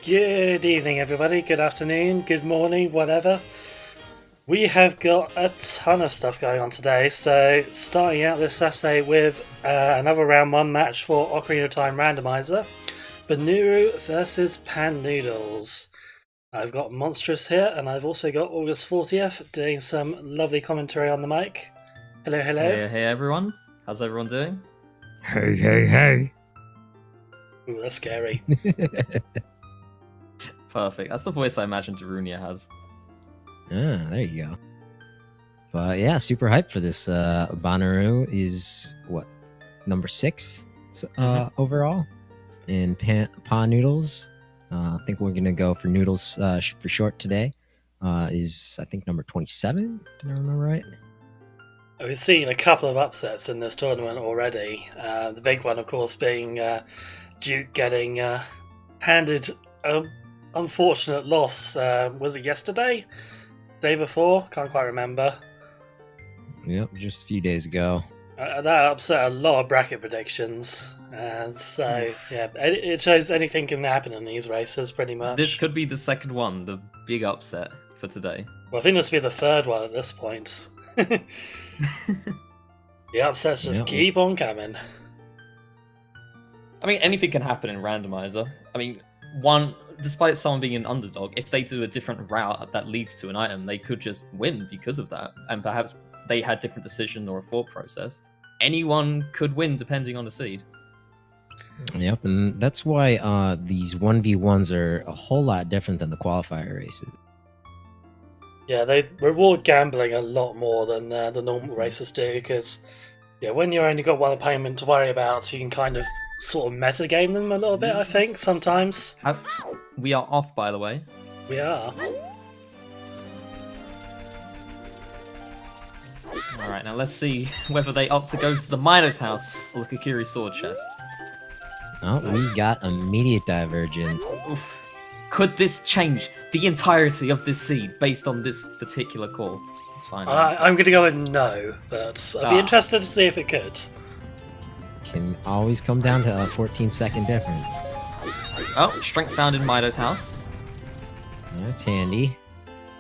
Good evening, everybody. Good afternoon, good morning, whatever. We have got a ton of stuff going on today. So, starting out this Saturday with another round 1 match for Ocarina of Time Randomizer, Bonooruu versus Panoodles. I've got Monstrous here, and I've also got August 40th doing some lovely commentary on the mic. Hello, hello. Hey everyone. How's everyone doing? Hey. Ooh, that's scary. Perfect. That's the voice I imagine Darunia has. Ah, there you go. But yeah, super hyped for this. Bonooruu is what, number 6 overall, and Panoodles. I think we're gonna go for Noodles for short today. Is I think number 27. Did I remember right? We've seen a couple of upsets in this tournament already. The big one, of course, being Duke getting handed an unfortunate loss. Was it yesterday? Day before? Can't quite remember. Yep, just a few days ago. That upset a lot of bracket predictions. So, yeah, it shows anything can happen in these races, pretty much. This could be the second one, the big upset for today. Well, I think this will be the third one at this point. The upsets just keep on coming. I mean, anything can happen in Randomizer. I mean, despite someone being an underdog, if they do a different route that leads to an item, they could just win because of that. And perhaps they had different decision or a thought process. Anyone could win depending on the seed. Yep, and that's why these 1v1s are a whole lot different than the qualifier races. Yeah, they reward gambling a lot more than the normal races do, because when you only got one opponent to worry about, you can kind of sort of metagame them a little bit, I think, sometimes. We are off, by the way. We are. Alright, now let's see whether they opt to go to the Miner's house or the Kokiri sword chest. Oh, we got immediate divergence. Oof. Could this change the entirety of this seed based on this particular call? Let's find out. I'm going to go with no, but I'd be interested to see if it could. Can always come down to a 14-second difference. Oh, strength found in Mido's house. That's handy.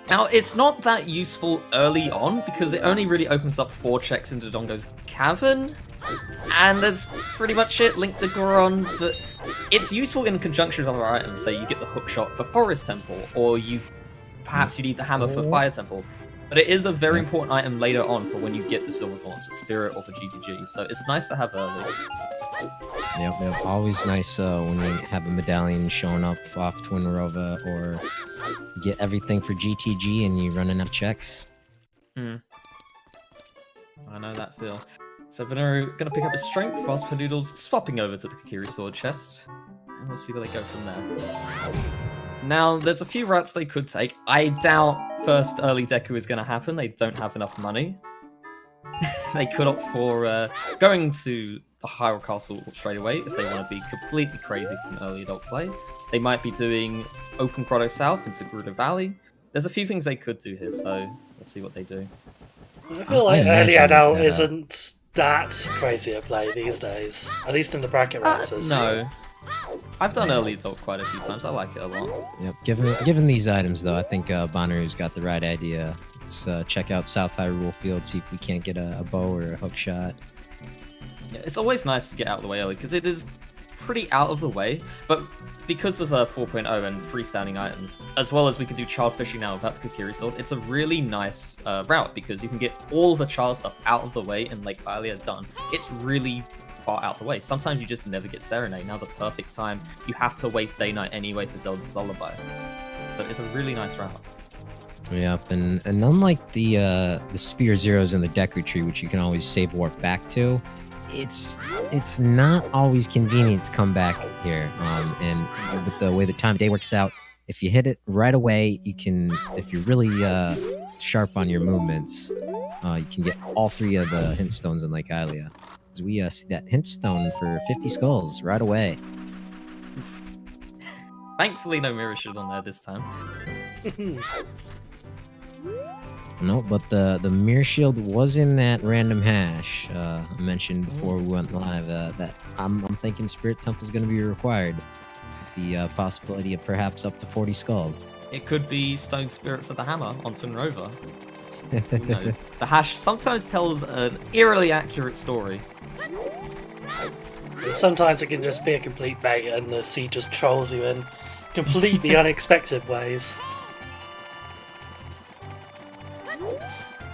Now, it's not that useful early on, because it only really opens up 4 checks into Dongo's cavern, and that's pretty much it. Link the Goron, but it's useful in conjunction with other items. Say you get the hook shot for Forest Temple, or perhaps you need the hammer for Fire Temple. But it is a very important item later on for when you get the Silver Thorns for Spirit or for GTG, so it's nice to have early. Yep. Always nice when you have a medallion showing up off Twin Rova, or you get everything for GTG and you running out of checks. I know that feel. So Bonooruu gonna pick up a strength, whilst Panoodles swapping over to the Kokiri sword chest. And we'll see where they go from there. Now, there's a few routes they could take. I doubt first early Deku is going to happen. They don't have enough money. They could opt for going to the Hyrule Castle straight away if they want to be completely crazy from early adult play. They might be doing Open Grotto South into Gerudo Valley. There's a few things they could do here, so let's see what they do. I feel like early adult isn't that crazy a play these days, at least in the bracket races. No. I've done early adult quite a few times. I like it a lot. Yep. Given these items, though, I think Bonooroo's got the right idea. Let's check out South Hyrule Field, see if we can't get a bow or a hook shot. Yeah, it's always nice to get out of the way early, because it is pretty out of the way, but because of 4.0 and freestanding items, as well as we can do child fishing now without the Kokiri sword, it's a really nice route, because you can get all the child stuff out of the way and Lake Hylia done. It's really far out the way. Sometimes you just never get Serenade. Now's a perfect time. You have to waste Day Night anyway for Zelda's Lullaby. So it's a really nice route. Yep, and unlike the Spear Zeros in the Deku Tree, which you can always save warp back to, it's not always convenient to come back here. And with the way the time of day works out, if you hit it right away, you can, if you're really sharp on your movements, you can get all 3 of the hint stones in Lake Hylia. We see that hint stone for 50 skulls right away. Thankfully, no mirror shield on there this time. No, but the mirror shield was in that random hash I mentioned before we went live. That I'm thinking Spirit Temple is going to be required. the possibility of perhaps up to 40 skulls. It could be Stone Spirit for the hammer on Tunrova. Who knows? The hash sometimes tells an eerily accurate story. Sometimes it can just be a complete bait and the seed just trolls you in completely unexpected ways.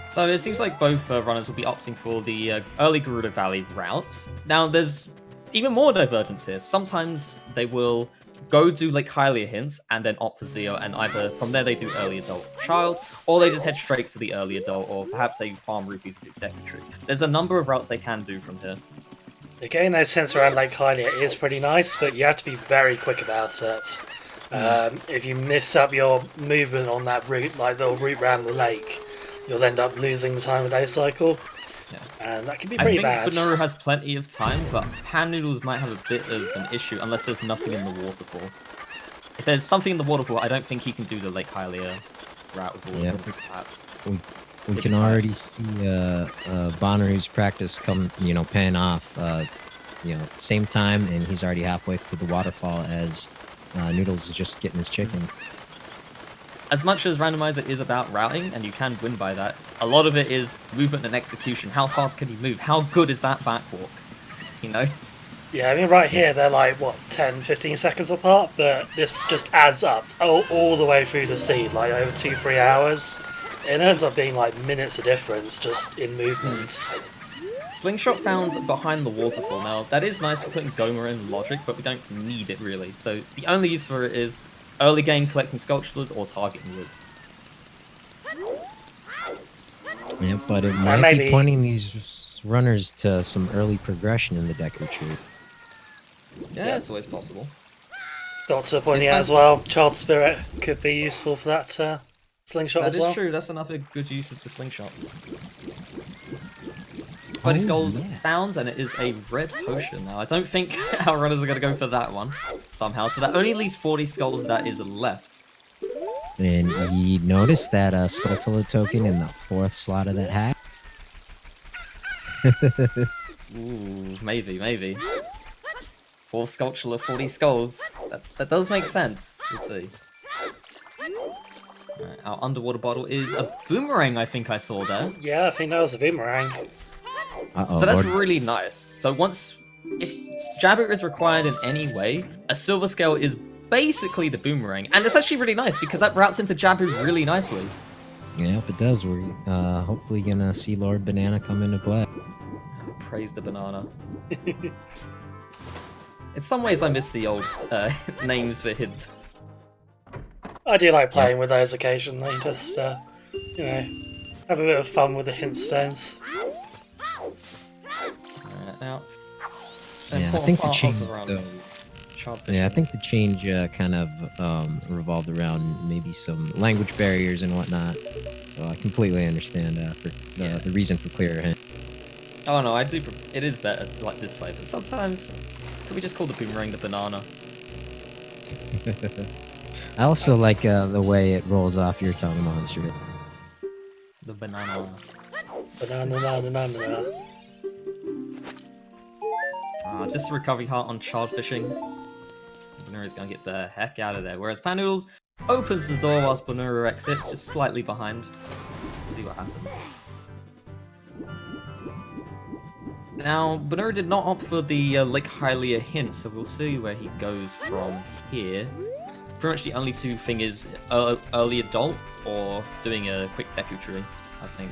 So it seems like both runners will be opting for the early Gerudo Valley route. Now there's even more divergence here. Sometimes they will go do Lake Hylia hints and then opt for Zeo, and either from there they do early adult child, or they just head straight for the early adult, or perhaps they farm rupees and do Deku. There's a number of routes they can do from here. Getting those hints around Lake Hylia is pretty nice, but you have to be very quick about it. If you miss up your movement on that route, like the route around the lake, you'll end up losing the time of day cycle. Yeah. And that can be pretty bad. I think Bonooruu has plenty of time, but Panoodles might have a bit of an issue unless there's nothing in the waterfall. If there's something in the waterfall, I don't think he can do the Lake Hylia route with water, perhaps. We can already see Bonooroo's practice paying off. Same time, and he's already halfway through the waterfall as Noodles is just getting his chicken. As much as Randomizer is about routing, and you can win by that, a lot of it is movement and execution. How fast can you move? How good is that backwalk? You know? Yeah, I mean, right here, they're like, 10, 15 seconds apart, but this just adds up all the way through the seed, like over 2-3 hours. It ends up being like minutes of difference just in movements. Slingshot found behind the waterfall. Now, that is nice for putting Goma in logic, but we don't need it really. So the only use for it is early game collecting sculptures or targeting woods. Yeah, but it might be pointing these runners to some early progression in the Deku tree. Yeah, it's always possible. Doctor pointing out as well, Child Spirit could be useful for that slingshot as well. That is true, that's another good use of the slingshot. 20 skulls found, and it is a red potion. Now, I don't think our runners are going to go for that one, somehow. So that only leaves 40 skulls that is left. And you notice that Skulltula token in the 4th slot of that hack? Ooh, maybe. 4 Skulltula, 40 skulls. That does make sense. Let's see. Right, our underwater bottle is a boomerang, I think I saw there. Yeah, I think that was a boomerang. Uh-oh, so that's really nice. So if Jabber is required in any way, a silver scale is basically the boomerang. And it's actually really nice because that routes into Jabber really nicely. Yep, it does. We're hopefully gonna see Lord Banana come into play. Praise the banana. In some ways I miss the old names for hints. I do like playing with those occasionally, just, have a bit of fun with the hint stones. Now, I think the change, I think the change kind of revolved around maybe some language barriers and whatnot. So I completely understand the reason for clearer hint. Oh no, I do. It is better like this way, but sometimes can we just call the boomerang the banana? I also like the way it rolls off your tongue, Monster. The banana. Banana. Just a recovery heart on child fishing. Bonooroo is going to get the heck out of there. Whereas Panoodles opens the door whilst Bonooroo exits, just slightly behind. Let's see what happens. Now, Bonooroo did not opt for the Lake Hylia hint, so we'll see where he goes from here. Pretty much the only two thing is early adult or doing a quick Deku tree, I think.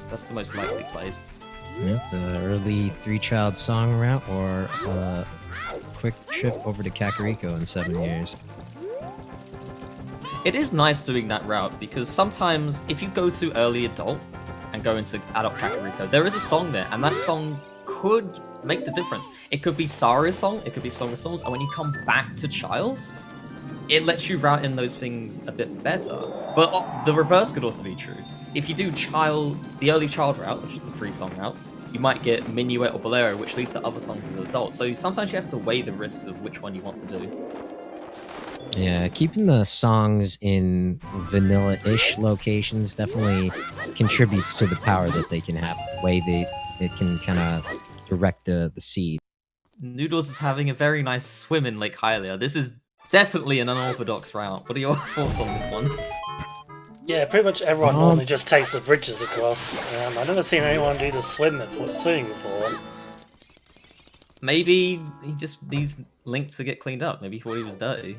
That's the most likely plays. Yep, the early 3-child song route or a quick trip over to Kakariko in 7 years. It is nice doing that route because sometimes if you go to early adult and go into adult Kakariko, there is a song there, and that song could make the difference. It could be Sara's song, it could be Song of Songs, and when you come back to Child's, it lets you route in those things a bit better. But the reverse could also be true. If you do the early child route, which is the free song route, you might get Minuet or Bolero, which leads to other songs as an adult. So sometimes you have to weigh the risks of which one you want to do. Yeah, keeping the songs in vanilla-ish locations definitely contributes to the power that they can have. The way it can kind of direct the seed. Noodles is having a very nice swim in Lake Hylia. This is definitely an unorthodox route. What are your thoughts on this one? Yeah, pretty much everyone normally just takes the bridges across. I've never seen anyone do the swimming before. Maybe he just needs Link to get cleaned up. Maybe he thought he was dirty.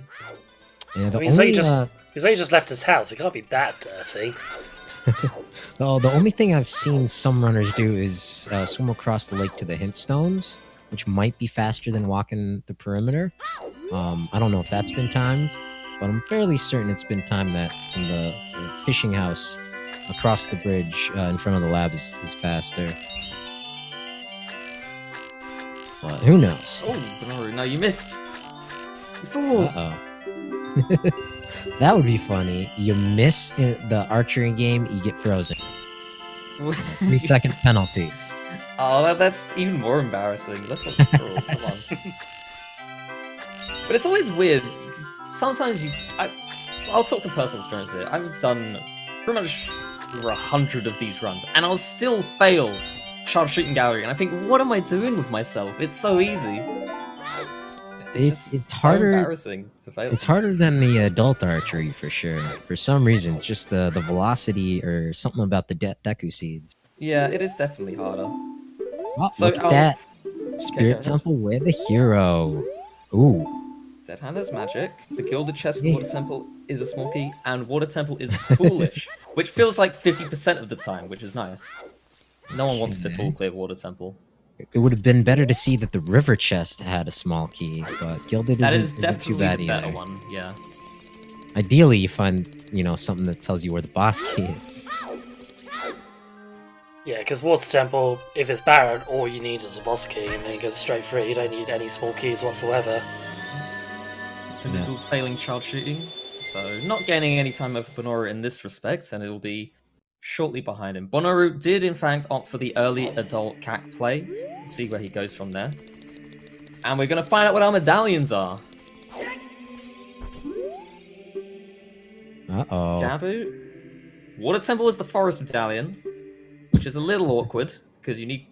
Yeah, I mean, he's only just left his house. He can't be that dirty. well, the only thing I've seen some runners do is swim across the lake to the hint stones, which might be faster than walking the perimeter. I don't know if that's been timed, but I'm fairly certain it's been timed that in the fishing house across the bridge in front of the lab is faster. But who knows? Oh, Bonooruu, no, you missed. You fool. Uh-oh. That would be funny. You miss the archery game, you get frozen. 3-second penalty. Oh, that's even more embarrassing. That's not cruel. Come on. But it's always weird. Sometimes I'll talk from personal experience here. I've done pretty much over 100 of these runs, and I'll still fail sharp shooting gallery. And I think, what am I doing with myself? It's so easy. It's harder. So embarrassing to fail. It's harder than the adult archery for sure. For some reason, just the velocity or something about the Deku seeds. Yeah, it is definitely harder. Oh, So, look at that Spirit Temple with a hero. Ooh. Dead Hand has magic. The Gilded Chest Water Temple is a small key, and Water Temple is foolish, which feels like 50% of the time, which is nice. No one wants to full clear Water Temple. It would have been better to see that the River Chest had a small key, but Gilded isn't definitely too bad the better either. one, yeah. Ideally, you find something that tells you where the boss key is. Yeah, because Water Temple, if it's barren, all you need is a boss key, and then it goes straight through. You don't need any small keys whatsoever. Panoodles failing child shooting, so not gaining any time over Bonooruu in this respect, and it will be shortly behind him. Bonooruu did in fact opt for the early adult CAC play. We'll see where he goes from there. And we're going to find out what our medallions are. Uh-oh. Jabu. Water Temple is the Forest Medallion, which is a little awkward, because you need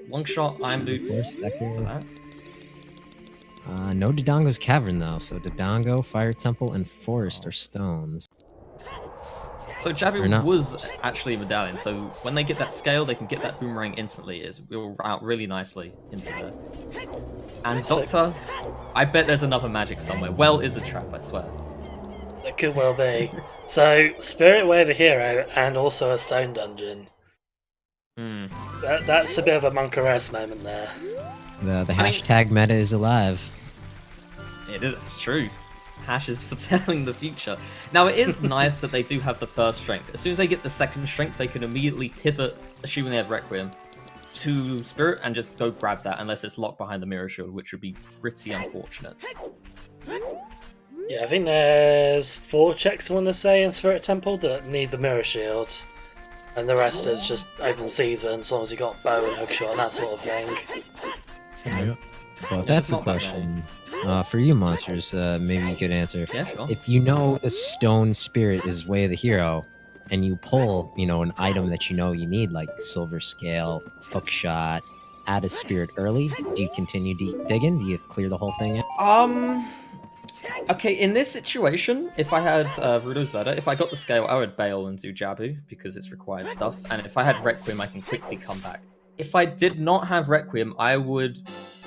Long Shot, Iron Boots for that. No Dodongo's Cavern, though, so Dodongo, Fire Temple, and Forest are stones. So Jabu was actually a medallion, so when they get that scale, they can get that boomerang instantly. It will route really nicely into there. And Doctor, I bet there's another magic somewhere. Well is a trap, I swear. It could well be. So, Spirit Way the hero, and also a stone dungeon. That's a bit of a Monk-arrest moment there. The hashtag meta is alive. It is, it's true. Hash is foretelling the future. Now, it is nice that they do have the first strength. As soon as they get the second strength, they can immediately pivot, assuming they have Requiem, to Spirit and just go grab that, unless it's locked behind the Mirror Shield, which would be pretty unfortunate. Yeah, I think there's 4 checks, I want to say, in Spirit Temple that need the Mirror Shields. And the rest is just open season, as long as you got bow and hookshot and that sort of thing. Yeah. Well, that's a question. For you monsters, maybe you could answer. Yeah, sure. If you know the stone spirit is Way of the Hero, and you pull, an item that you know you need, like Silver Scale, Hookshot, add a spirit early, do you continue digging? Do you clear the whole thing out? Okay, in this situation, if I had Rudo's Ladder, if I got the scale, I would bail and do Jabu, because it's required stuff, and if I had Requiem, I can quickly come back. If I did not have Requiem, I would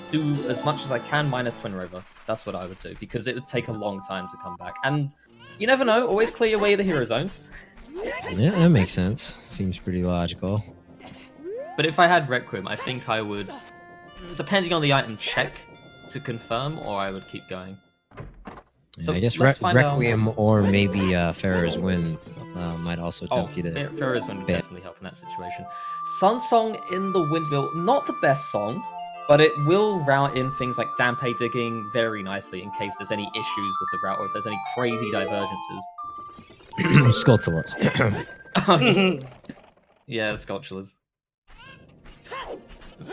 do as much as I can minus Twin Rover. That's what I would do, because it would take a long time to come back. And you never know, always clear your way of the hero zones. Yeah, that makes sense. Seems pretty logical. But if I had Requiem, I think I would, depending on the item, check to confirm, or I would keep going. Yeah, So I guess let's find Requiem out. or maybe Pharaoh's Wind might also tempt you to... Pharaoh's Wind would definitely help in that situation. Sun Song in the Windville, not the best song, but it will route in things like Dampe digging very nicely in case there's any issues with the route or if there's any crazy divergences. Skulltulas. Yeah, Sculptures.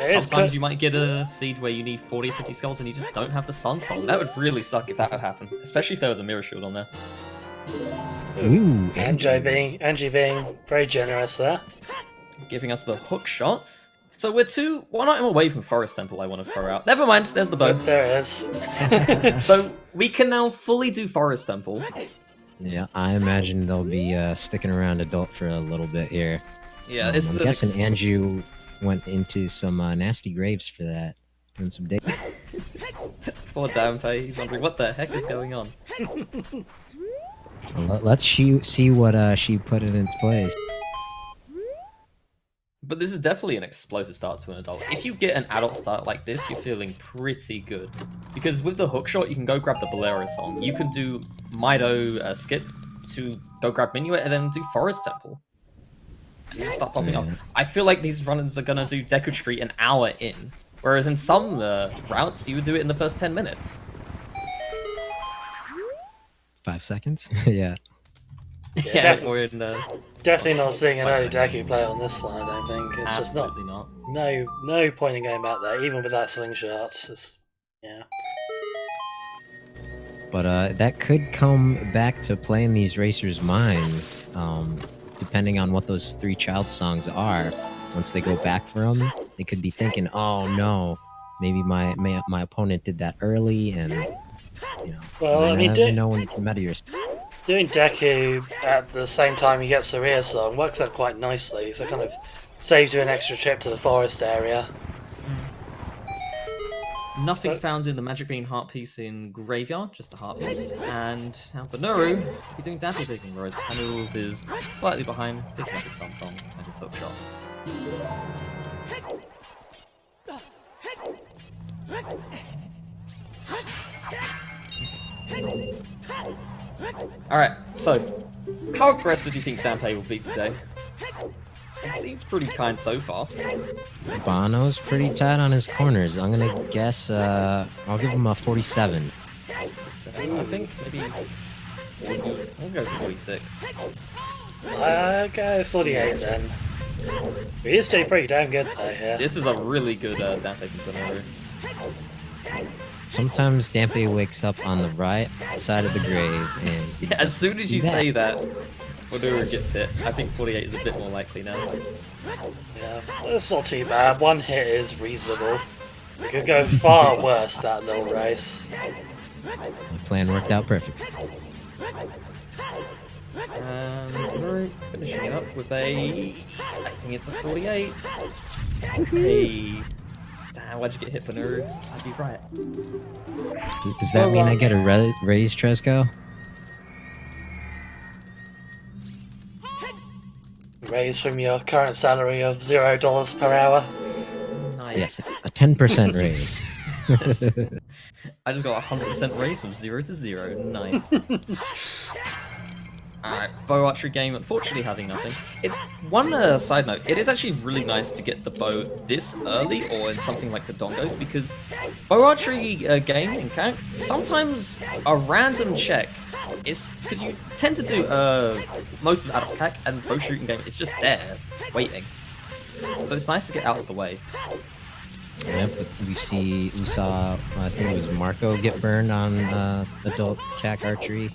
Sometimes you might get a seed where you need 40 or 50 skulls and you just don't have the Sun Song. That would really suck if that would happen, especially if there was a Mirror Shield on there. Ooh, Angie being very generous there. Giving us the hook shot. So we're one item away from Forest Temple I want to throw out. Never mind, there's the bow. There it is. So we can now fully do Forest Temple. Yeah, I imagine they'll be sticking around adult for a little bit here. Yeah, I'm guessing Anju went into some nasty graves for that. Doing some dig. Poor Danpei, he's wondering what the heck is going on. Let's see what she put in its place. But this is definitely an explosive start to an adult. If you get an adult start like this, you're feeling pretty good. Because with the hookshot, you can go grab the Bolero song. You can do Mido skip to go grab Minuet and then do Forest Temple. You just start popping up. I feel like these runners are going to do Deku Tree an hour in. Whereas in some routes, you would do it in the first 10 minutes. 5 seconds? Yeah. Yeah, definitely not seeing an early Deku play on this one, I don't think. It's absolutely just not. No point in going back there, even with that slingshot. Yeah. But that could come back to play in these racers' minds, depending on what those 3 child songs are. Once they go back for them, they could be thinking, "Oh no, maybe my opponent did that early," and you know. Well, I mean, know when you can meta yourself. Doing Deku at the same time you get Saria song works out quite nicely, so it kind of saves you an extra trip to the forest area. Nothing found in the Magic Bean heart piece in Graveyard, just a heart piece. And now Bonooruu, you're doing Dappy picking, whereas Panoodles is slightly behind, picking up his Sun Song and his hook shot. Alright, so how aggressive do you think Danpei will be today? He seems pretty kind so far. Bono's pretty tight on his corners. I'm gonna guess, I'll give him a 47. I think maybe we'll go for 46. I'll go 48 then. He is doing pretty damn good though here. This is a really good Danpei from Bonooruu. Sometimes Danpei wakes up on the right side of the grave, and yeah, as soon as you say that, Bonooruu gets hit. I think 48 is a bit more likely now. Yeah, it's not too bad. One hit is reasonable. It could go far worse, that little race. the plan worked out perfectly. Bonooruu finishing it up with a... I think it's a 48. Hey... Damn, why'd you get hit, Bonooruu? I'd be right. Does that mean I get a raise, Tresco? Raise from your current salary of $0 per hour. Nice. Yes, a 10% raise. I just got a 100% raise from 0 to 0. Nice. Alright, bow archery game, unfortunately having nothing. One side note, it is actually really nice to get the bow this early, or in something like the Dongos, because bow archery game in Kank, sometimes a random check is, because you tend to do most of adult CAC, and bow shooting game, it's just there, waiting. So it's nice to get out of the way. Yep, we saw, I think it was Marco get burned on adult CAC archery.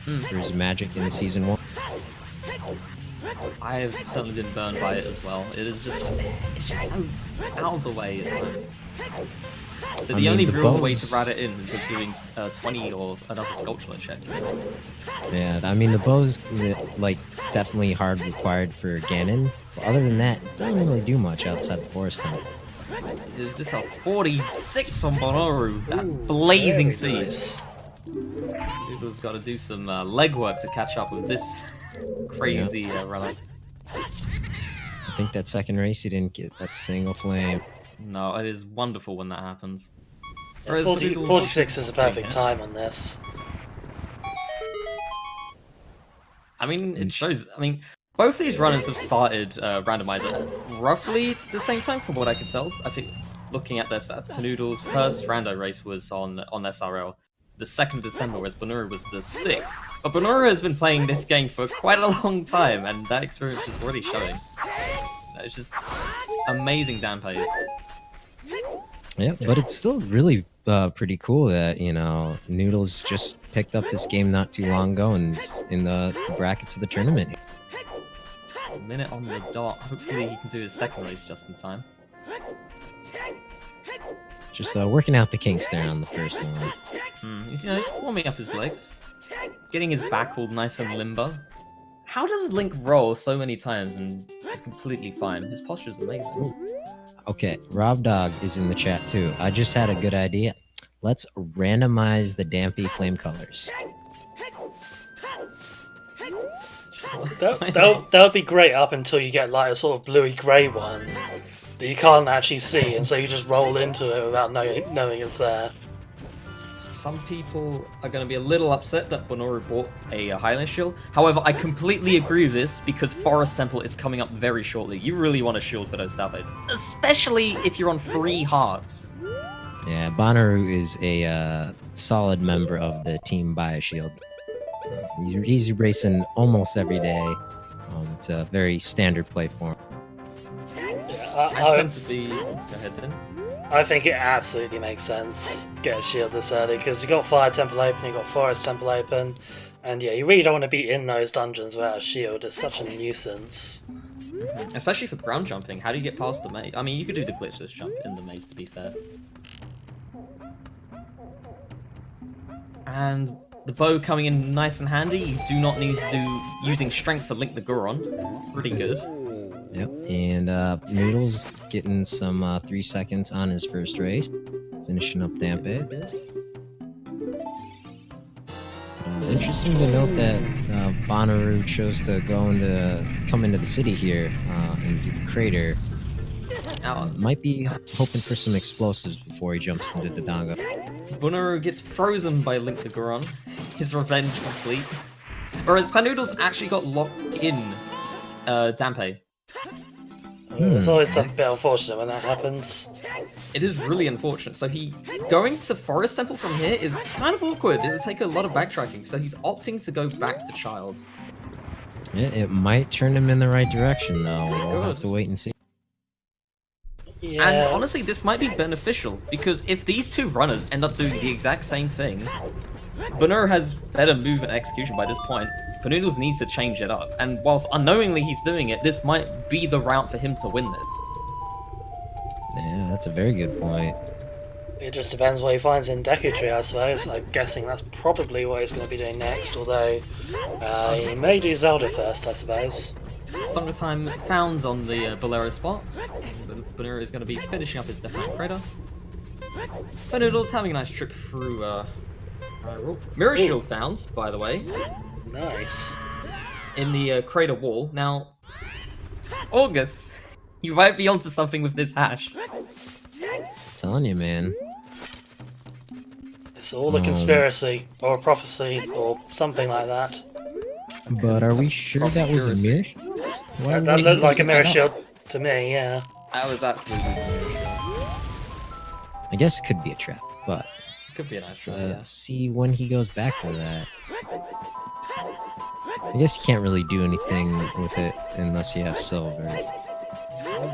There's magic in season 1. I have certainly been burned by it as well. It's just so out of the way at times. The only real way to rat it in is with doing 20 or another sculpture check. Yeah, I mean the bow's like definitely hard required for Ganon, but other than that, it doesn't really do much outside the forest temple. Is this a 46 from Bonooruu? That blazing speed. Nice. People's got to do some legwork to catch up with this crazy runner. I think that second race he didn't get a single flame. No, it is wonderful when that happens. Yeah, 46 is a perfect time on this. I mean, it shows. I mean, both these runners have started randomizer at roughly the same time, from what I can tell. I think looking at their stats, Panoodles' first rando race was on SRL. The 2nd of December, whereas Bonooruu was the 6th. But Bonooruu has been playing this game for quite a long time, and that experience is already showing. It's just amazing Danpei. Yeah, but it's still really pretty cool that, you know, Noodles just picked up this game not too long ago and is in the brackets of the tournament. A minute on the dot. Hopefully he can do his second race just in time. Just working out the kinks there on the first one. He's warming up his legs, getting his back all nice and limber. How does Link roll so many times and it's completely fine? His posture's amazing. Ooh. Okay, Rob Dog is in the chat too. I just had a good idea. Let's randomize the Dampy flame colors. That would be great up until you get like a sort of bluey grey one that you can't actually see, and so you just roll into it without knowing it's there. Some people are going to be a little upset that Bonooruu bought a Highland Shield. However, I completely agree with this because Forest Temple is coming up very shortly. You really want a shield for those Stalfos, especially if you're on 3 hearts. Yeah, Bonooruu is a solid member of the team Bioshield. He's racing almost every day. It's a very standard play for him. I tend to be... Go ahead, Tim. I think it absolutely makes sense to get a shield this early, because you've got Fire Temple open, you've got Forest Temple open, and yeah, you really don't want to be in those dungeons without a shield. It's such a nuisance. Especially for ground jumping. How do you get past the maze? I mean, you could do the glitchless jump in the maze, to be fair. And the bow coming in nice and handy. You do not need to do using strength to link the Goron. Pretty good. Yep, and Noodles getting some 3 seconds on his first race, finishing up Dampe. Interesting to note that Bonooruu chose to come into the city here and do the crater. Might be hoping for some explosives before he jumps into Dodongo. Bonooruu gets frozen by Link the Goron. His revenge complete. Whereas Panoodles actually got locked in Dampe. It's always a bit unfortunate when that happens. It is really unfortunate. So going to Forest Temple from here is kind of awkward. It'll take a lot of backtracking. So he's opting to go back to Child. Yeah, it might turn him in the right direction though. We'll have to wait and see. Yeah. And honestly, this might be beneficial because if these 2 runners end up doing the exact same thing, Bonooruu has better move and execution by this point. Panoodles needs to change it up, and whilst unknowingly he's doing it, this might be the route for him to win this. Yeah, that's a very good point. It just depends what he finds in Deku Tree, I suppose. I'm guessing that's probably what he's going to be doing next, although he may do Zelda first, I suppose. Summertime found on the Bolero spot. Bonooruu is going to be finishing up his Death Crater. Panoodles having a nice trip through Mirror Shield found, by the way. Nice. In the crater wall. Now, August, you might be onto something with this hash. Telling you, man. It's all a conspiracy, or a prophecy, or something like that. But are we sure that was a mirror? That looked like a mirror shield to me, yeah. That was absolutely a mirror shield. I guess it could be a trap, but... Could be a nice one, Let's see when he goes back to that. I guess you can't really do anything with it unless you have silver.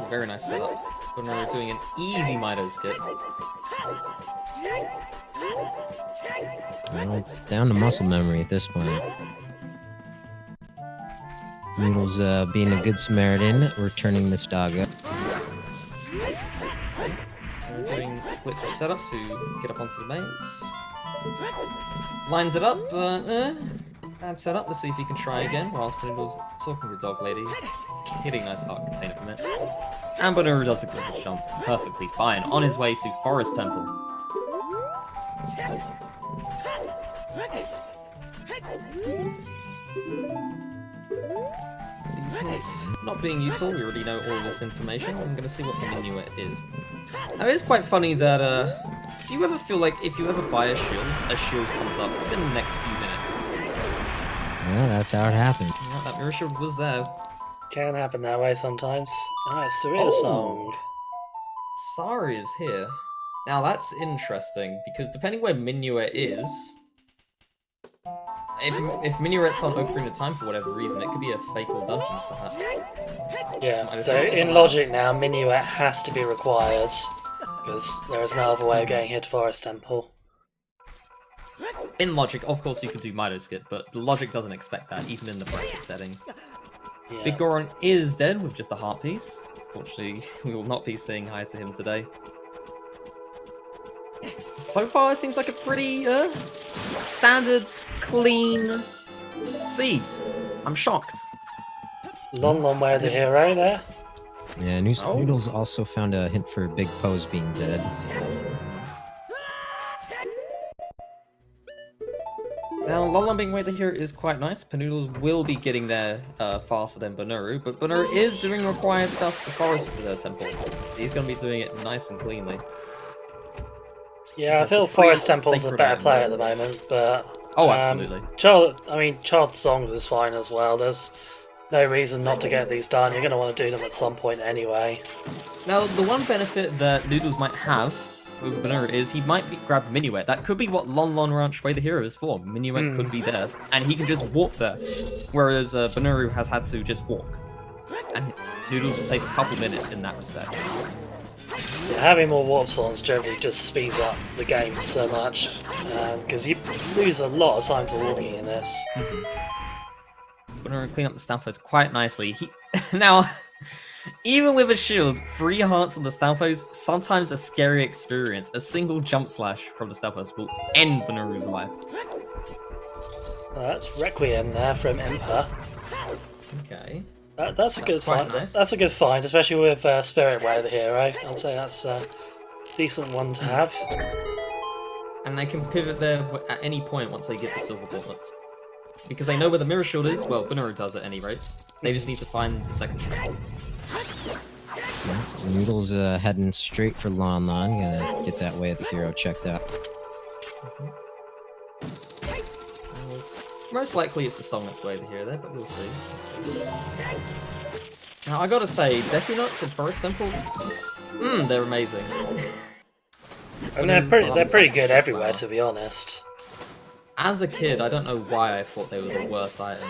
Very nice setup. Bonooruu doing an easy Mido skip. Well, it's down to muscle memory at this point. Noodles being a good Samaritan, returning this dog up. We're doing glitch setup to get up onto the maze. Lines it up, bad setup. Let's see if he can try again whilst Panoodles talking to the dog lady. Hitting nice heart container from it. And Bonooruu does the glitch jump perfectly fine on his way to Forest Temple. These hits not being useful, we already know all this information. I'm going to see what the minuet is. Now, it is quite funny that, do you ever feel like if you ever buy a shield comes up within the next few minutes? Yeah, that's how it happened. Yeah, that mirror shield was there. Can happen that way sometimes. Ah, it's the song. Sari is here. Now that's interesting, because depending where Minuet is, if Minuet's on Ocarina of Time for whatever reason, it could be a fake or dungeon, perhaps. Yeah, so in logic now, Minuet has to be required, because there is no other way of getting here to Forest Temple. In logic, of course you could do Mido skip, but the logic doesn't expect that, even in the bracket settings. Yeah. Big Goron is dead with just a heart piece. Unfortunately, we will not be saying hi to him today. so far it seems like a pretty standard, clean seed. I'm shocked. Long way of the hero there. Yeah, Noodles also found a hint for Big Po's being dead. Now, Lon being way the hero is quite nice. Panoodles will be getting there faster than Bonooruu, but Bonooruu is doing required stuff for Forest Temple. He's going to be doing it nice and cleanly. Yeah, I feel Forest Temple's a better player at the moment, but... Oh, absolutely. Child Songs is fine as well. There's no reason not to get these done. You're going to want to do them at some point anyway. Now, the one benefit that Noodles might have with Bonooruu is he might grab Minuet. That could be what Lon Ranch Way the Hero is for. Minuet could be there, and he can just walk there. Whereas Bonooruu has had to just walk. And Noodles will save a couple minutes in that respect. Yeah, having more warp songs generally just speeds up the game so much, because you lose a lot of time to walking in this. Bonooruu clean up the Stamfos quite nicely. Now, even with a shield, 3 hearts on the Stamfos, sometimes a scary experience. A single jump slash from the Stamfos will end Bonooruu's life. That's Requiem there from Impa. Okay. That's a good find. Nice. That's a good find, especially with Spirit Way of the Hero. I'd say that's a decent one to have. And they can pivot there at any point once they get the silver gauntlets. Because they know where the mirror shield is. Well, Bonooruu does at any rate. They just need to find the second string. Noodles heading straight for Lon. Gonna get that Way of the Hero checked out. Most likely it's the song that's Way of the Hero there, but we'll see. Now, I gotta say, Deku Nuts and Forest Temple, they're amazing. And they're pretty good everywhere, to be honest. As a kid, I don't know why I thought they were the worst item.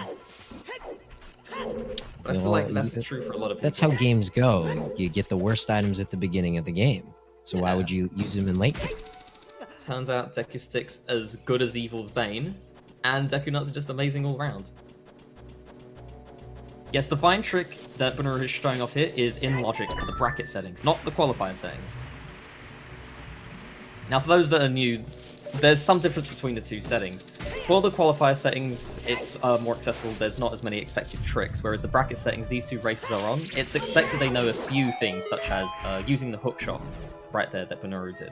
But I feel like that's true for a lot of people. That's how games go. You get the worst items at the beginning of the game. So why would you use them in late game? Turns out Deku Stick's as good as Evil's Bane, and Deku Nuts are just amazing all round. Yes, the fine trick that Bonooruu is showing off here is in logic for the bracket settings, not the qualifier settings. Now, for those that are new, there's some difference between the two settings. For the qualifier settings, it's more accessible, there's not as many expected tricks, whereas the bracket settings these two races are on, it's expected they know a few things, such as using the hook shot right there that Bonooruu did.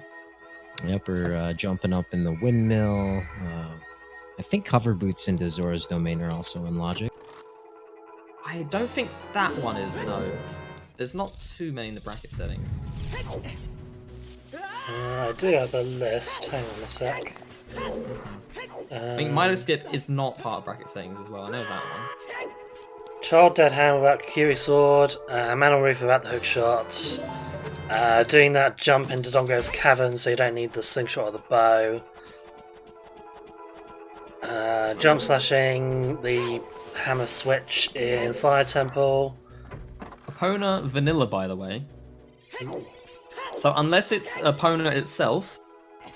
Yep, or jumping up in the windmill. I think cover boots into Zora's domain are also in logic. I don't think that one is, no. There's not too many in the bracket settings. I do have a list, hang on a sec. I think Mido Skip is not part of bracket settings as well, I know that one. Child Dead Hand without Kiri Sword, Man on Roof without the hook shot, doing that jump into Dongo's cavern so you don't need the slingshot or the bow, jump slashing the hammer switch in Fire Temple. Epona vanilla, by the way. So unless it's Epona itself,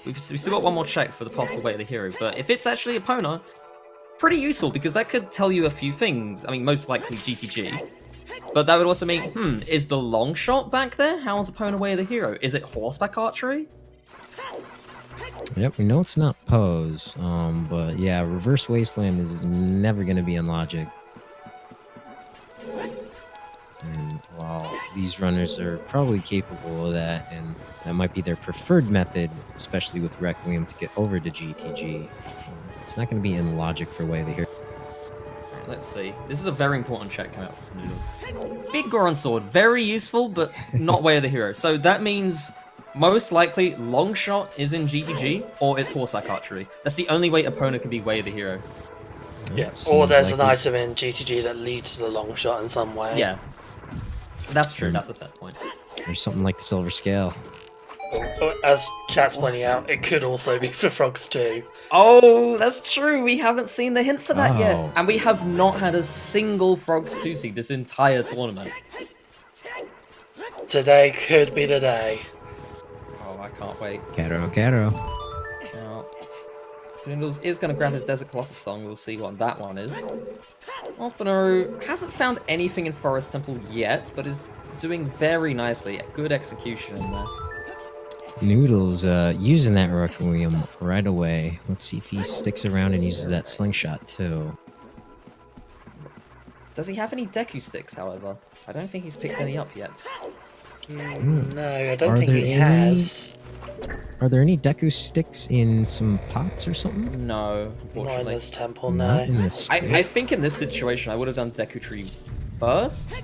we've still got one more check for the possible Way of the Hero, but if it's actually Epona, pretty useful because that could tell you a few things. I mean, most likely GTG. But that would also mean, is the long shot back there? How's Epona Way of the Hero? Is it horseback archery? Yep, we know it's not pose, but yeah, Reverse Wasteland is never going to be in logic. And while these runners are probably capable of that, and that might be their preferred method, especially with Requiem to get over to GTG, it's not going to be in logic for Way of the Hero. Right, let's see. This is a very important check coming out from Panoodles. Big Goron Sword, very useful, but not Way of the Hero. So that means most likely long shot is in GTG, or it's horseback archery. That's the only way Epona can be Way of the Hero. Yes, or there's an item in GTG that leads to the long shot in some way. Yeah. That's true, that's a fair point. Or something like the Silver Scale. As chat's pointing out, it could also be for frogs too. Oh, that's true. We haven't seen the hint for that yet. And we have not had a single Frogs 2 seed this entire tournament. Today could be the day. Oh, I can't wait. Caro. Now, Noodles is going to grab his Desert Colossus song. We'll see what that one is. Whilst Bonooruu hasn't found anything in Forest Temple yet, but is doing very nicely. Good execution in there. Noodles using that Requiem right away. Let's see if he sticks around and uses that slingshot too. Does he have any Deku sticks, however? I don't think he's picked any up yet. No, I don't Are think there he any- has. Are there any Deku sticks in some pots or something? No, Not in unfortunately. this temple, Not no. in this. I think in this situation I would have done Deku Tree first,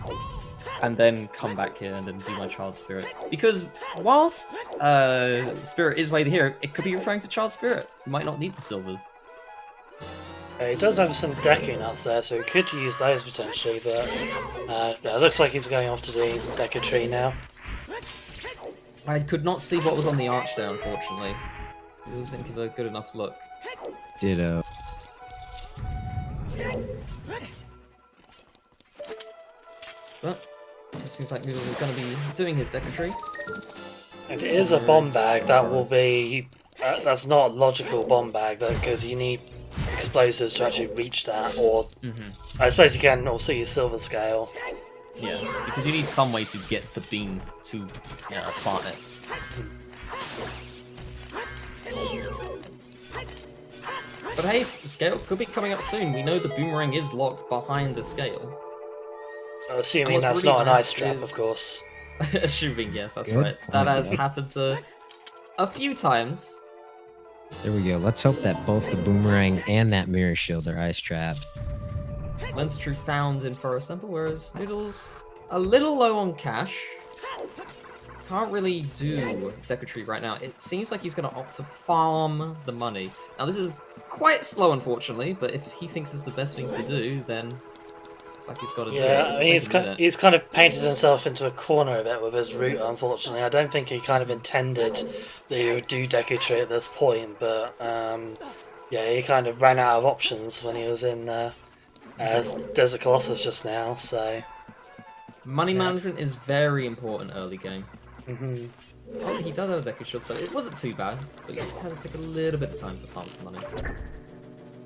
and then come back here and then do my Child Spirit. Because whilst Spirit is way the hero, it could be referring to Child Spirit. You might not need the silvers. He does have some Deku nuts there, so he could use those potentially, but it looks like he's going off to the Deku Tree now. I could not see what was on the arch there, unfortunately. It wasn't give a good enough look. Ditto. But it seems like Noodles is going to be doing his Deku Tree. If it is a bomb bag, that will be... that's not a logical bomb bag, because you need explosives to actually reach that, or... I suppose you can also use Silver Scale. Yeah, because you need some way to get the beam to plant it. But hey, the scale could be coming up soon. We know the boomerang is locked behind the scale. Assuming what's that's really not an nice ice trap, is- of course. Assuming, yes, that's Good right. That has point. happened a few times. There we go. Let's hope that both the boomerang and that mirror shield are ice trapped. Lens True found in Forest Temple, whereas Noodles a little low on cash. Can't really do Deku Tree right now. It seems like he's going to opt to farm the money. Now this is quite slow, unfortunately, but if he thinks it's the best thing to do, then it's like he's got to do it. Yeah, It's I mean, taking he's kind of painted himself into a corner a bit with his route, unfortunately. I don't think he kind of intended that he would do Deku Tree at this point, but yeah, he kind of ran out of options when he was in Desert Colossus just now, so... Money Yeah. management is very important early game. Mhm. Oh, he does have a Deku Shield, so it wasn't too bad, but he just had to take a little bit of time to farm some money.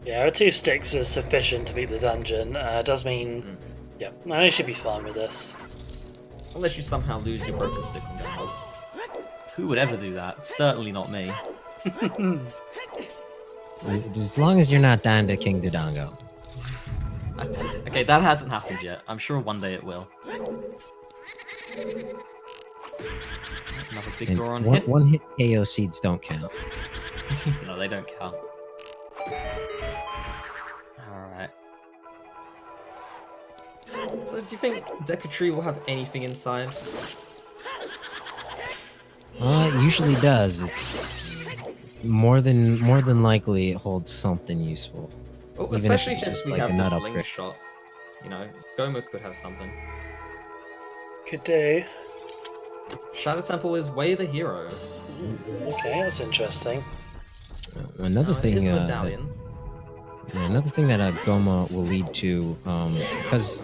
Yeah, 2 sticks is sufficient to beat the dungeon. Does mean... Yeah, no, he should be fine with this. Unless you somehow lose your broken stick on game. Who would ever do that? Certainly not me. As long as you're not down to King Dodongo. Okay, that hasn't happened yet. I'm sure one day it will. Another big And door on one, hit. one hit KO seeds don't count. No, they don't count. Alright. So, do you think Deku Tree will have anything inside? It usually does. It's more than likely it holds something useful. Well, Even if especially it's since just we like have a the nut upgrade. slingshot. You know, Goma could have something. Could do. Shadow Temple is way the hero. Okay, that's interesting. Another Now, it thing. is a That, medallion. yeah, another thing that Goma will lead to, because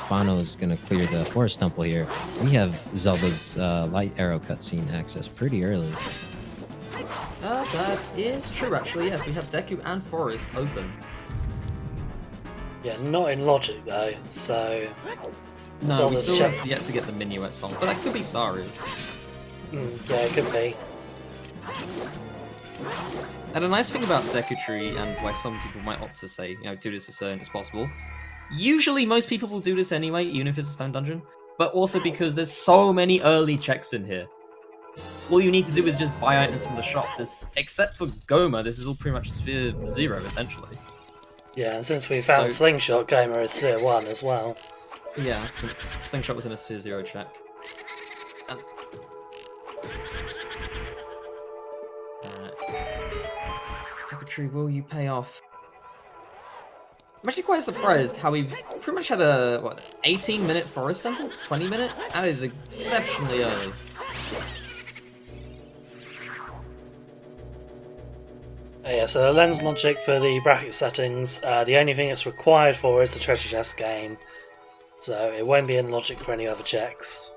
Bono is gonna clear the forest temple here. We have Zelda's light arrow cutscene access pretty early. That is true, actually. Yes, we have Deku and Forest open. Yeah, not in Logic though, so... No, we Zelda's still check. have yet to get the Minuet song, but that could be Saru's. Yeah, it could be. And a nice thing about Deku Tree, and why some people might opt to say, do this as soon as possible. Usually, most people will do this anyway, even if it's a stone dungeon. But also because there's so many early checks in here. All you need to do is just buy items from the shop. Except for Goma, this is all pretty much Sphere 0, essentially. Yeah, and since we found So- Slingshot, Gamer is Sphere 1 as well. Yeah, since Slingshot was in a Sphere 0 check. And... Deku Tree, will you pay off? I'm actually quite surprised how we've pretty much had a, 18-minute Forest Temple? 20-minute? That is exceptionally early. Yeah, so the lens logic for the bracket settings, the only thing it's required for is the treasure chest game. So it won't be in logic for any other checks.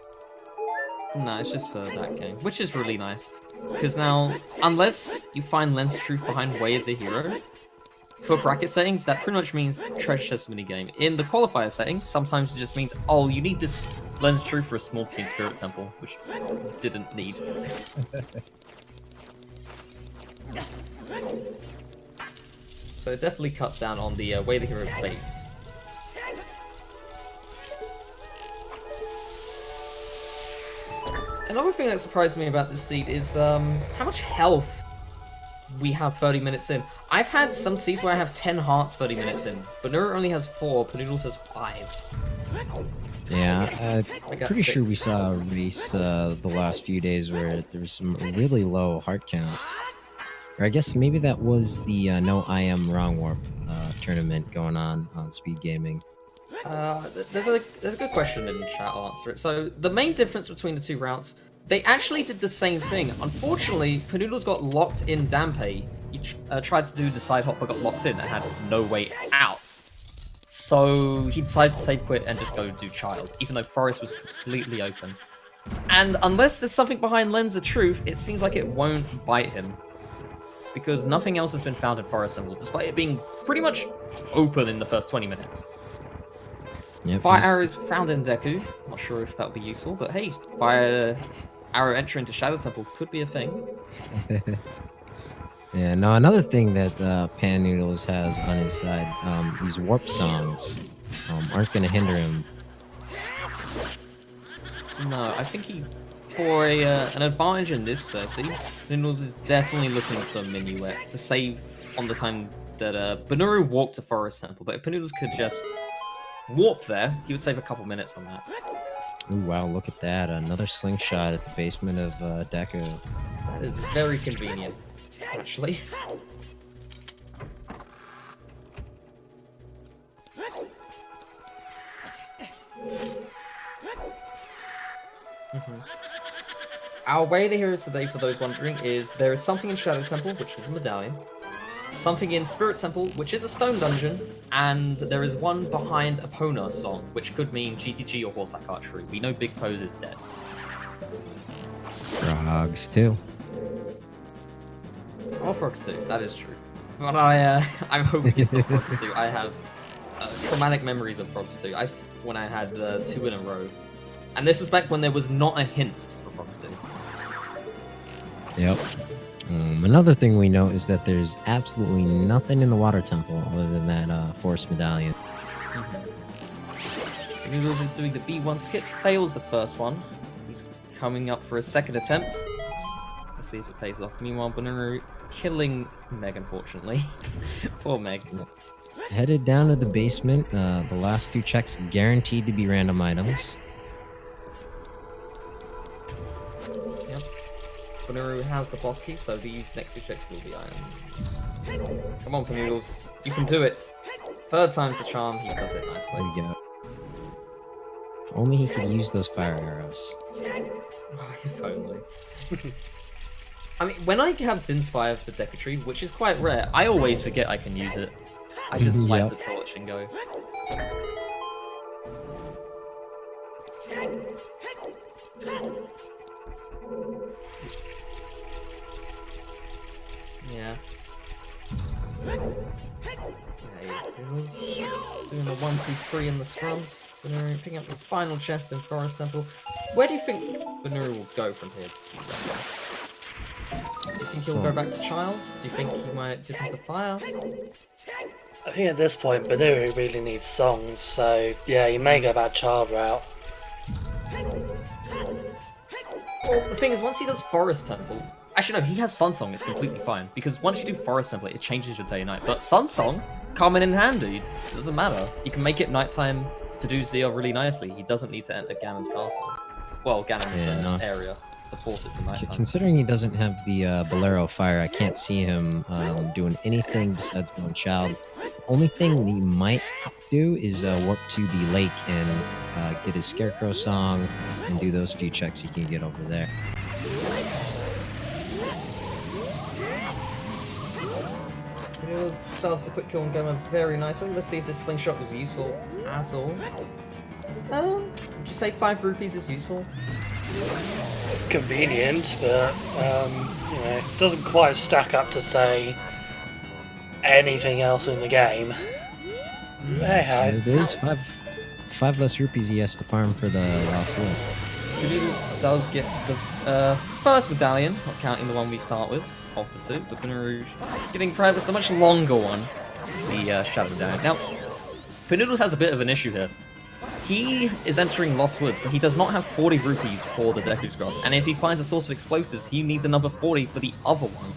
No, it's just for that game, which is really nice. Because now, unless you find Lens of Truth behind Way of the Hero, for bracket settings, that pretty much means treasure chest minigame. In the qualifier setting, sometimes it just means, oh, you need this Lens true for a small King Spirit Temple, which didn't need. So it definitely cuts down on the way the hero plays. Another thing that surprised me about this seed is how much health we have 30 minutes in. I've had some seeds where I have 10 hearts 30 minutes in, but Bonooruu only has 4, Panoodles has 5. Yeah, I got pretty sure 6. we saw a race the last few days where there was some really low heart counts. Or I guess maybe that was the No I Am Wrong Warp tournament going on Speed Gaming. There's a good question in the chat, I'll answer it. So, the main difference between the two routes, they actually did the same thing. Unfortunately, Panoodles got locked in Dampe. He tried to do the side hop but got locked in and had no way out. So, he decided to save quit and just go do Child, even though Forest was completely open. And unless there's something behind Lens of Truth, it seems like it won't bite him. Because nothing else has been found in Forest Symbol, despite it being pretty much open in the first 20 minutes. Yep, Fire arrow is found in Deku. Not sure if that would be useful, but hey, fire arrow entry into Shadow Temple could be a thing. Yeah, now another thing that Panoodles has on his side, these warp songs aren't going to hinder him. No, I think he, for an advantage in this Cersei, Panoodles is definitely looking for Minuet to save on the time that Bonooruu walked to Forest Temple, but if Panoodles could just warp there, he would save a couple minutes on that. Ooh, wow, look at that. Another slingshot at the basement of Deku. That is very convenient, actually. Our way the heroes today, for those wondering, is there is something in Shadow Temple, which is a medallion, something in Spirit Temple, which is a stone dungeon, and there is one behind a Pona song, which could mean GTG or Horseback Archery. We know Big Pose is dead. Frogs, too. Or Frogs too, that is true. But I'm hoping it's not Frogs too. I have traumatic memories of Frogs too. When I had 2 in a row. And this is back when there was not a hint for Frogs 2. Yep. Another thing we know is that there's absolutely nothing in the Water Temple other than that Forest Medallion. Noodles is doing the B1 skip, fails the first one. He's coming up for a second attempt. Let's see if it pays off. Meanwhile, Bonooruu killing Meg, unfortunately. Poor Meg. Headed down to the basement. The last 2 checks guaranteed to be random items. Bonooruu has the boss key, so these next 2 checks will be items. Come on, Panoodles. You can do it. 3rd time's the charm. He does it nicely. There we go. If only he could use those fire arrows. If only. I mean, when I have Din's Fire for Decatry, which is quite rare, I always forget I can use it. I just light the torch and go. Yeah. Doing the 1, 2, 3 in the scrubs. Bonooruu picking up the final chest in Forest Temple. Where do you think Bonooruu will go from here? Do you think he'll go back to Childs? Do you think he might dip into Fire? I think at this point, Bonooruu really needs songs, so yeah, you may go back Child route. Well, the thing is, once he does Forest Temple... Actually, no, he has Sun Song, it's completely fine. Because once you do Forest Temple, it changes your day and night. But Sun Song, coming in handy. It doesn't matter. You can make it nighttime to do Zeo really nicely. He doesn't need to enter Ganon's castle. Well, Ganon's area to force it to nighttime. Considering he doesn't have the Bolero Fire, I can't see him doing anything besides going Child. The only thing he might do is warp to the lake and get his Scarecrow song and do those few checks he can get over there. Does the quick kill on Goma very nicely. Let's see if this slingshot was useful at all. Would you say 5 rupees is useful? It's convenient, but it doesn't quite stack up to say anything else in the game. Hey, It is 5 5 less rupees he has to farm for the Lost Wood. Panoodles does get the first medallion, not counting the one we start with, of the two, but Bonooroo getting perhaps the much longer one, the Shadow Medallion. Now, Panoodles has a bit of an issue here. He is entering Lost Woods, but he does not have 40 rupees for the Deku Scroll, and if he finds a source of explosives, he needs another 40 for the other one.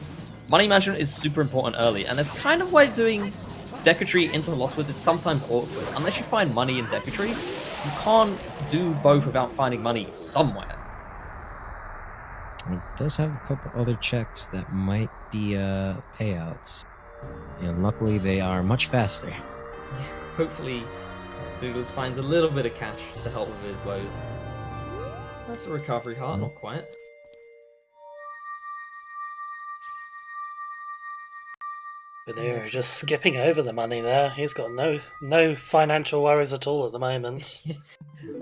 Money management is super important early, and that's kind of why doing Deku Tree into the Lost Woods is sometimes awkward. Unless you find money in Deku Tree, you can't do both without finding money somewhere. It does have a couple other checks that might be payouts. And luckily they are much faster. Hopefully, Doodles finds a little bit of cash to help with his woes. That's a recovery heart, not quite. Bonooroo just skipping over the money there. He's got no financial worries at all at the moment.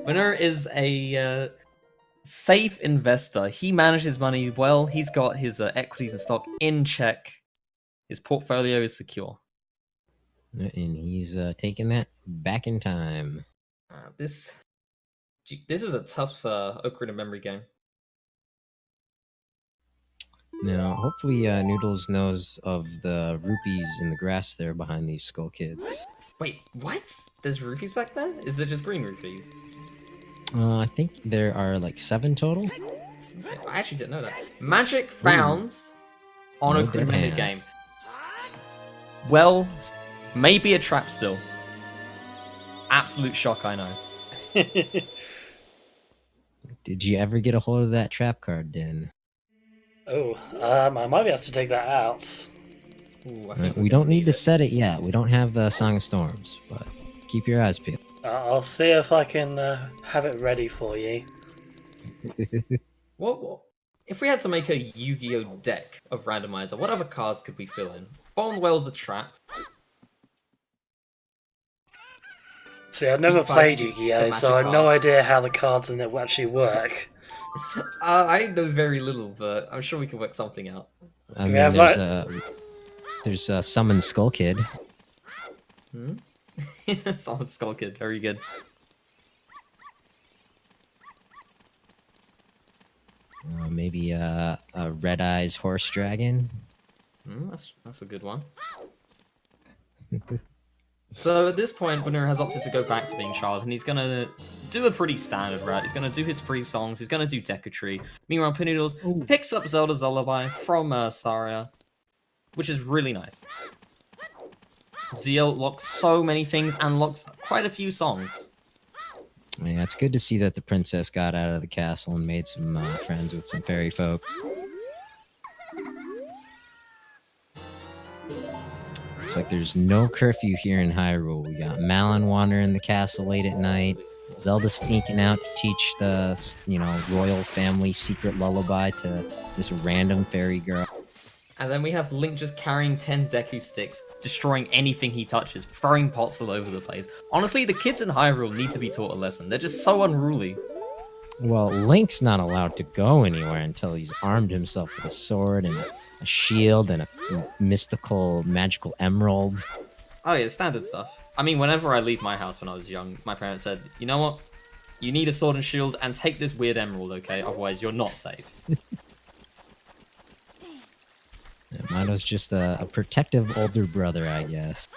Bonooroo is a safe investor. He manages money well. He's got his equities and stock in check. His portfolio is secure. And he's taking that back in time. This is a tough Ocarina of Memory game. Now, hopefully Noodles knows of the rupees in the grass there behind these skull kids. Wait, what? There's rupees back there? Is it just green rupees? I think there are like 7 total. Okay, I actually didn't know that. Magic found on No Ocarina of Memory damn. game. Well, maybe a trap still. Absolute shock, I know. Did you ever get a hold of that trap card, then? Oh, I might be able to take that out. Ooh, I Right, think we don't need to set it yet. We don't have the Song of Storms, but keep your eyes peeled. I'll see if I can have it ready for you. What? If we had to make a Yu-Gi-Oh deck of randomizer, what other cards could we fill in? Bone Whale's a trap. See, I've never Keep played fighting Yu-Gi-Oh, the so I have magic no cards. idea how the cards in it will actually work. I know very little, but I'm sure we can work something out. I We mean, have, there's a Summon Skull Kid. Hmm? Solid Skull Kid, very good. Maybe a Red Eyes Horse Dragon. That's a good one. So at this point, Bonooroo has opted to go back to being child, and he's gonna do a pretty standard route. He's gonna do his 3 songs. He's gonna do Deku Tree. Meanwhile, Panoodles picks up Zelda's Lullaby from Saria, which is really nice. Zeal locks so many things and locks quite a few songs. Yeah, it's good to see that the princess got out of the castle and made some friends with some fairy folk. Looks like there's no curfew here in Hyrule. We got Malon wandering the castle late at night. Zelda sneaking out to teach the, royal family secret lullaby to this random fairy girl. And then we have Link just carrying 10 Deku sticks, destroying anything he touches, throwing pots all over the place. Honestly, the kids in Hyrule need to be taught a lesson. They're just so unruly. Well, Link's not allowed to go anywhere until he's armed himself with a sword and a shield and a mystical, magical emerald. Oh yeah, standard stuff. I mean, whenever I leave my house when I was young, my parents said, you know what? You need a sword and shield and take this weird emerald, okay? Otherwise, you're not safe. Mine was just a protective older brother, I guess.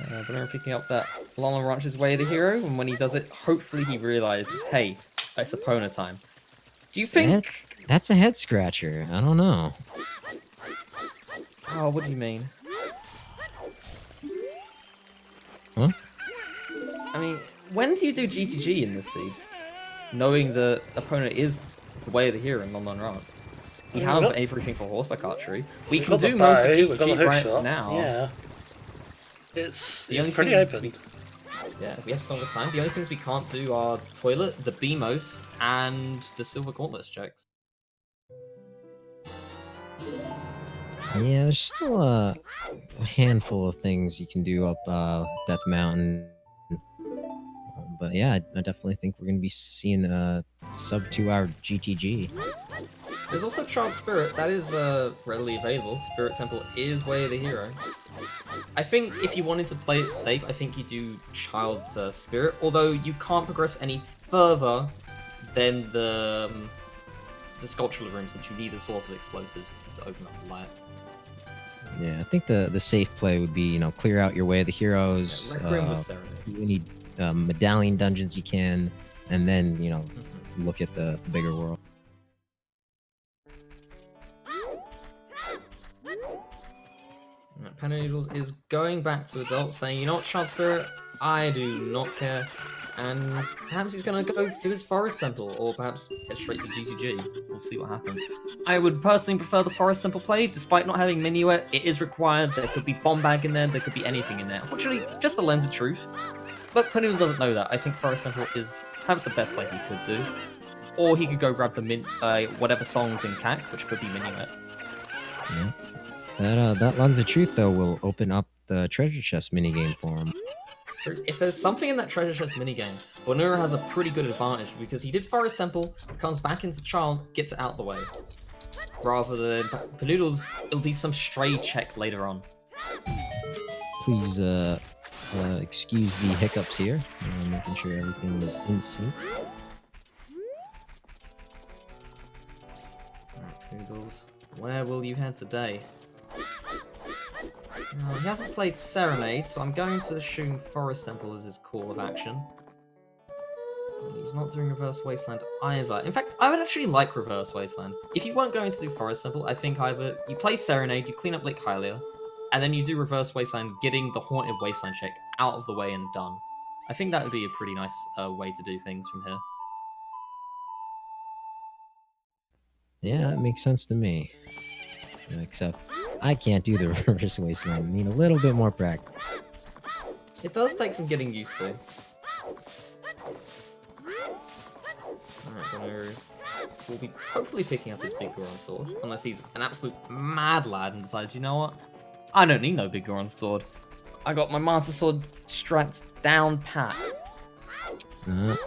Bonooroo picking up that Lama Ranch's Way of the Hero, and when he does it, hopefully he realizes, hey, it's Epona time. Do you think... That's a head scratcher. I don't know. Oh, what do you mean? Huh? I mean, when do you do GTG in this seed? Knowing the opponent is the Way of the Hero in Lon Ranch. We have everything for horseback archery. We can do most of GTG right now. Yeah. It's The only pretty things open. we have some of the time. The only things we can't do are Toilet, the BMOS, and the Silver Gauntlets checks. Yeah, there's still a handful of things you can do up Death Mountain. But yeah, I definitely think we're going to be seeing a sub 2-hour GTG. There's also Child Spirit. That is readily available. Spirit Temple is Way of the Hero. I think if you wanted to play it safe, I think you do Child Spirit, although you can't progress any further than the sculptural room, since you need a source of explosives to open up the light. Yeah, I think the safe play would be, you know, clear out your way of the heroes. Yeah, Rec Room with Serenade. You need medallion dungeons you can, and then, you know, look at the bigger world. Panoodles is going back to adult, saying, you know what, Child Spirit, I do not care. And perhaps he's going to go to his Forest Temple, or perhaps get straight to GCG. We'll see what happens. I would personally prefer the Forest Temple play, despite not having Minuet. It is required. There could be Bomb Bag in there, there could be anything in there. Unfortunately, just the Lens of Truth. But Panoodles doesn't know that. I think Forest Temple is perhaps the best play he could do. Or he could go grab the whatever songs in CAC, which could be Minuet. Yeah. That Lens of Truth, though, will open up the treasure chest minigame for him. If there's something in that treasure chest minigame, Bonooruu has a pretty good advantage, because he did Forest Temple, comes back into Child, gets it out of the way. Rather than Panoodles, it'll be some stray check later on. Please excuse the hiccups here. Making sure everything is in sync. Alright, Panoodles, where will you head today? He hasn't played Serenade, so I'm going to assume Forest Temple is his call of action. He's not doing Reverse Wasteland either. In fact, I would actually like Reverse Wasteland. If you weren't going to do Forest Temple, I think either you play Serenade, you clean up Lake Hylia, and then you do Reverse Wasteland, getting the Haunted Wasteland check out of the way and done. I think that would be a pretty nice way to do things from here. Yeah, that makes sense to me. Except I can't do the Reverse Wasteland. I need a little bit more practice. It does take some getting used to. Alright, Bonooruu will be hopefully picking up his Big Goron Sword, unless he's an absolute mad lad and decides, you know what? I don't need no Big Goron Sword. I got my Master Sword strats down pat.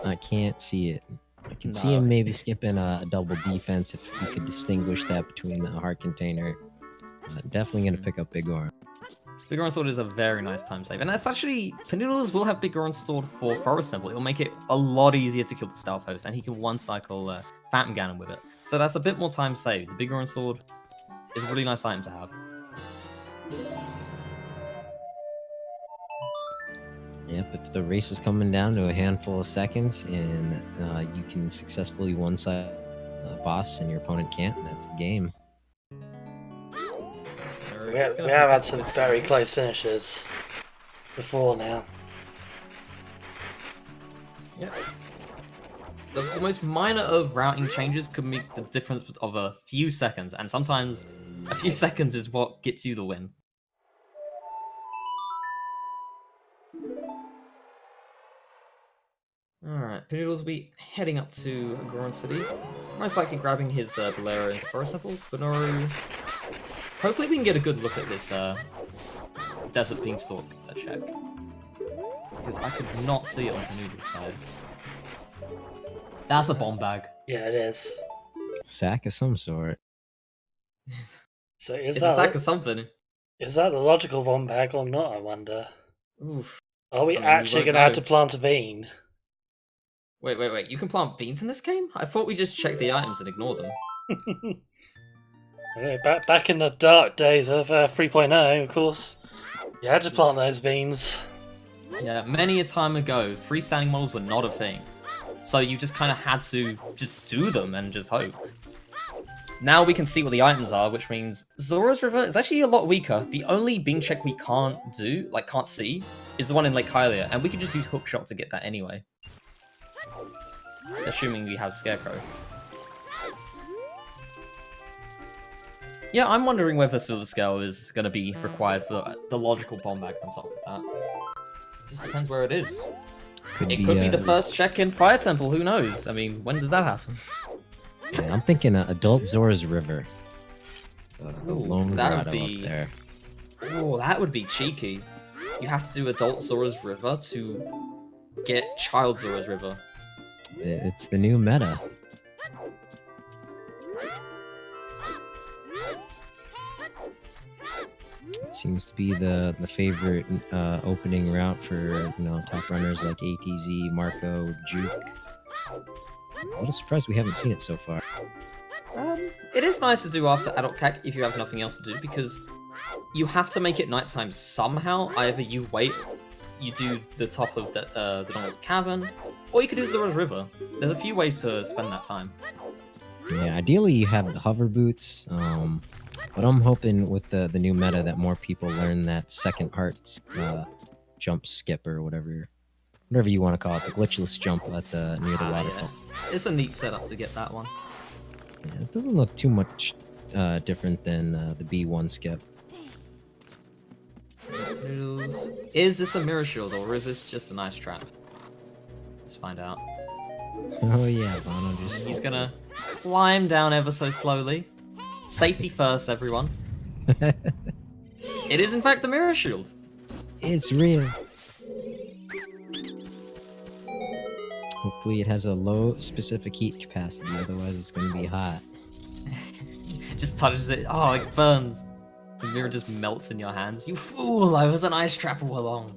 I can't see it. I can see him maybe skipping a double defense if we could distinguish that between a heart container. Definitely going to pick up Big Goron. Big Goron Sword is a very nice time save. And that's actually, Panoodles will have Big Goron Sword for Forest Temple. It'll make it a lot easier to kill the Stealth Host, and he can one-cycle Phantom Ganon with it. So that's a bit more time saved. The Big Goron Sword is a really nice item to have. Yep, if the race is coming down to a handful of seconds and you can successfully one-side a boss and your opponent can't, that's the game. We have had some very close finishes before now. Yeah. The most minor of routing changes could make the difference of a few seconds, and sometimes a few seconds is what gets you the win. Alright, Panoodles will be heading up to Goron City, most likely grabbing his Bolero into Forest Temple. Bonooruu, hopefully we can get a good look at this Desert Beanstalk check, because I could not see it on Panoodles' side. That's a bomb bag. Yeah, it is. Sack of some sort. So It's a sack of something. Is that the logical bomb bag or not, I wonder? Oof. Are we I mean, actually we going won't to have know. to plant a bean? Wait. You can plant beans in this game? I thought we just checked the items and ignored them. Okay, back in the dark days of 3.0, of course, you had to plant those beans. Yeah, many a time ago, freestanding models were not a thing. So you just kind of had to just do them and just hope. Now we can see what the items are, which means Zora's River is actually a lot weaker. The only bean check we can't do, like can't see, is the one in Lake Hylia, and we can just use Hookshot to get that anyway. Assuming we have Scarecrow. Yeah, I'm wondering whether Silver Scale is going to be required for the logical bomb bag on top of that. Just depends where it is. It could be the first check in Fire Temple, who knows? I mean, when does that happen? Yeah, I'm thinking Adult Zora's River. The lone that would grotto be... up there. Oh, that would be cheeky. You have to do Adult Zora's River to get Child Zora's River. It's the new meta. Seems to be the favorite opening route for top runners like ATZ, Marco, Juke. A little surprised we haven't seen it so far. It is nice to do after Adult CAC if you have nothing else to do, because you have to make it nighttime somehow. Either you wait, you do the top of the Donald's Cavern, or you could do Zora's River. There's a few ways to spend that time. Yeah, ideally you have the hover boots, but I'm hoping with the new meta that more people learn that second heart jump skip or whatever you want to call it, the glitchless jump at near the waterfall. Yeah. It's a neat setup to get that one. Yeah, it doesn't look too much different than the B1 skip. Noodles. Is this a mirror shield or is this just a nice trap? Let's find out. Oh yeah, Bono just... He's gonna climb down ever so slowly. Safety first, everyone. It is in fact the mirror shield. It's real. Hopefully it has a low specific heat capacity, otherwise it's going to be hot. Just touches it. Oh, it burns. The mirror just melts in your hands. You fool! I was an ice trap all along.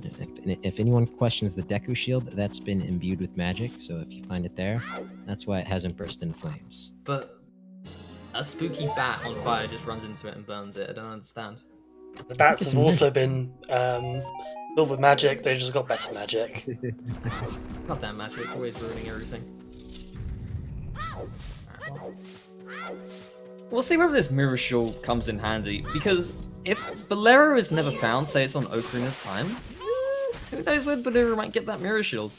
If anyone questions the Deku Shield, that's been imbued with magic, so if you find it there, that's why it hasn't burst into flames. But a spooky bat on fire just runs into it and burns it. I don't understand. The bats have also been filled with magic, they just got better magic. Goddamn magic, always ruining everything. We'll see whether this mirror shield comes in handy, because if Bolero is never found, say it's on Ocarina of Time, who knows when Bonooruu might get that mirror shield.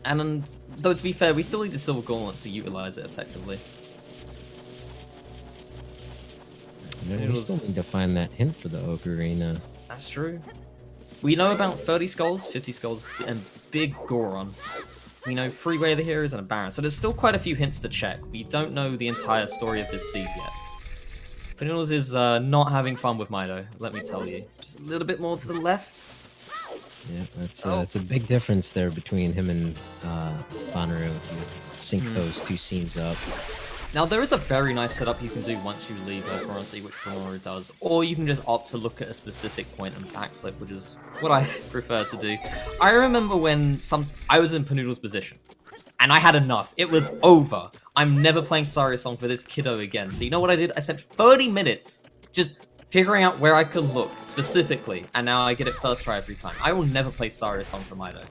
And though to be fair, we still need the silver gauntlets to utilize it effectively. We still need to find that hint for the Ocarina. That's true. We know about 30 skulls, 50 skulls, and Big Goron. We know 3 Way of the Heroes and a Baron, so there's still quite a few hints to check. We don't know the entire story of this seed yet. Panoodles is not having fun with Mido, let me tell you. Just a little bit more to the left. Yeah, that's a big difference there between him and Bonooruu. If you sync those two scenes up. Now, there is a very nice setup you can do once you leave Bonooruu, which Bonooruu does, or you can just opt to look at a specific point and backflip, which is what I prefer to do. I remember when I was in Panoodle's position, and I had enough. It was over. I'm never playing Saria Song for this kiddo again. So you know what I did? I spent 30 minutes just figuring out where I could look specifically, and now I get it first try every time. I will never play Saria Song for Mido.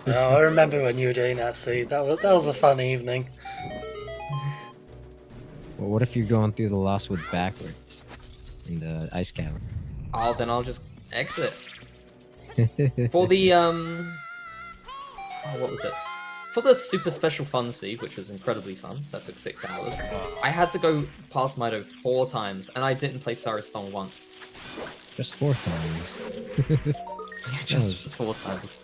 Oh, I remember when you were doing that, see. That was a fun evening. Well, what if you're going through the Lost Wood backwards in the ice cavern? Oh, then I'll just exit. For the, what was it? For the Super Special Fun Seed, which was incredibly fun, that took 6 hours, I had to go past Mido 4 times, and I didn't play Saria Song once. Just 4 times. Yeah, just 4 times.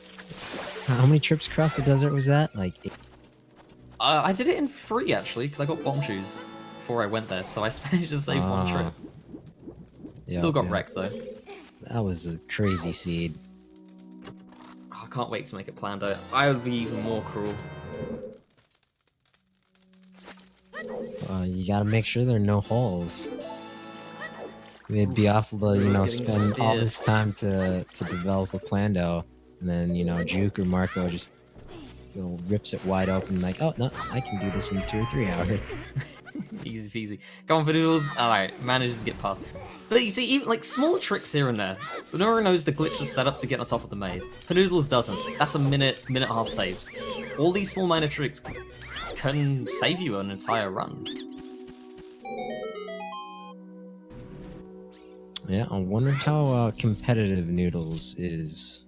How many trips across the desert was that? Like, I did it in 3, actually, because I got bomb shoes before I went there, so I managed to save 1 trip. Still got wrecked, though. That was a crazy seed. I can't wait to make it planned out. I would be even more cruel. You gotta make sure there are no holes. It'd be awful to, spend all this time to develop a Plando, and then, Juke or Marco just rips it wide open like, oh, no, I can do this in 2 or 3 hours. Easy peasy. Come on, Panoodles. Alright, manages to get past. But you see, even like small tricks here and there. Bonooruu knows the glitchless setup to get on top of the maid. Panoodles doesn't. That's a minute and a half save. All these small minor tricks can save you an entire run. Yeah, I wonder how competitive Noodles is.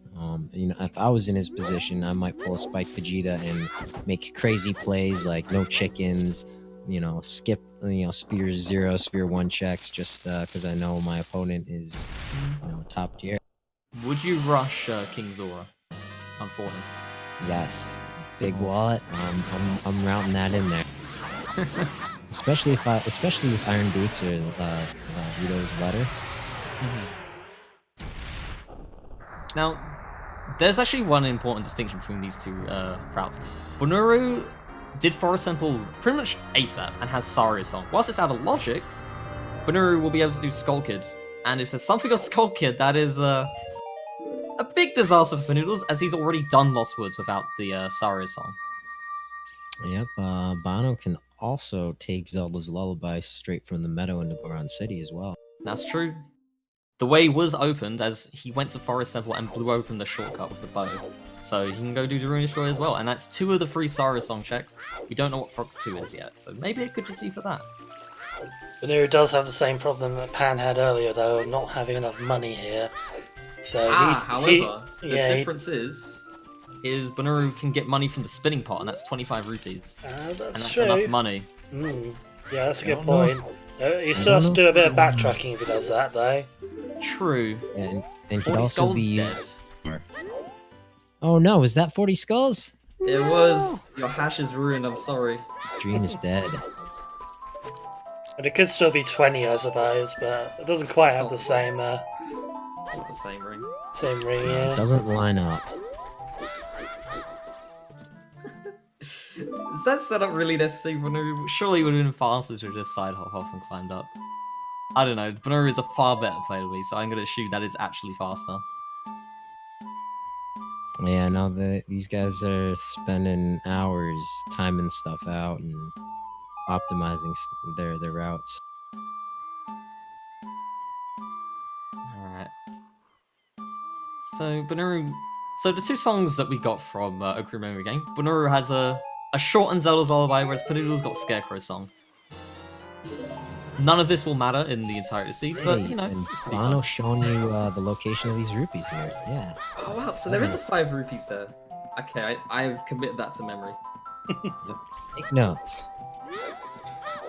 If I was in his position, I might pull a Spike Vegeta and make crazy plays like no chickens, skip, Sphere 0, Sphere 1 checks just because I know my opponent is, top tier. Would you rush King Zora on for him? Yes. Big wallet. I'm routing that in there. especially if Iron Boots or Rito's letter. Now, there's actually one important distinction between these 2 routes. Bonooruu did Forest Temple pretty much ASAP and has Saria Song. Whilst it's out of logic, Bonooruu will be able to do Skull Kid. And if there's something on Skull Kid, that is a big disaster for Panoodles, as he's already done Lost Woods without the Saria song. Yep, Bono can also take Zelda's Lullaby straight from the meadow into Goron City as well. That's true. The way was opened as he went to Forest Temple and blew open the shortcut with the bow. So he can go do Daruni's Joy as well, and that's 2 of the 3 Saria song checks. We don't know what Fox 2 is yet, so maybe it could just be for that. Bonooruu does have the same problem that Pan had earlier, though, of not having enough money here. So however, the difference is Bonooruu can get money from the spinning pot, and that's 25 rupees. That's and that's true. enough money. Yeah, that's a good point. He still has to do a bit of backtracking if he does that, though. True. And he could 40 also Skulls be... dead. Oh no, was that 40 Skulls? It was. Your hash is ruined, I'm sorry. Dream is dead. But it could still be 20, I suppose, but it doesn't quite have the same Not the same ring. ring, yeah. It doesn't line up. Is that setup really necessary? Bonooruu surely it would have been faster to just side hop off and climbed up. I don't know. Bonooruu is a far better player than me, so I'm going to assume that is actually faster. Yeah, now these guys are spending hours timing stuff out and optimizing their routes. Alright. So, Bonooruu... So, the 2 songs that we got from Ocarina Memory Game, Bonooruu has a shortened Zelda's Lullaby, whereas Panoodles got Scarecrow's song. None of this will matter in the entirety, but, you know, and it's pretty Bono fun. showing you the location of these rupees here. Yeah. Oh, wow, so there is a 5 rupees there. Okay, I've committed that to memory. Take notes.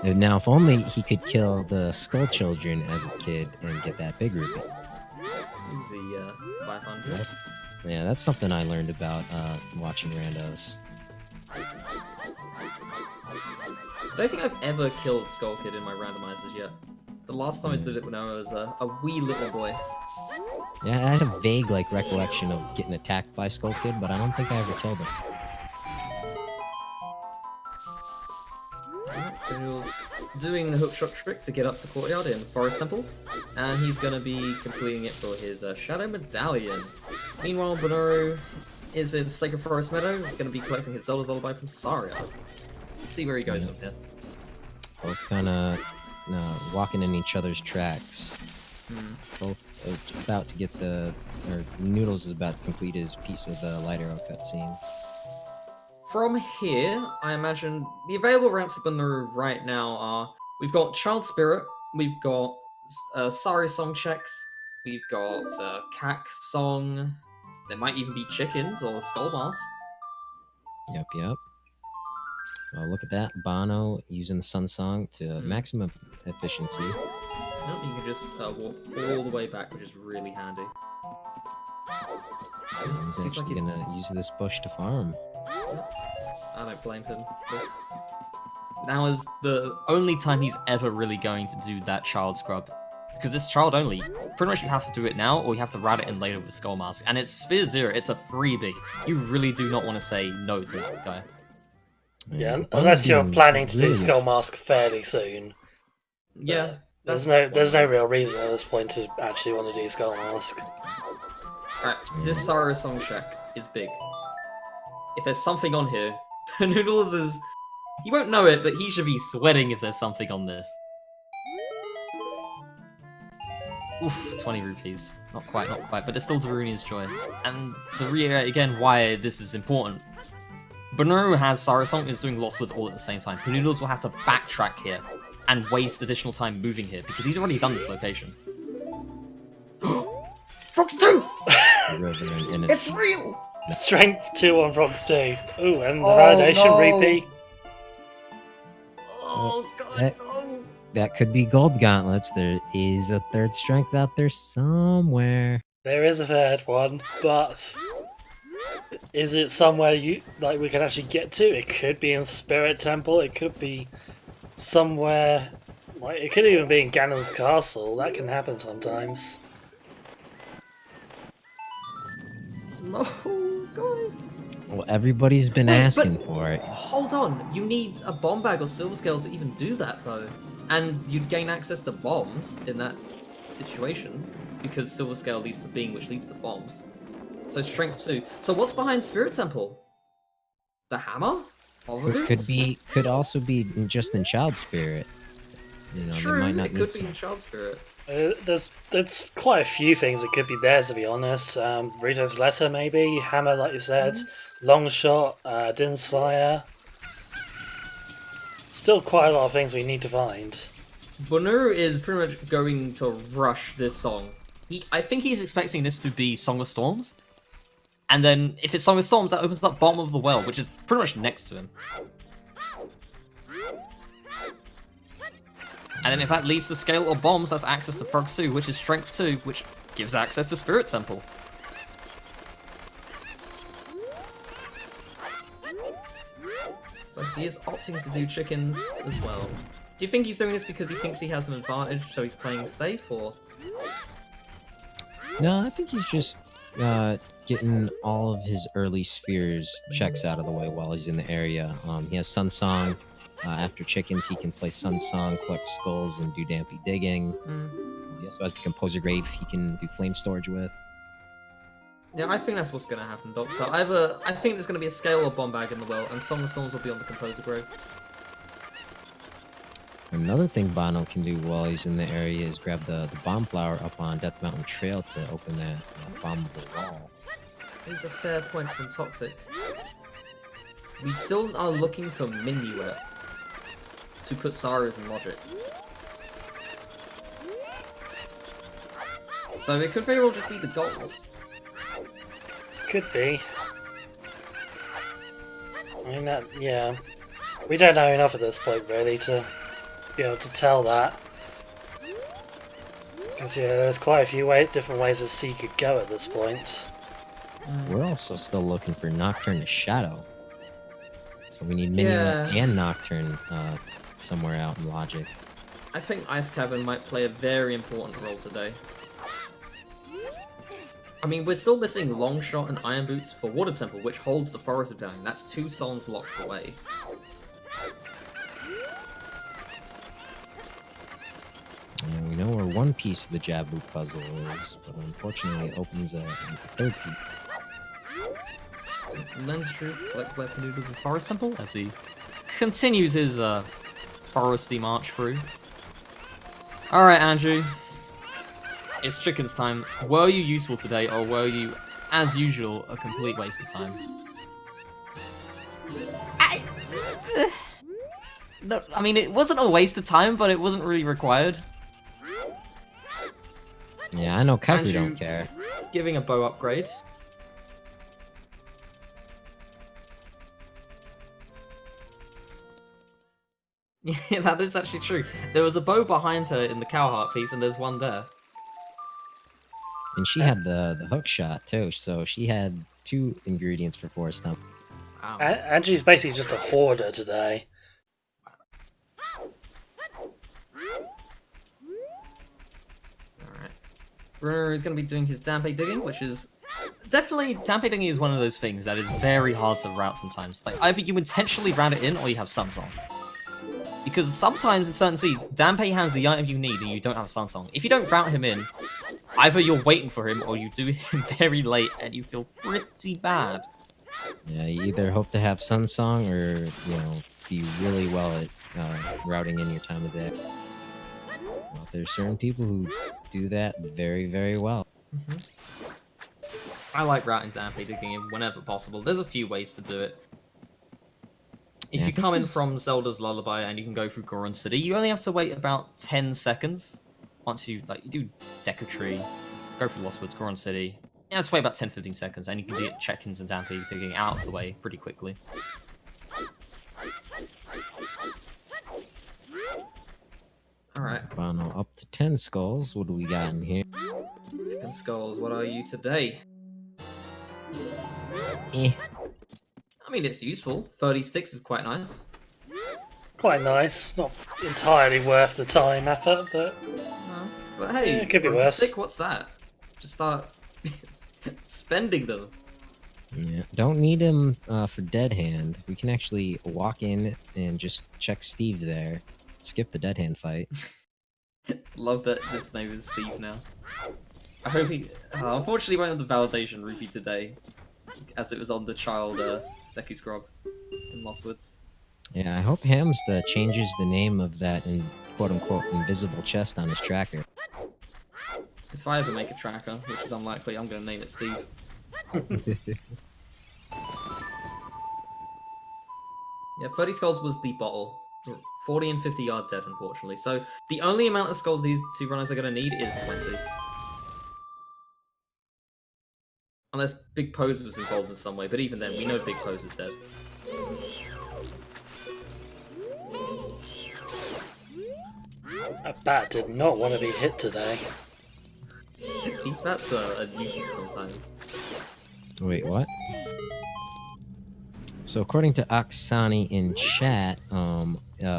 And now, if only he could kill the Skull Children as a kid and get that big rupee. Easy 500. Yeah, that's something I learned about watching randos. I don't think I've ever killed Skull Kid in my randomizers yet. The last time I did it when I was a wee little boy. Yeah, I had a vague recollection of getting attacked by Skull Kid, but I don't think I ever killed him. Panoodles doing the hookshot trick to get up the courtyard in Forest Temple, and he's going to be completing it for his Shadow Medallion. Meanwhile, Bonooruu is in Sacred Forest Meadow. He's going to be collecting his Zelda's Lullaby from Saria. Let's see where he goes from here. Both kind of walking in each other's tracks. Both about to get Noodles is about to complete his piece of the Light Arrow cutscene. From here, I imagine the available routes to Bonooruu right now are... We've got Child Spirit, we've got Saria song checks, we've got Cack song, there might even be chickens or Skull Mask. Yep. Well, look at that. Bono using the Sun Song to maximum efficiency. Nope, you can just walk all the way back, which is really handy. He's actually gonna use this bush to farm. I don't blame him. Now is the only time he's ever really going to do that child scrub. Because it's child only. Pretty much you have to do it now, or you have to rat it in later with Skull Mask. And it's Sphere Zero, it's a freebie. You really do not want to say no to that guy. Yeah, unless you're planning to do Skull Mask fairly soon. Yeah. There's no real reason at this point to actually want to do Skull Mask. Alright, this Saria song check is big. If there's something on here, Panoodles is... He won't know it, but he should be sweating if there's something on this. Oof, 20 rupees. Not quite, but it's still Daruni's Joy. And to reiterate again why this is important, Bonooruu has Saria Song is doing Lost Woods all at the same time. Panoodles will have to backtrack here and waste additional time moving here because he's already done this location. Frogs 2! It's real! Strength 2 on Frogs 2. Ooh, and the validation repeat. Oh god, no! That could be Gold Gauntlets. There is a third strength out there somewhere. There is a third one, but is it somewhere we can actually get to? It could be in Spirit Temple. It could be somewhere. It could even be in Ganon's castle. That can happen sometimes. No, God. Well, everybody's been asking for it. Hold on, you need a bomb bag or silver scale to even do that though. And you'd gain access to bombs in that situation, because Silver Scale leads to Being, which leads to bombs. So Strength 2. So what's behind Spirit Temple? The hammer? Could also be just in Child Spirit. You know, True, they might not it need could be some... in Child Spirit. There's quite a few things that could be there, to be honest. Rita's Letter, maybe. Hammer, like you said. Long Shot, Din's Fire. Still quite a lot of things we need to find. Bonooruu is pretty much going to rush this song. I think he's expecting this to be Song of Storms. And then, if it's Song of Storms, that opens up Bottom of the Well, which is pretty much next to him. And then if that leads to Scale or Bombs, that's access to Frog 2, which is Strength 2, which gives access to Spirit Temple. So he is opting to do chickens as well. Do you think he's doing this because he thinks he has an advantage, so he's playing safe, or...? No, I think he's just getting all of his early spheres checks out of the way while he's in the area. He has Sun Song. After chickens, he can play Sun Song, collect skulls, and do Dampy Digging. He also has the Composer Grave he can do Flame Storage with. Yeah, I think that's what's going to happen, Doctor. I think there's going to be a Scale or Bomb Bag in the well, and Song of Storms will be on the Composer Grave. Another thing Bono can do while he's in the area is grab the Bomb Flower up on Death Mountain Trail to open that bombable wall. Here's a fair point from Toxic. We still are looking for Minuet to put Saru's in Logic. So it could very well just be the goals. Could be. I mean, yeah. We don't know enough at this point, really, to be able to tell that. Because, yeah, there's quite a few different ways that C could go at this point. We're also still looking for Nocturne to Shadow. So we need Minuet and Nocturne somewhere out in Logic. I think Ice Cavern might play a very important role today. I mean, we're still missing Long Shot and Iron Boots for Water Temple, which holds the Forest of Downing. That's 2 songs locked away. And we know where one piece of the Jabu puzzle is, but unfortunately it opens a third piece. Lens Truth, collect where Panoodles and Forest Temple, as he continues his foresty march through. Alright, Andrew. It's chickens time. Were you useful today, or were you, as usual, a complete waste of time? No, I mean, it wasn't a waste of time, but it wasn't really required. Yeah, I know Kaku don't care. Giving a bow upgrade. Yeah, that is actually true. There was a bow behind her in the Cowheart piece, and there's one there. And she had the hook shot too, so she had 2 ingredients for Forest Temple. Wow. Angie's basically just a hoarder today. Alright. Bruno is going to be doing his Dampe Digging, which is... Definitely, Dampe Digging is one of those things that is very hard to route sometimes. Like, either you intentionally route it in, or you have Sunsong. Because sometimes in certain seeds, Dampe has the item you need and you don't have Sunsong. If you don't route him in, either you're waiting for him or you do him very late and you feel pretty bad. Yeah, you either hope to have Sunsong or, you know, be really well at routing in your time of day. Well, there's certain people who do that very, very well. I like routing Dampe Digging in whenever possible. There's a few ways to do it. If you come in from Zelda's Lullaby and you can go through Goron City, you only have to wait about 10 seconds. Once you do Deku Tree, go through Lost Woods, Goron City. You have to wait about 10-15 seconds, and you can get check-ins and Dampe Digging out of the way pretty quickly. Alright. Bono up to 10 skulls. What do we got in here? 10 skulls, what are you today? I mean, it's useful. 30 sticks is quite nice. Quite nice. Not entirely worth the time effort, but... No. But hey, yeah, it could be from worse. Stick, what's that? Just start spending them. Yeah, don't need him for Dead Hand. We can actually walk in and just check Steve there. skip the dead hand fight. Love that this name is Steve now. I hope he... unfortunately, went on the validation rupee today, as it was on the child Deku Scrub in Lost Woods. Yeah, I hope Hamsta changes the name of that in quote-unquote invisible chest on his tracker. If I ever make a tracker, which is unlikely, I'm going to name it Steve. Yeah, 30 skulls was the bottle. 40 and 50 are dead, unfortunately. So the only amount of skulls these two runners are going to need is 20. Unless Big Pose was involved in some way, but even then, we know Big Pose is dead. That bat did not want to be hit today. These bats are a nuisance sometimes. Wait, what? So according to Oksani in chat,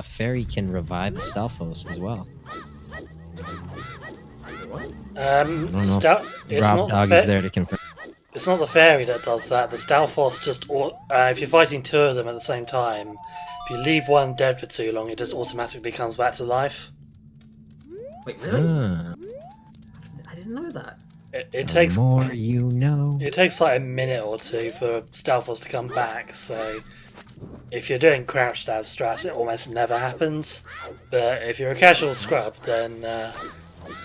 Fairy can revive the Stalfos as well. I don't know if Rob Dog is there to confirm. It's not the fairy that does that. The Stalfos just, if you're fighting two of them at the same time, if you leave one dead for too long, it just automatically comes back to life. Wait, really? I didn't know that. It takes more you know. It takes like a minute or two for Stalfos to come back, so if you're doing crouch stab strats, it almost never happens. But if you're a casual scrub, then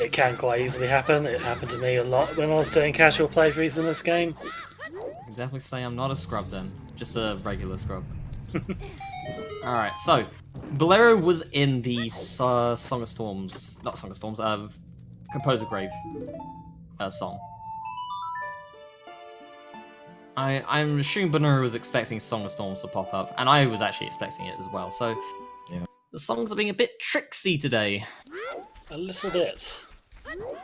it can quite easily happen. It happened to me a lot when I was doing casual playthroughs in this game. I can definitely say I'm not a scrub then, just a regular scrub. Alright, so Bolero was in the Song of Storms, not Song of Storms, Composer Grave song. I'm assuming Bonooruu was expecting Song of Storms to pop up, and I was actually expecting it as well, so yeah. The songs are being a bit tricksy today. A little bit.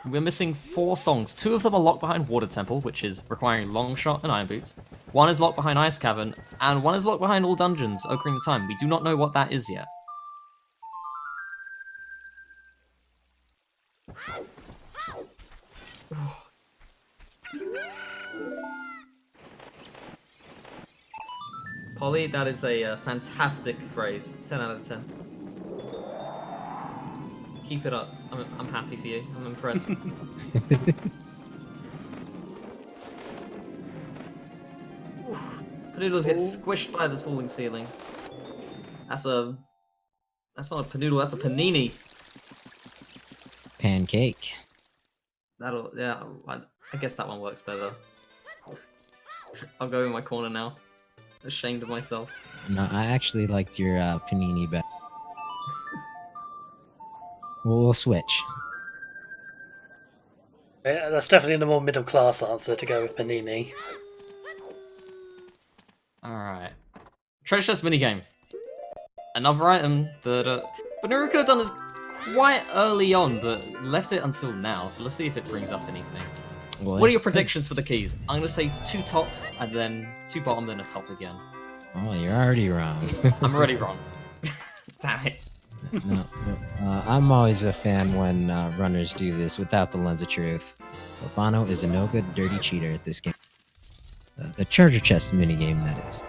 We're missing 4 songs. 2 of them are locked behind Water Temple, which is requiring Long Shot and Iron Boots. 1 is locked behind Ice Cavern, and 1 is locked behind All Dungeons, Ocarina of Time. We do not know what that is yet. Polly, that is a fantastic phrase. 10 out of 10. Keep it up. I'm happy for you. I'm impressed. Panoodles get squished by this falling ceiling. That's not a Panoodle, that's a panini. Pancake. Yeah, I guess that one works better. I'll go in my corner now. Ashamed of myself. No, I actually liked your panini better. We'll switch. Yeah, that's definitely the more middle class answer to go with panini. Alright. Treasure chest minigame. Another item that Bonooruu could have done this quite early on, but left it until now, so let's see if it brings up anything. What are your predictions for the keys? I'm going to say 2 top, and then 2 bottom, then a top again. Oh, you're already wrong. I'm already wrong. Damn it. No, I'm always a fan when runners do this without the lens of truth. But Bono is a no-good, dirty cheater at this game. The treasure chest minigame, that is.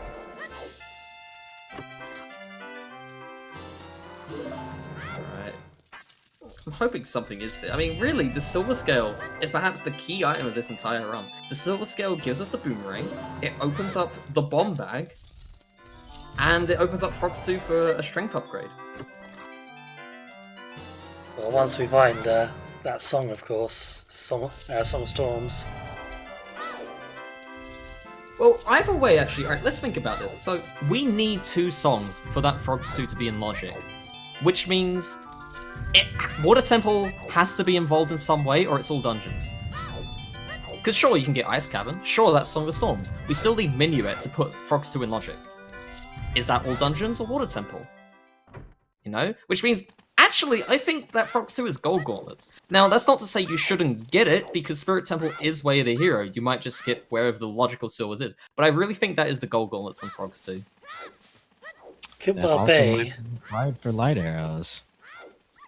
I'm hoping something is there. I mean, really, the Silver Scale is perhaps the key item of this entire run. The Silver Scale gives us the Boomerang, it opens up the Bomb Bag, and it opens up Frogs 2 for a strength upgrade. Well, once we find that song, of course, Song of Storms. Well, either way, actually, alright, let's think about this. So, we need 2 songs for that Frogs 2 to be in Logic, which means Water Temple has to be involved in some way, or it's all dungeons. Because sure, you can get Ice Cavern, sure, that's Song of Storms. We still need Minuet to put Frogs 2 in Logic. Is that all dungeons or Water Temple? You know? Which means, actually, I think that Frogs 2 is Gold Gauntlets. Now, that's not to say you shouldn't get it, because Spirit Temple is Way of the Hero. You might just skip wherever the logical Silvers is. But I really think that is the Gold Gauntlets on Frogs 2. Could That well also be. might be required for light arrows.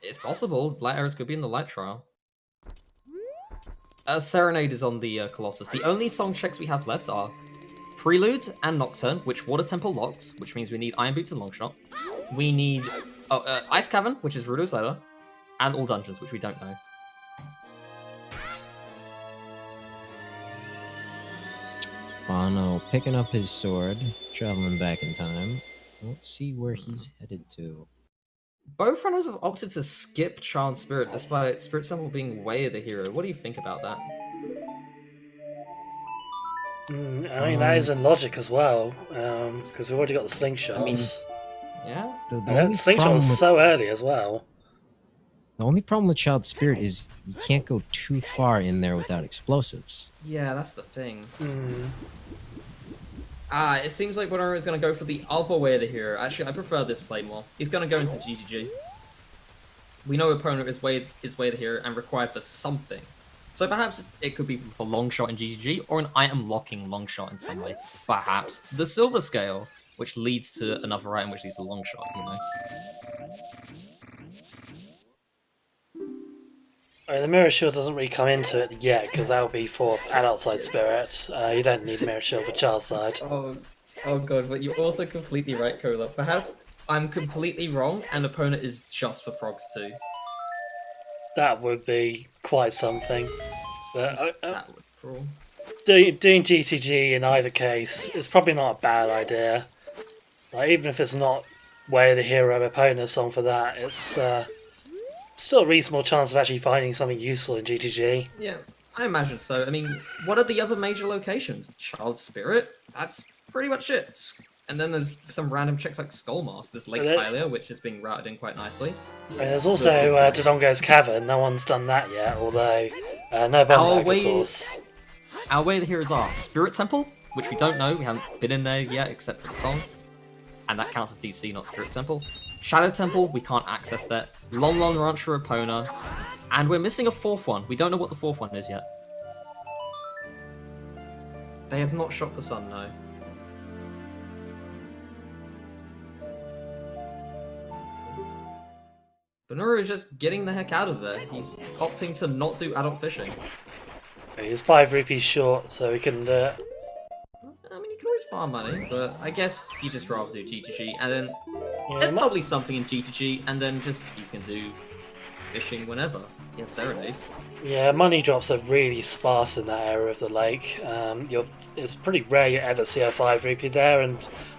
It's possible. Light Arrows could be in the Light Trial. Serenade is on the Colossus. The only song checks we have left are Prelude and Nocturne, which Water Temple locks, which means we need Iron Boots and Longshot. We need Ice Cavern, which is Rudo's letter, and all dungeons, which we don't know. Bono picking up his sword, traveling back in time. Let's see where he's headed to. Both runners have opted to skip Child Spirit, despite Spirit Temple being way the hero. What do you think about that? I mean, that is in logic as well, because we've already got the slingshots. I mean, Yeah? And slingshot was so early as well. The only problem with Child Spirit is you can't go too far in there without explosives. Yeah, that's the thing. It seems like Bonooruu is going to go for the other way of the hero. Actually, I prefer this play more. He's going to go into GTG. We know opponent is way the hero and required for something. So perhaps it could be for long shot in GTG or an item locking long shot in some way. Perhaps the silver scale, which leads to another item which leads to long shot, you know. The Mirror Shield doesn't really come into it yet, because that will be for adult side spirit. You don't need Mirror Shield for child side. Oh god, but you're also completely right, Cola. Perhaps I'm completely wrong and opponent is just for frogs too. That would be quite something. But, That would cruel. doing GTG in either case is probably not a bad idea. Like, even if it's not Way of the Hero opponent song for that, it's still a reasonable chance of actually finding something useful in GTG. Yeah, I imagine so. I mean, what are the other major locations? Child Spirit? That's pretty much it. And then there's some random checks like Skullmask. There's Lake Hylia, which is being routed in quite nicely. And there's also Dodongo's Cavern. No one's done that yet, although no bomb lag, of course. Our Way of the Heroes are Spirit Temple, which we don't know. We haven't been in there yet, except for the song. And that counts as DC, not Spirit Temple. Shadow Temple, we can't access that. Long Ranch for Epona. And we're missing a fourth one. We don't know what the fourth one is yet. They have not shot the sun, no. Bonooruu is just getting the heck out of there. He's opting to not do adult fishing. He's 5 rupees short, so he can do it. I mean, you can always farm money, but I guess you just rather do GTG, and then Yeah, there's probably something in GTG, and then just you can do fishing whenever in Serenade. Yeah, money drops are really sparse in that area of the lake. It's pretty rare you ever see a 5 rupee there, and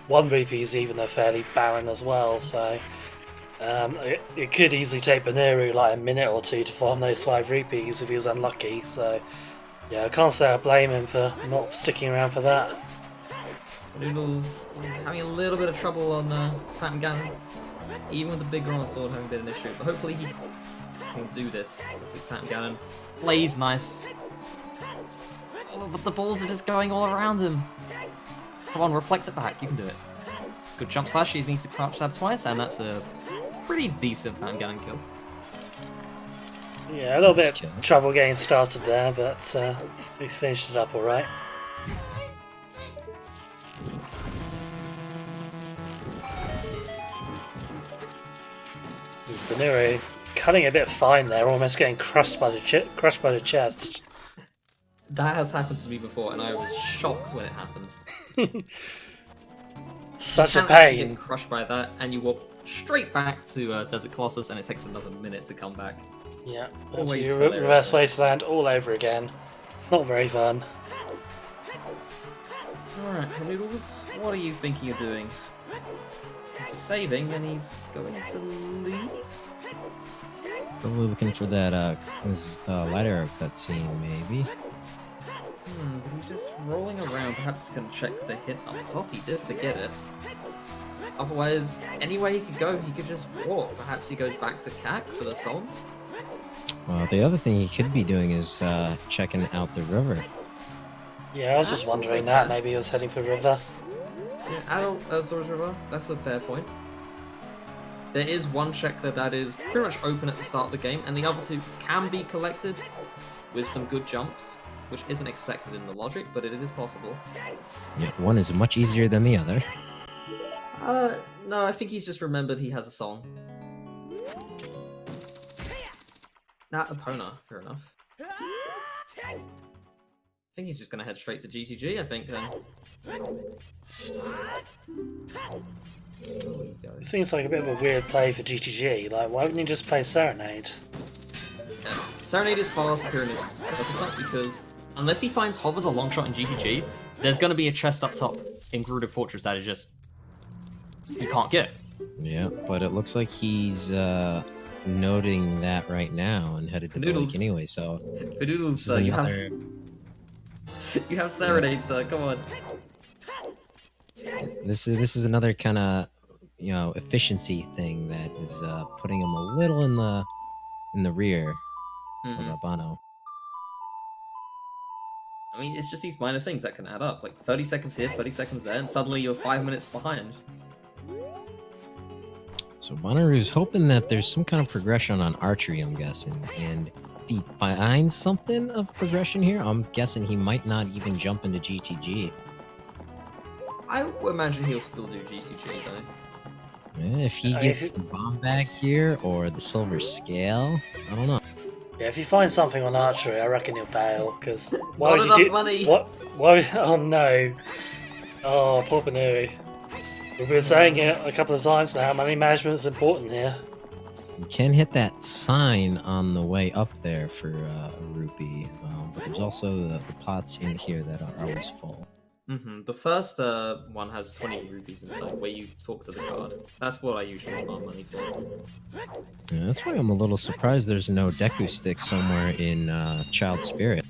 1 rupee is even fairly barren as well, so it could easily take Bonooruu like a minute or two to farm those 5 rupees if he was unlucky, so yeah, I can't say I blame him for not sticking around for that. Noodles having a little bit of trouble on Phantom Ganon, even with the big Grand Sword having been an issue, but hopefully he can do this. Hopefully Phantom Ganon plays nice. Oh, but the balls are just going all around him. Come on, reflect it back, you can do it. Good jump slash, he needs to crouch stab twice, and that's a pretty decent Phantom Ganon kill. Yeah, a little bit of trouble getting started there, but he's finished it up alright. Bonooruu cutting a bit fine there, almost getting crushed by the chest. That has happened to me before, and I was shocked when it happened. Such a You can't actually pain. get crushed by that, and you walk straight back to Desert Colossus, and it takes another minute to come back. Yeah, Always you hilarious, reverse though. wasteland all over again. Not very fun. Alright, Noodles, what are you thinking of doing? He's saving, and he's going to leave? Probably looking for that ladder cutscene, maybe. But he's just rolling around. Perhaps he's going to check the hit up top. He did forget it. Otherwise, anywhere he could go, he could just walk. Perhaps he goes back to CAC for the song. Well, the other thing he could be doing is checking out the river. Yeah, I was just That's also wondering that. fair. Maybe he was heading for river. Yeah, adult Swords River, that's a fair point. There is one check that is pretty much open at the start of the game, and the other two can be collected with some good jumps, which isn't expected in the logic, but it is possible. Yeah, one is much easier than the other. No, I think he's just remembered he has a song. That Epona, fair enough. I think he's just gonna head straight to GTG, I think, then. It seems like a bit of a weird play for GTG. Like, why wouldn't you just play Serenade? Yeah. Serenade is far superior in this circumstance because unless he finds hovers a long shot in GTG, there's going to be a chest up top in Gerudo Fortress that is just you can't get. Yeah, but it looks like he's noting that right now and headed to the lake anyway. So Panoodles, you have Serenade, so come on. This is another kind of efficiency thing that is putting him a little in the rear of Bono. I mean, it's just these minor things that can add up. Like 30 seconds here, 30 seconds there, and suddenly you're 5 minutes behind. So Bonooroo's hoping that there's some kind of progression on archery, I'm guessing. And if he finds something of progression here, I'm guessing he might not even jump into GTG. I would imagine he'll still do GTG though. Yeah, if he gets the bomb bag here or the silver scale, I don't know. Yeah, if you find something on archery, I reckon he'll bail, because why Not would enough you do... money! What? Why? Oh no. Oh, poor Bonooroo. We've been saying it a couple of times now, money management is important here. You can hit that sign on the way up there for a rupee, but there's also the pots in here that are always full. The first one has 20 rupees inside, where you talk to the card. That's what I usually farm money for. Yeah, that's why I'm a little surprised there's no Deku stick somewhere in Child Spirit.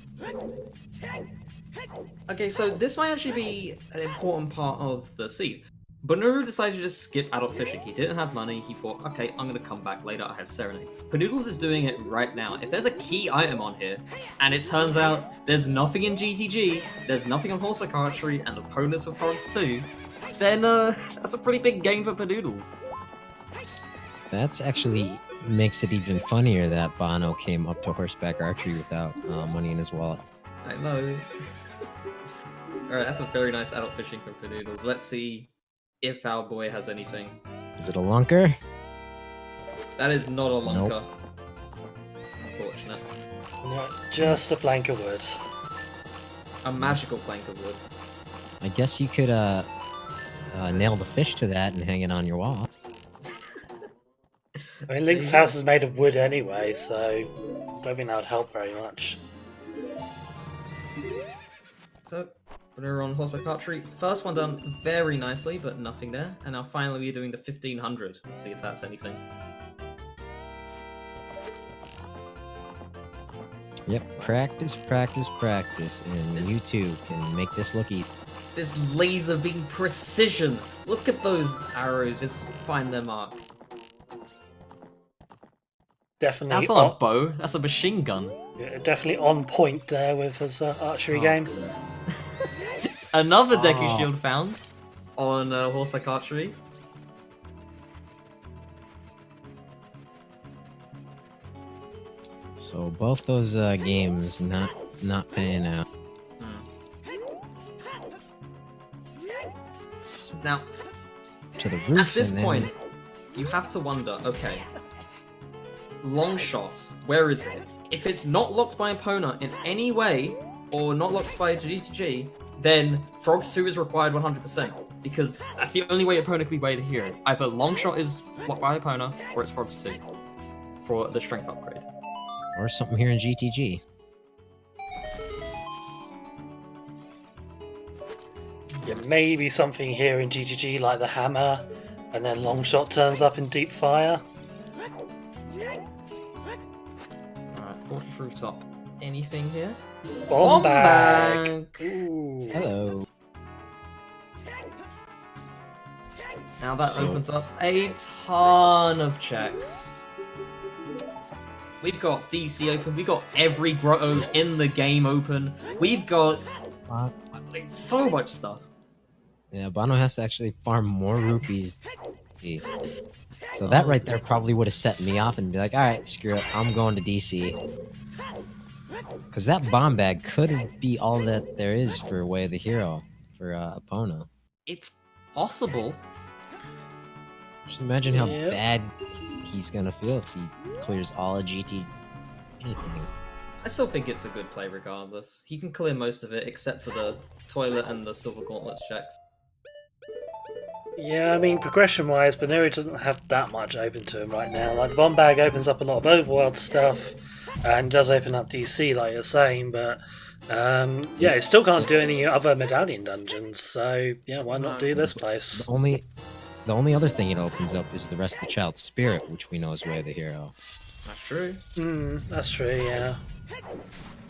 Okay, so this might actually be an important part of the seed. Bonooroo decided to just skip adult fishing. He didn't have money. He thought, okay, I'm going to come back later. I have Serenade. Panoodles is doing it right now. If there's a key item on here, and it turns out there's nothing in GTG, there's nothing on Horseback Archery, and opponents for Frogs too, then that's a pretty big game for Panoodles. That's actually makes it even funnier that Bono came up to Horseback Archery without money in his wallet. I know. Alright, that's a very nice adult fishing for Panoodles. Let's see if our boy has anything. Is it a lunker? That is not a lunker. Nope. Unfortunate. No, just a plank of wood. A magical plank of wood. I guess you could nail the fish to that and hang it on your wall. I mean, Link's house is made of wood anyway, so I don't think that would help very much. So, we're on Horseback Archery. First one done very nicely, but nothing there. And now finally we're doing the 1500. Let's see if that's anything. Yep, practice, practice, practice, and you too can make this look easy. This laser beam precision! Look at those arrows, just find their mark. Definitely. That's not a bow, that's a machine gun. Yeah, definitely on point there with his archery game. Another Deku Shield found on Horseback Archery. So both those games not paying out. Now, to the roof. at this and then... point, you have to wonder, okay, long shots, where is it? If it's not locked by opponent in any way, or not locked by GTG, then Frogs 2 is required 100%, because that's the only way opponent can be way to hero. Either long shot is blocked by opponent, or it's Frogs 2 for the strength upgrade. Or something here in GTG. Yeah, maybe something here in GTG like the hammer, and then long shot turns up in deep fire. Alright, Fortress Rooftop. Anything here? Bomb bag! Ooh. Hello. Now that opens up a ton of checks. We've got DC open, we've got every grotto in the game open, we've got like, so much stuff. Yeah, Bono has to actually farm more rupees. So that right there probably would have set me off and be like, alright, screw it, I'm going to DC. Because that bomb bag could be all that there is for Way of the Hero for Pono. It's possible. Just imagine how bad he's gonna feel if he clears all of GT. Anything. I still think it's a good play regardless. He can clear most of it except for the toilet and the silver gauntlets checks. Yeah, I mean, progression-wise, Bonooruu doesn't have that much open to him right now. Like, the Bomb Bag opens up a lot of overworld stuff, and does open up DC, like you're saying, but yeah, it still can't do any other medallion dungeons, so yeah, why not do this place? The only other thing it opens up is the rest of the Child's Spirit, which we know is Way of the Hero. That's true. That's true, yeah.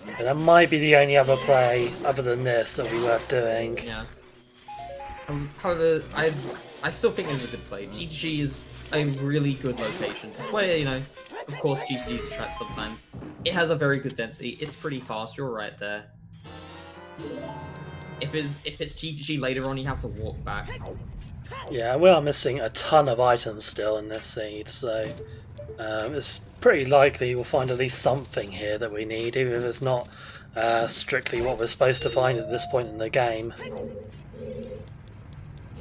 But that might be the only other play, other than this, that would be worth doing. Yeah. However, I still think it's a good play. GTG is a really good location. Despite, you know, of course GTG's a trap sometimes. It has a very good density. It's pretty fast. You're right there. If it's GTG later on, you have to walk back. Yeah, we are missing a ton of items still in this seed, so it's pretty likely we'll find at least something here that we need, even if it's not strictly what we're supposed to find at this point in the game.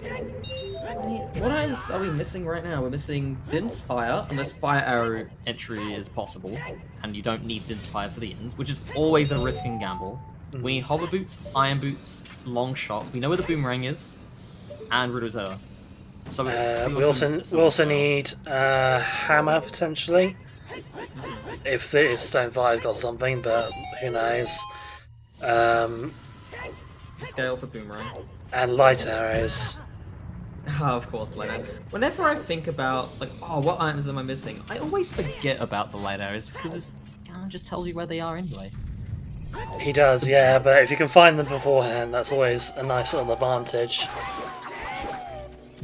I mean, what else are we missing right now? We're missing Din's Fire, unless Fire Arrow entry is possible, and you don't need Din's Fire for the end, which is always a risk and gamble. We need Hover Boots, Iron Boots, Long Shot. We know where the Boomerang is, and Rosetta. So we also need Hammer, potentially. If Stone Fire's got something, but who knows. Scale for Boomerang. And Light Arrows. Oh, of course, light arrows. Whenever I think about, like, oh, what items am I missing? I always forget about the light arrows because it kind of just tells you where they are anyway. He does, yeah, but if you can find them beforehand, that's always a nice little advantage.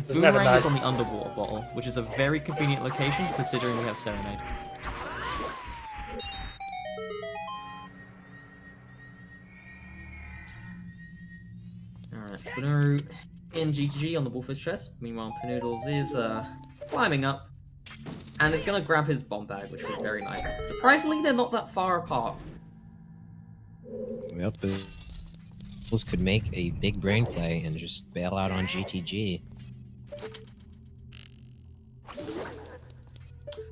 Boomerang is on the underwater bottle, which is a very convenient location considering we have Serenade. Alright, Bonooruu in GTG on the Wolfish chest. Meanwhile, Panoodles is climbing up and is going to grab his bomb bag, which would be very nice. Surprisingly, they're not that far apart. Yep, those could make a big brain play and just bail out on GTG.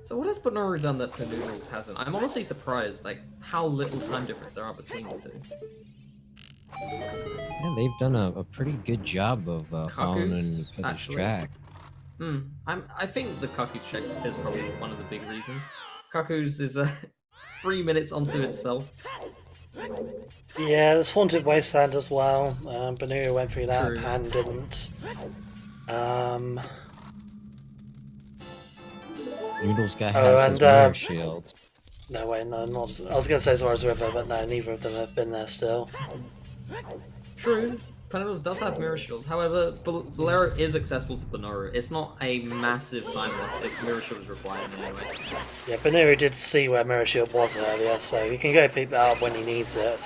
So what has Bonooruu done that Panoodles hasn't? I'm honestly surprised, like, how little time difference there are between the two. Yeah, they've done a pretty good job of following in Pez's track. I think the Kaku's check is probably one of the big reasons. Kaku's is 3 minutes onto itself. Yeah, there's Haunted Wasteland as well. Bonooruu went through that, True. and didn't. Noodles guy has his mirror shield. No, wait, no, not. I was going to say Zora's River, but no, neither of them have been there still. True, Panoodles does have Mirror Shield. However, Bolero is accessible to Bonooruu. It's not a massive time loss if Mirror Shield is required anyway. Yeah, Bonooruu did see where Mirror Shield was earlier, so he can go pick that up when he needs it.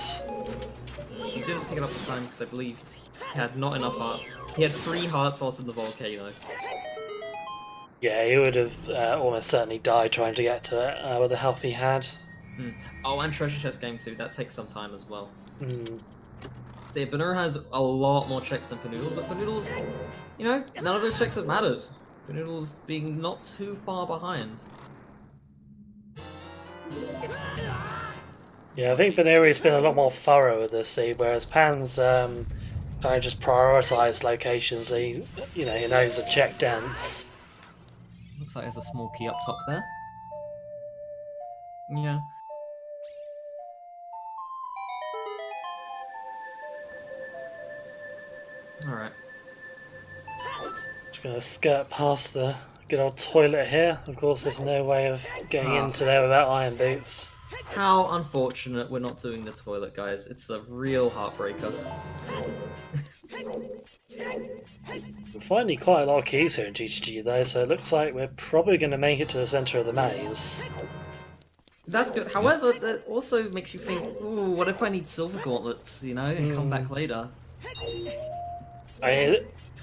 He didn't pick it up this time because I believe he had not enough hearts. He had 3 hearts whilst in the volcano. Yeah, he would have almost certainly died trying to get to it with the health he had. Oh, and Treasure Chest game too. That takes some time as well. Mm. So yeah, Bonooruu has a lot more checks than Panoodles, but Panoodles, you know, none of those checks have mattered. Panoodles being not too far behind. Yeah, I think Bonooruu's been a lot more thorough with this seed, whereas Pan's kind of just prioritised locations. He knows the check dense. Looks like there's a small key up top there. Yeah. Alright. Just gonna skirt past the good old toilet here. Of course, there's no way of getting into there without iron boots. How unfortunate we're not doing the toilet, guys. It's a real heartbreaker. We're finding quite a lot of keys here in GTG though, so it looks like we're probably going to make it to the centre of the maze. That's good. However, that also makes you think, ooh, what if I need silver gauntlets, you know, and come back later? I mean,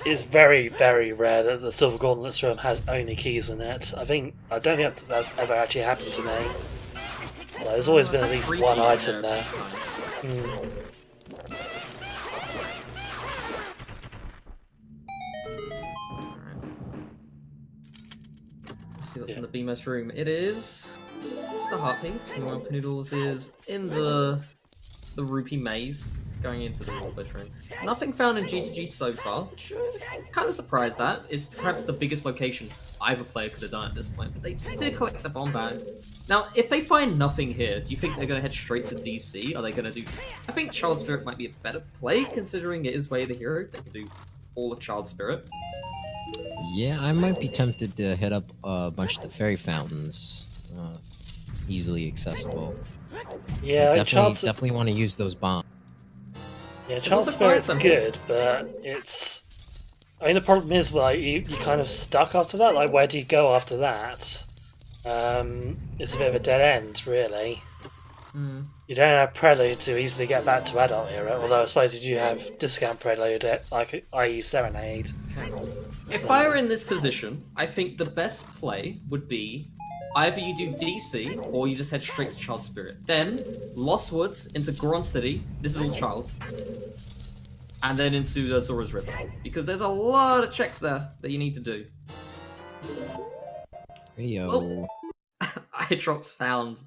it's very, very rare that the Silver Gauntlets room has only keys in it. I don't think that's ever actually happened to me. So there's always been at least one item there. Let's see what's in the Beamos room. It's the heart piece. Meanwhile, Panoodles is in the the rupee maze going into the northwest room. Nothing found in G2G so far, which kind of surprised at. Is perhaps the biggest location either player could have done at this point, but they did collect the bomb bag. Now, if they find nothing here, do you think they're going to head straight to DC? Are they going to do... I think Child Spirit might be a better play, considering it is Way of the Hero. They can do all of Child Spirit. Yeah, I might be tempted to hit up a bunch of the fairy fountains. Easily accessible. Yeah, definitely want to use those bombs. Yeah, Child Spirit's good, but it's... I mean, the problem is, like, you're kind of stuck after that. Like, where do you go after that? It's a bit of a dead end, really. You don't have Prelude to easily get back to Adult Era, although I suppose you do have Discount Prelude, like, i.e. Serenade. If I were in this position, I think the best play would be either you do DC, or you just head straight to Child Spirit. Then, Lost Woods into Goron City, this is all Child, and then into the Zora's River. Because there's a lot of checks there that you need to do. Yo. Eye drops found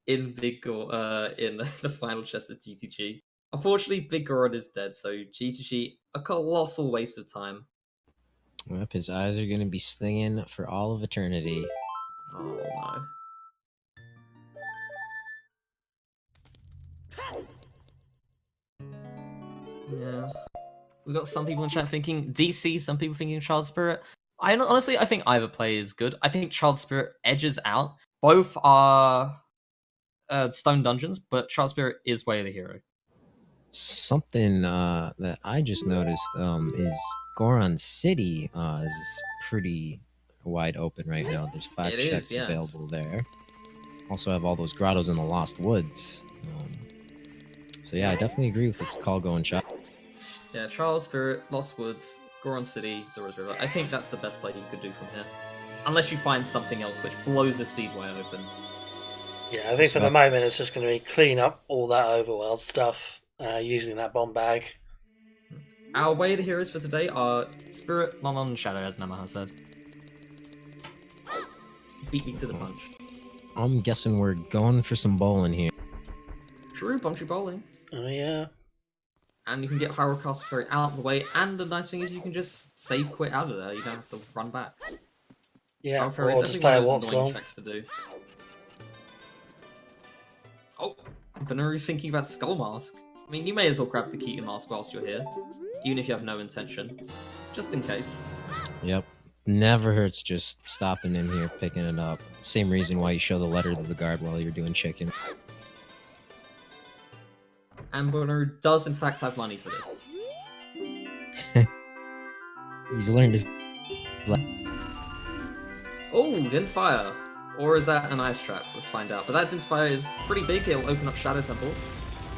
in in the final chest of GTG. Unfortunately, Big Goron is dead, so GTG, a colossal waste of time. Yep, his eyes are gonna be stinging for all of eternity. Oh no. Yeah. We got some people in chat thinking DC, some people thinking Child Spirit. Honestly, I think either play is good. I think Child Spirit edges out. Both are stone dungeons, but Child Spirit is Way of the Hero. Something that I just noticed is Goron City is pretty wide open right now. There's 5 checks available there. Also have all those grottos in the Lost Woods. So yeah, I definitely agree with this call going shot. Yeah, Child Spirit, Lost Woods, Goron City, Zora's River. I think that's the best play you could do from here. Unless you find something else which blows the seed wide open. Yeah, I think for the moment it's just going to be clean up all that overworld stuff using that bomb bag. Our Way of the Heroes for today are Spirit, Lon, and Shadow, as Namaha said. Beat me to the punch. I'm guessing we're going for some bowling here. True, Bumpy Bowling. Oh yeah. And you can get Hyrule Castle Ferry out of the way, and the nice thing is you can just save quit out of there, you don't have to run back. Yeah, or just play a warp zone. Checks to do. Oh, Bonooruu's thinking about Skull Mask. I mean, you may as well grab the Keaton Mask whilst you're here, even if you have no intention. Just in case. Yep. Never hurts just stopping in here, picking it up. Same reason why you show the letter to the guard while you're doing chicken. And Bonooruu does in fact have money for this. He's learned his... Oh, Din's Fire! Or is that an ice trap? Let's find out. But that Din's Fire is pretty big, it'll open up Shadow Temple.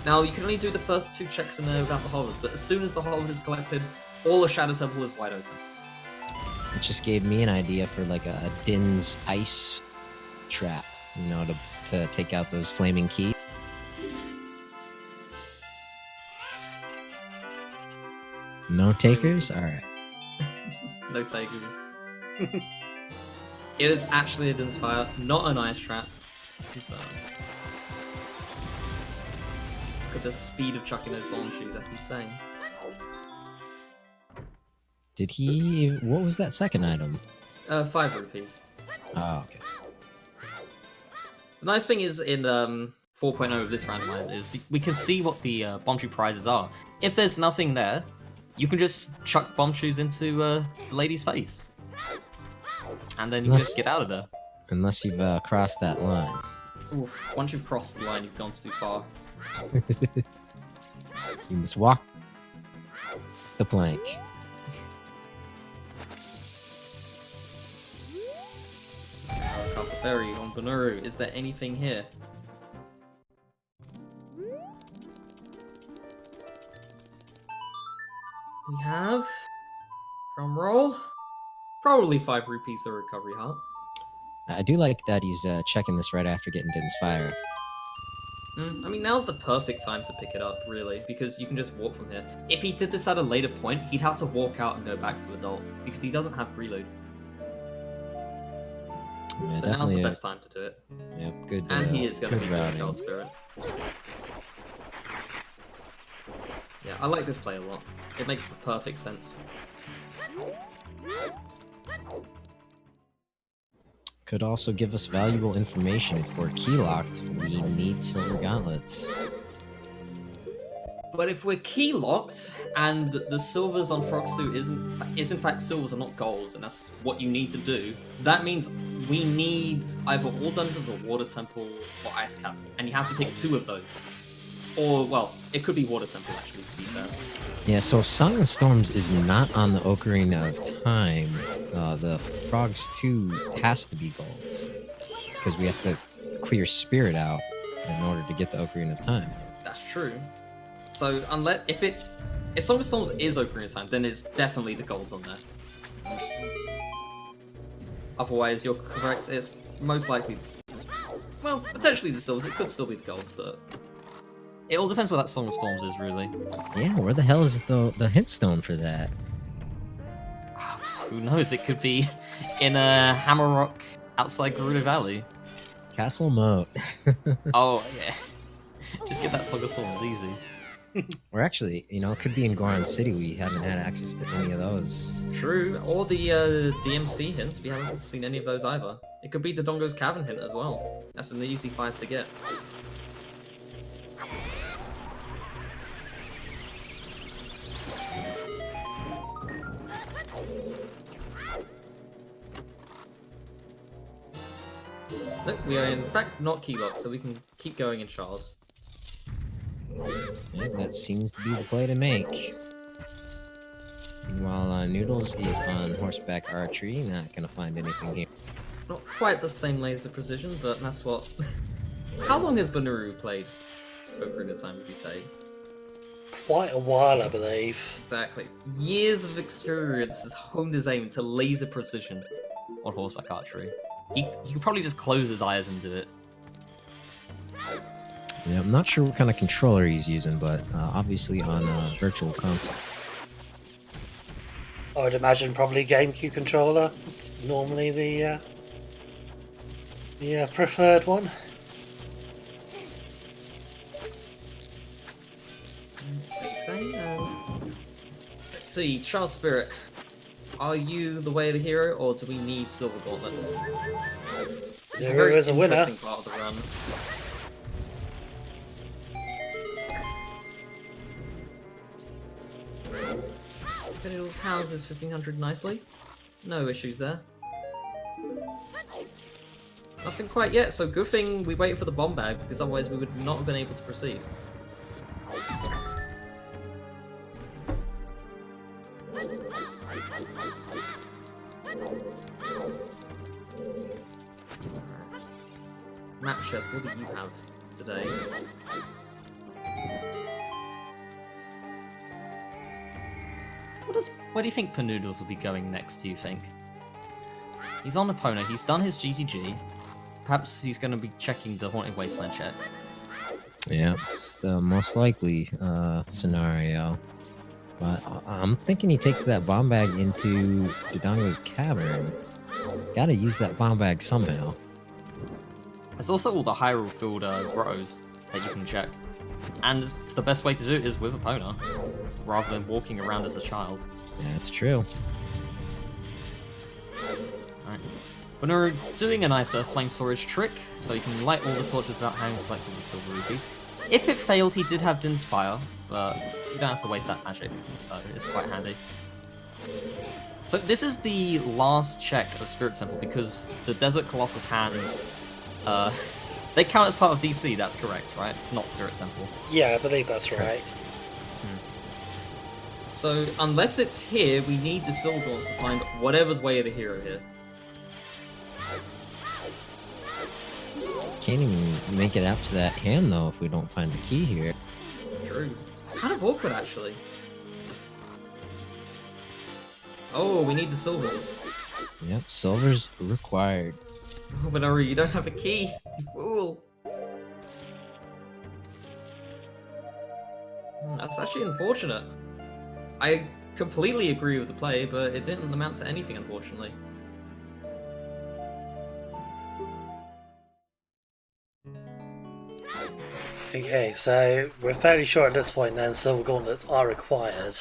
Now, you can only do the first 2 checks in there without the hollows, but as soon as the hollows is collected, all of Shadow Temple is wide open. It just gave me an idea for like a Din's ice trap, you know, to take out those flaming keys. No takers? Alright. No takers. It is actually a Din's Fire, not an ice trap. Confirmed. Look at the speed of chucking those bomb shoes, that's insane. Did he... What was that second item? 5 rupees. Oh, okay. The nice thing is in 4.0 of this randomizer is we can see what the bomb shoe prizes are. If there's nothing there, you can just chuck bomb shoes into the lady's face. And then you can just get out of there. Unless you've crossed that line. Oof, once you've crossed the line, you've gone too far. You must walk the plank. Castle Ferry on Bonooruu. Is there anything here? We have... Drum roll. Probably 5 rupees a recovery heart. I do like that he's checking this right after getting Din's Fire. I mean, now's the perfect time to pick it up, really, because you can just walk from here. If he did this at a later point, he'd have to walk out and go back to Adult, because he doesn't have preload. Yeah, so now's the best time to do it. Yep, good. And he is going to be doing routing. Child Spirit. Yeah, I like this play a lot. It makes perfect sense. Could also give us valuable information. If we're key locked, we need silver gauntlets. But if we're key locked and the silvers on Frogstu is in fact silvers and not golds, and that's what you need to do, that means we need either all dungeons or water temple or ice cap, and you have to pick 2 of those. Or well, it could be water temple actually, to be fair. Yeah, so if Song of Storms is not on the Ocarina of Time, the Frogs 2 has to be golds. Because we have to clear Spirit out in order to get the Ocarina of Time. That's true. So unless if Song of Storms is Ocarina of Time, then it's definitely the golds on there. Otherwise, you're correct. It's most likely, well, potentially the silvers. It could still be the golds, but it all depends where that Song of Storms is, really. Yeah, where the hell is the hitstone for that? Who knows? It could be in a Hammerrock outside Gerudo Valley. Castle Moat. Oh yeah, just get that Song of Storms easy. Or actually, you know, it could be in Goron City. We haven't had access to any of those. True, or the DMC hints. We haven't seen any of those either. It could be the Dongo's Cavern hint as well. That's an easy 5 to get. Look, we are in fact not keylocked, so we can keep going in Charles. Yeah, that seems to be the play to make. Meanwhile, Noodles is on horseback archery, not gonna find anything here. Not quite the same laser precision, but that's what... How long has Bonooruu played Ocarina of Time, would you say? Quite a while, I believe. Exactly. Years of experience has honed his aim to laser precision on horseback archery. He could probably just close his eyes and do it. Yeah, I'm not sure what kind of controller he's using, but obviously on a virtual console. I would imagine probably GameCube controller. It's normally the preferred one. Let's see, Child Spirit. Are you the way of the hero, or do we need silver gauntlets? It's The a very hero is a winner. interesting part of the run. Panoodles houses 1500 nicely. No issues there. Nothing quite yet, so good thing we wait for the bomb bag, because otherwise we would not have been able to proceed. Map chest, what do you have today? Where do you think Panoodles will be going next, do you think? He's on Epona, he's done his GTG. Perhaps he's going to be checking the Haunted Wasteland check. Yeah, it's the most likely scenario. But I'm thinking he takes that bomb bag into Dodongo's cavern. Gotta use that bomb bag somehow. There's also all the Hyrule Field grottos that you can check. And the best way to do it is with Epona, rather than walking around as a child. Yeah, that's true. Alright. Bonooruu doing a nicer flame storage trick, so you can light all the torches without having to collect all the silver rupees. If it failed, he did have Din's Fire, but you don't have to waste that magic, so it's quite handy. So this is the last check of Spirit Temple, because the Desert Colossus hands, they count as part of DC, that's correct, right? Not Spirit Temple. Yeah, I believe that's right. So, unless it's here, we need the Silver Gauntlets to find whatever's way of the hero here. Can't even make it up to that hand, though, if we don't find the key here. True. It's kind of awkward, actually. Oh, we need the silvers. Yep, silver's required. Oh, Bonooruu, you don't have a key. You fool. That's actually unfortunate. I completely agree with the play, but it didn't amount to anything, unfortunately. Okay, so we're fairly sure at this point then silver gauntlets are required.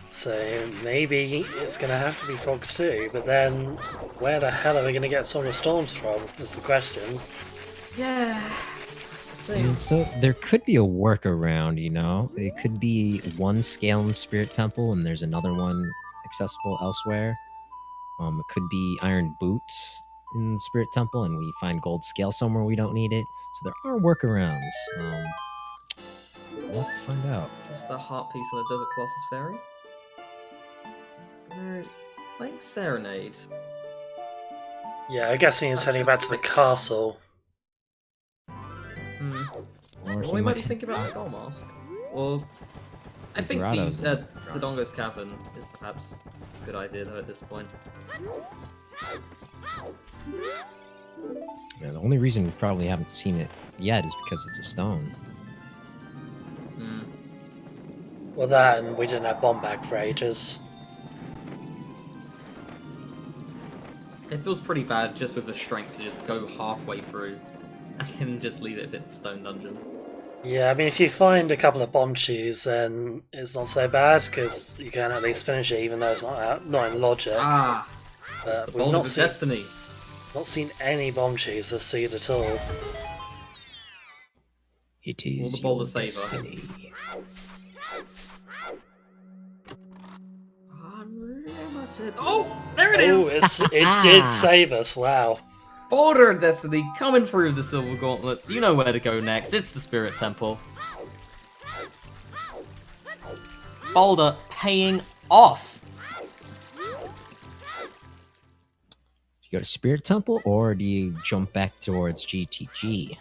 So maybe it's going to have to be frogs too, but then where the hell are we going to get Song of Storms from, is the question. Yeah, that's the I thing. mean, so there could be a workaround, you know? It could be one scale in Spirit Temple and there's another one accessible elsewhere. It could be iron boots in Spirit Temple and we find gold scale somewhere we don't need it. So there are workarounds. We'll have to find out. Just a heart piece on a Desert Colossus Fairy. Playing Serenade. Yeah, I guess he's That's heading good back to the to think castle. Hmm. Or Well, he we might be might- thinking about Skull Mask. Well, I think Dorado's- Dodongo's Cavern is perhaps a good idea though at this point. Yeah, the only reason we probably haven't seen it yet is because it's a stone. Hmm. Well, that and we didn't have bomb bag for ages. It feels pretty bad just with the strength to just go halfway through and just leave it if it's a stone dungeon. Yeah, I mean, if you find a couple of bomb shoes, then it's not so bad because you can at least finish it, even though it's not in logic. Ah, But the we've Boulder not of seen, Destiny. not seen any bomb shoes this seed at all. It Will the is boulder your save us? destiny. Unlimited. Oh, there it Oh, is! it did save us, wow. Boulder of Destiny coming through the Silver Gauntlets. You know where to go next. It's the Spirit Temple. Boulder paying off. You go to Spirit Temple, or do you jump back towards GTG?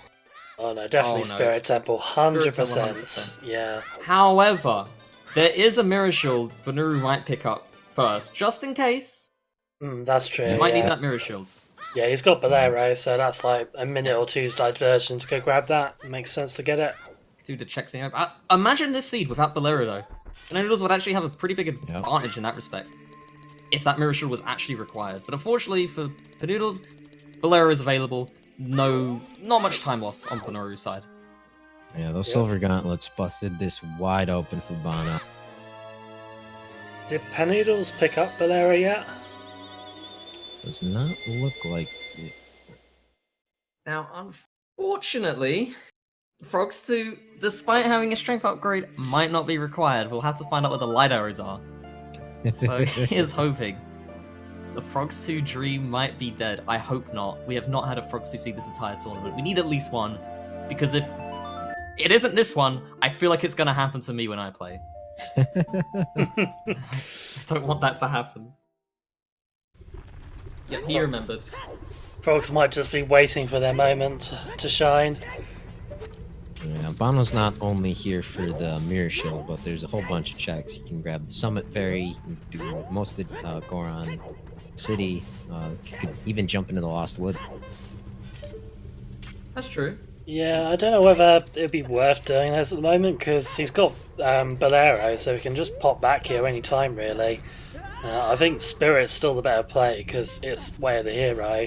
Oh no, definitely Oh, no, Spirit it's- Temple, Spirit Temple, 100%. 100%. Yeah. However, there is a Mirror Shield Bonooruu might pick up first, just in case. That's true. You might yeah. need that Mirror Shield. Yeah, he's got Bolero, so that's like a minute or two's diversion to go grab that. It makes sense to get it. Do the checks thing. Imagine this seed without Bolero though. Panoodles would actually have a pretty big advantage in that respect. If that Mirror Shield was actually required. But unfortunately for Panoodles, Bolero is available. No, not much time lost on Bonooruu's side. Yeah, those Yep. silver gauntlets busted this wide open for Bono. Did Panoodles pick up Bolero yet? Does not look like it. Now, unfortunately, Frogs 2, despite having a strength upgrade, might not be required. We'll have to find out what the light arrows are. So here's hoping. The Frogs 2 dream might be dead. I hope not. We have not had a Frogs 2 seed this entire tournament. We need at least one. Because if it isn't this one, I feel like it's going to happen to me when I play. I don't want that to happen. Yep, he remembered. Frogs might just be waiting for their moment to shine. Yeah, Bono's not only here for the Mirror Shield, but there's a whole bunch of checks. You can grab the Summit Ferry, you can do most of Goron City, you could even jump into the Lost Wood. That's true. Yeah, I don't know whether it'd be worth doing this at the moment because he's got Bolero, so he can just pop back here any time really. I think Spirit's still the better play because it's Way of the Hero.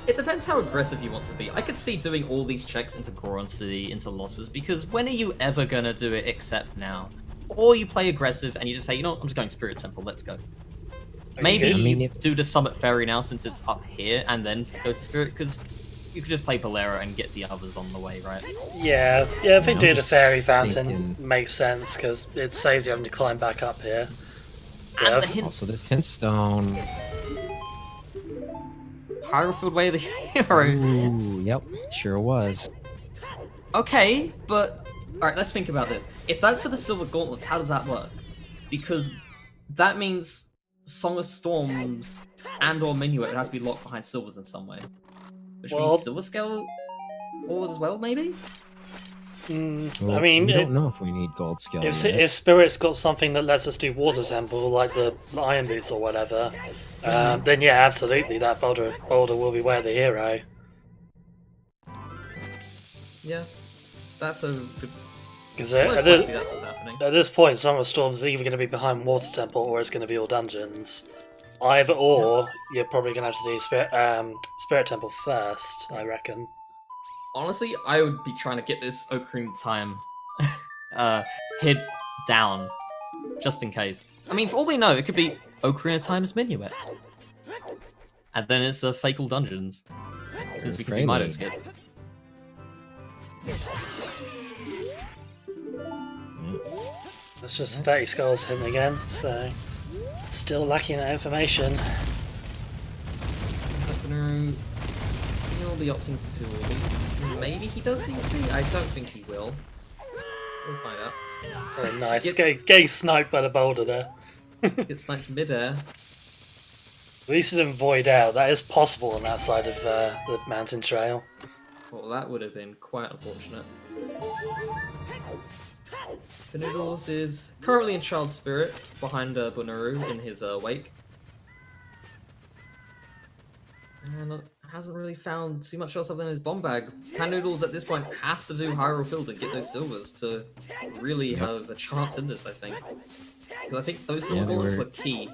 It depends how aggressive you want to be. I could see doing all these checks into Goron City, into Lost Woods, because when are you ever gonna do it except now? Or you play aggressive and you just say, you know what, I'm just going Spirit Temple, let's go. Maybe good? I mean, you if- do the Summit Ferry now since it's up here, and then go to Spirit, because you could just play Bolero and get the others on the way, right? Yeah, I think I'm doing the just Fairy Fountain thinking- makes sense because it saves you having to climb back up here. And Yeah. the hints. Also, this hint stone. Pyrofield Way of the Hero. Ooh, yep, sure was. Okay, but alright, let's think about this. If that's for the Silver Gauntlets, how does that work? Because that means Song of Storms and or Minuet would have to be locked behind silvers in some way. Which Well- means Silver Scale ores as well, maybe? Well, I mean, we don't know if we need gold scale. if yet. Spirit's got something that lets us do Water Temple, like the Iron Boots or whatever, then yeah, absolutely, that boulder will be Way of the Hero. Yeah. That's a good... Because Most at, likely that's what's happening. this point, Summer of Storms is either going to be behind Water Temple or it's going to be all dungeons. Either or, you're probably going to have to do Spirit Temple first, I reckon. Honestly, I would be trying to get this Ocarina of Time hit down, just in case. I mean, for all we know, it could be Ocarina of Time's Minuet. And then it's Fatal Dungeons, since we can do Mido Skip. It's just 30 skulls hitting again, so still lacking that information. Bonooruu, he'll be opting to do all these. Maybe he does DC? I don't think he will. We'll find out. Oh, nice. Getting sniped by the boulder there. Gets sniped midair. At least it didn't void out. That is possible on that side of the mountain trail. Well, that would have been quite unfortunate. Panoodles is currently in Child Spirit behind Bonooruu in his wake. And hasn't really found too much else other than his bomb bag. Panoodles at this point has to do Hyrule Field and get those silvers to really have a chance in this, I think. Because I think those silver bullets were key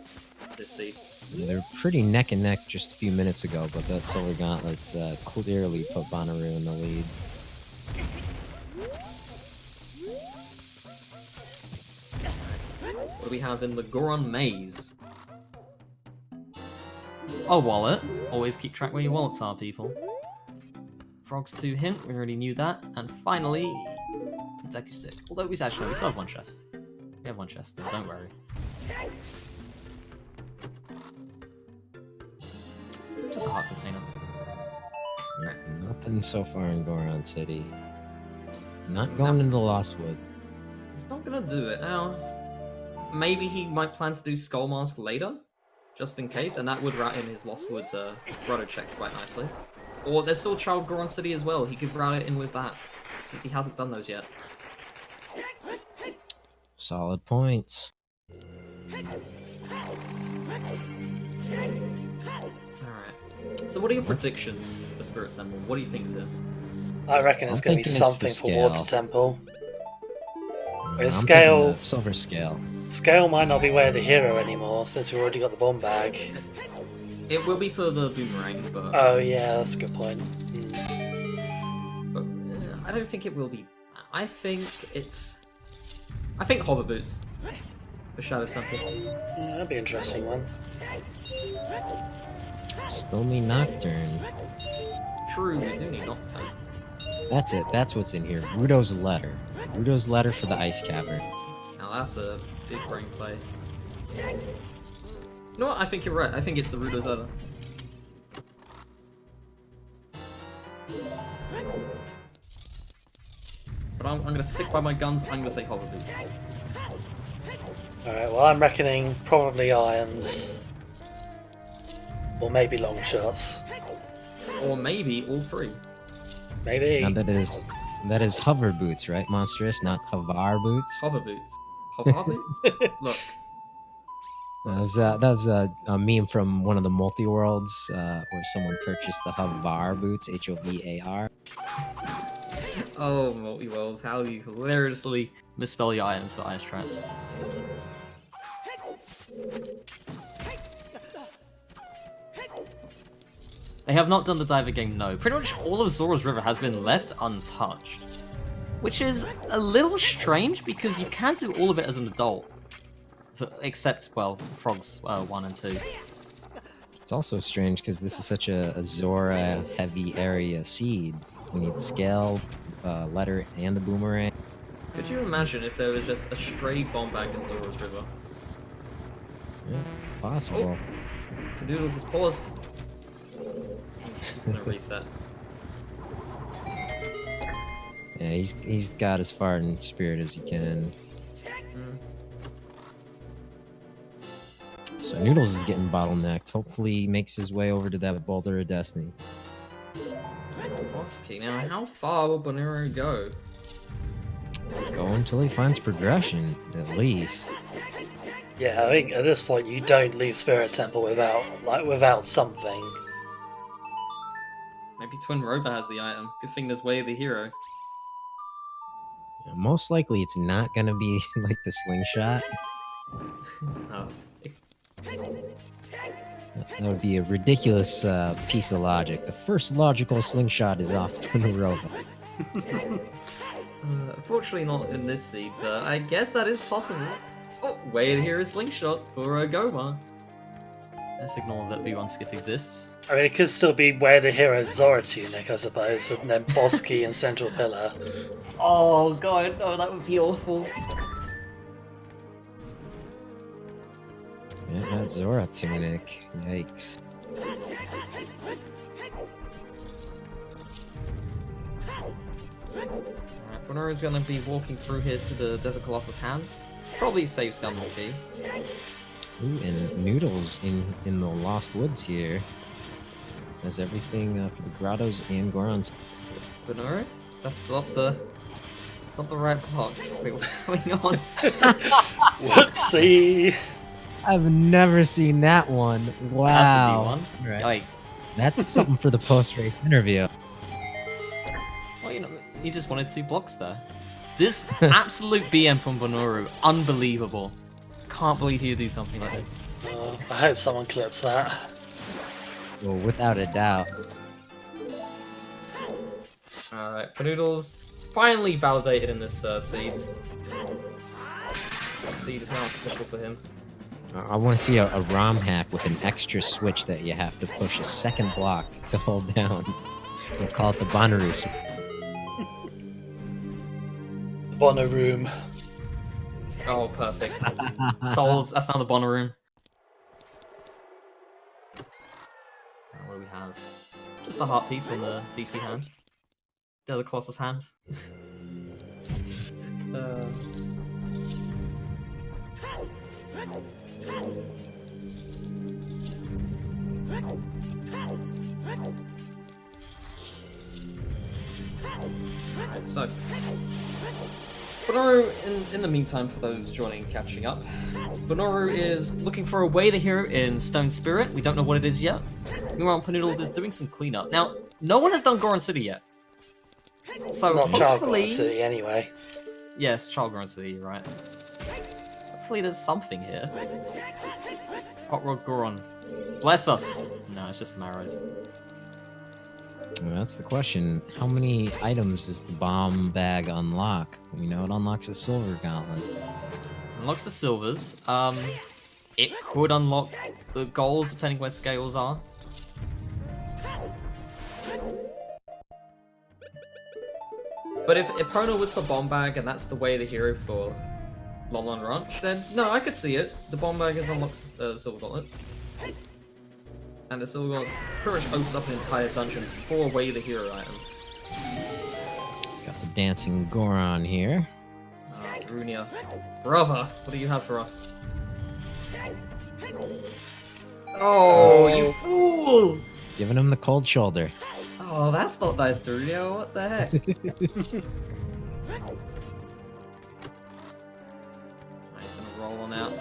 this seed. They were pretty neck and neck just a few minutes ago, but that silver gauntlet clearly put Bonooruu in the lead. What do we have in the Goron Maze? A wallet. Always keep track where your wallets are, people. Frogs 2 hint, we already knew that. And finally, Deku Stick. Although we still have one chest. We have one chest, don't worry. Just a heart container. Nothing so far in Goron City. Not going into the Lost Wood. He's not gonna do it now. Maybe he might plan to do Skull Mask later, just in case, and that would route in his Lost Woods grotto checks quite nicely. Or there's still Child Goron City as well. He could route it in with that, since he hasn't done those yet. Solid points. Alright. So what are your predictions for Spirit Temple? What do you think, sir? I reckon it's going to be something for Water Temple. I'm Scale, silver scale. Scale might not be Way of the Hero anymore, since we've already got the bomb bag. It will be for the boomerang, but... Oh yeah, that's a good point. But I don't think it will be. I think Hover Boots for Shadow Temple. That'd be an interesting one. Still need Nocturne. True, we do need Nocturne. That's it. That's what's in here. Rudo's letter. Rudo's letter for the Ice Cavern. Now that's a big brain play. You know what? I think you're right. I think it's the Rudo's letter. But I'm gonna stick by my guns. I'm gonna say Hover Boots. Alright, well I'm reckoning probably irons. Or maybe long shots. Or maybe all three. Maybe. Now that is hover boots, right, Monstrous? Not Havar boots. Hover Boots. Hover Boots? Look. That was a meme from one of the multi-worlds where someone purchased the Havar boots, H-O-V-A-R. Oh, multi-worlds, how you hilariously misspell your items for ice traps. They have not done the diver game, no. Pretty much all of Zora's River has been left untouched. Which is a little strange, because you can do all of it as an adult. Except, well, Frogs 1 and 2. It's also strange, because this is such a Zora-heavy area seed. We need Scale, Letter, and the Boomerang. Could you imagine if there was just a stray bomb bag in Zora's River? Yeah, possible. Oh. Panoodles is paused. He's gonna reset. Yeah, he's got as far in spirit as he can. So Noodles is getting bottlenecked. Hopefully he makes his way over to that Boulder of Destiny. Okay, now how far will Bonooruu go? Go until he finds progression, at least. Yeah, I think at this point you don't leave Spirit Temple without something. Maybe Twin Rover has the item. Good thing there's Way of the Hero. Yeah, most likely it's not gonna be like the slingshot. Oh. That would be a ridiculous piece of logic. The first logical slingshot is off to Nirova. Unfortunately not in this seed, but I guess that is possible. Oh, wait, here is Slingshot for Goma. Let's ignore that V1 skip exists. I mean, it could still be Where the Hero Zora Tunic, I suppose, with then Bosky and Central Pillar. Oh god, no, that would be awful. Yeah, that's Zora Tunic. Yikes. Alright, Bonooruu's gonna be walking through here to the Desert Colossus hand. Probably saves Gun key. Ooh, and Noodles in the Lost Woods here. Has everything for the Grottos and Gorons. Bonooruu? That's not the right block. Wait, what's going on? Whoopsie! I've never seen that one. Wow. That's a D1. Right. Like, That's something for the post-race interview. well, you know, he just wanted 2 blocks there. This absolute BM from Bonooruu, unbelievable. Can't believe he'd do something like this. I hope someone clips that. Well, without a doubt. Alright, Panoodles finally validated in this seed. That seed is now official for him. I want to see a ROM hack with an extra switch that you have to push a second block to hold down. We'll call it the Bonooruu switch. Bonooroo. Oh, perfect. Souls, that's now the Bonooruu. What do we have? Just a heart piece on the DC hand. There's a Colossus hand. Alright, so Bonooruu, in the meantime, for those joining and catching up, Bonooruu is looking for a way the hero in Stone Spirit. We don't know what it is yet. Meanwhile, Panoodles is doing some cleanup. Now, no one has done Goron City yet. So Not Child hopefully... Goron City, anyway. Yes, Child Goron City, you're right. Hopefully there's something here. Hot Rod Goron. Bless us! No, it's just some arrows. Well, that's the question. How many items does the bomb bag unlock? We know it unlocks a silver gauntlet. Unlocks the silvers. It could unlock the golds depending where scales are. But if Prono was for bomb bag and that's the way the hero for Lon Lon Ranch, then no, I could see it. The bomb bag is unlocks the silver gauntlets. And the silver gauntlets pretty much opens up an entire dungeon for a way the hero item. Got the dancing Goron here. Runia. Brother, what do you have for us? Oh, you fool! Giving him the cold shoulder. Oh, that's not nice, Runia. What the heck? He's gonna roll on out.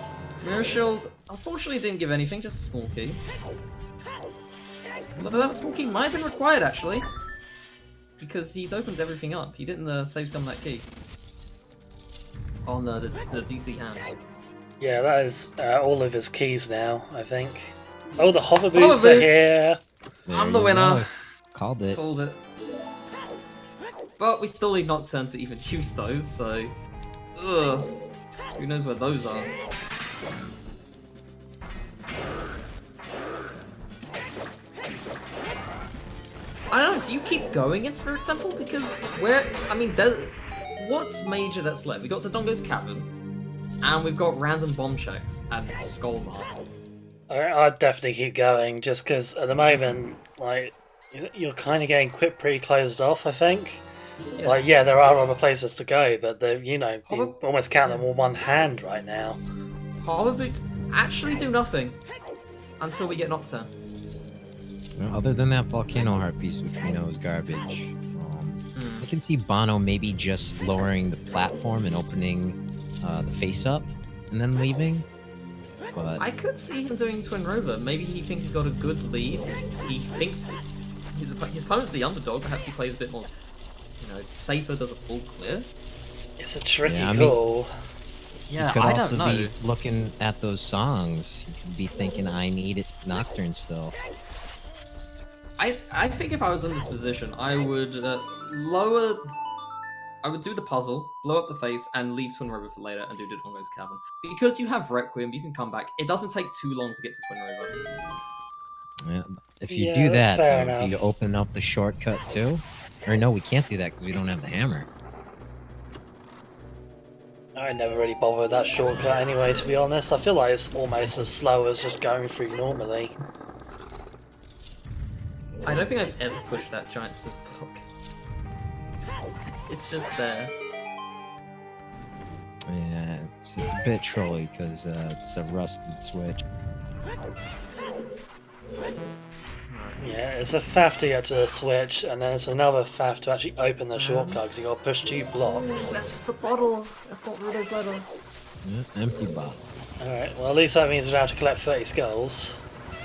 Mirror Shield, unfortunately, didn't give anything, just a small key. Although that small key might have been required, actually. Because he's opened everything up. He didn't save scum that key. On the DC hand. Yeah, that is all of his keys now, I think. Oh, the hover boots are here! I'm the winner! Called it. Called it. But we still need Nocturne to even use those, so... Ugh. Who knows where those are? I don't know, do you keep going in Spirit Temple? Because where... I mean, what's major that's left? We got Dodongo's Cavern, and we've got random bomb checks and Skull Mask. I'd definitely keep going, just because at the moment, like, you're kind of getting pretty closed off, I think. Yeah. Like, yeah, there are other places to go, but they're, you know, you almost count them on one hand right now. Hover Boots actually do nothing until we get Nocturne. Well, other than that Volcano Heart piece, which we know is garbage. I can see Bono maybe just lowering the platform and opening the face up, and then leaving. But I could see him doing Twin Rover. Maybe he thinks he's got a good lead. He thinks his opponent's the underdog. Perhaps he plays a bit more, you know, safer, does a full clear. It's a tricky call. Yeah, you could I also don't know. be looking at those songs. You could be thinking, I need it Nocturne still. I think if I was in this position, I would lower. I would do the puzzle, blow up the face, and leave Twin Rover for later and do Didongo's Cavern. Because you have Requiem, you can come back. It doesn't take too long to get to Twin Rover. Yeah, if you Yeah, do that's that, fair though, do enough. you open up the shortcut too? Or no, we can't do that because we don't have the hammer. I never really bother with that shortcut anyway, to be honest. I feel like it's almost as slow as just going through normally. I don't think I've ever pushed that giant sword block. It's just there. Yeah, it's a bit trolly because it's a rusted switch. Yeah, it's a faff to get to the switch, and then it's another faff to actually open the shortcut because you got to push 2 blocks. That's just the bottle. That's not Rudo's letter. Yeah, empty bottle. Alright, well at least that means we don't have to collect 30 skulls.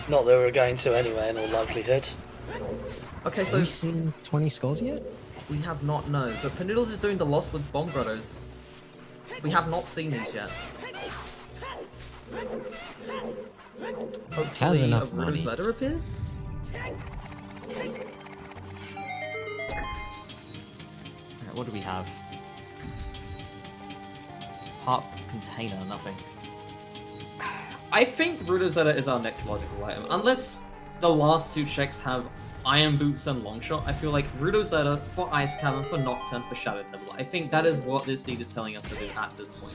Not that we're going to anyway, in all likelihood. Okay, Have so we seen 20 skulls yet? we have not, no. But Panoodles is doing the Lost Woods Bomb Grottos. We have not seen these yet. Has Hopefully, enough Rudo's money. letter appears? Alright, what do we have? Heart container, nothing. I think Rudo's letter is our next logical item. Unless the last 2 checks have Iron Boots and Longshot, I feel like Rudo's letter for Ice Cavern, for Nocturne, for Shadow Temple. I think that is what this seed is telling us to do at this point.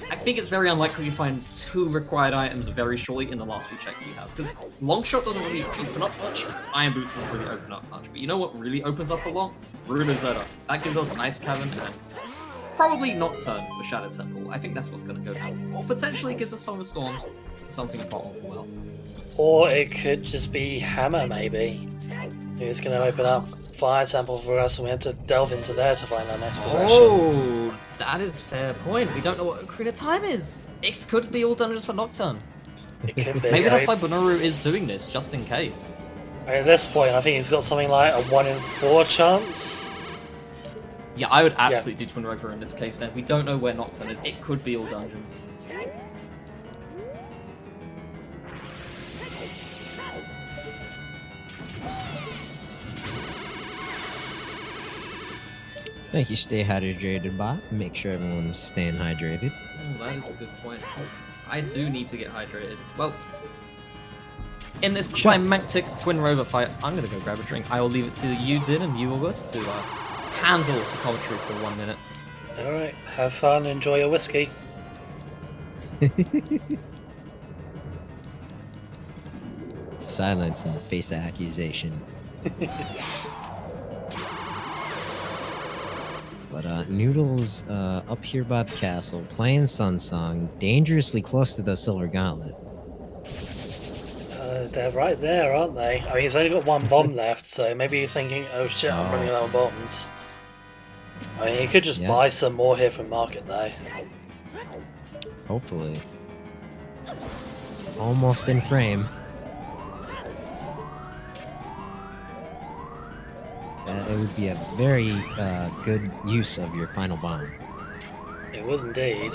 I think it's very unlikely you find 2 required items very shortly in the last few checks we have. Because Longshot doesn't really open up much, Iron Boots doesn't really open up much. But you know what really opens up a lot? Rudo's letter. That gives us Ice Cavern and probably Nocturne for Shadow Temple. I think that's what's going to go down. Or potentially gives us Song of Storms, something at bottom as well. Or it could just be Hammer, maybe. It's going to open up Fire Temple for us, and we have to delve into there to find our next progression. Oh, that is fair point. We don't know what Ocarina of Time is. It could be all dungeons for Nocturne. It could be. Maybe that's why Bonooruu is doing this, just in case. At this point, I think he's got something like a 1 in 4 chance. Yeah, I would absolutely do Twin Rover in this case then. We don't know where Nocturne is. It could be all dungeons. Thank you, stay hydrated, bot. Make sure everyone's staying hydrated. Oh, that is a good point. I do need to get hydrated. Well, in this climactic Twin Rover fight, I'm gonna go grab a drink. I will leave it to you, Din, and you, August, to handle the commentary for 1 minute. Alright, have fun, enjoy your whiskey. Silence in the face of accusation. But Noodles up here by the castle, playing Sun Song, dangerously close to the Silver Gauntlet. They're right there, aren't they? I mean, he's only got 1 bomb left, so maybe you're thinking, oh shit, I'm running out of bombs. I mean, you could just buy some more here from market, though. Hopefully. It's almost in frame. It would be a very good use of your final bomb. It would indeed.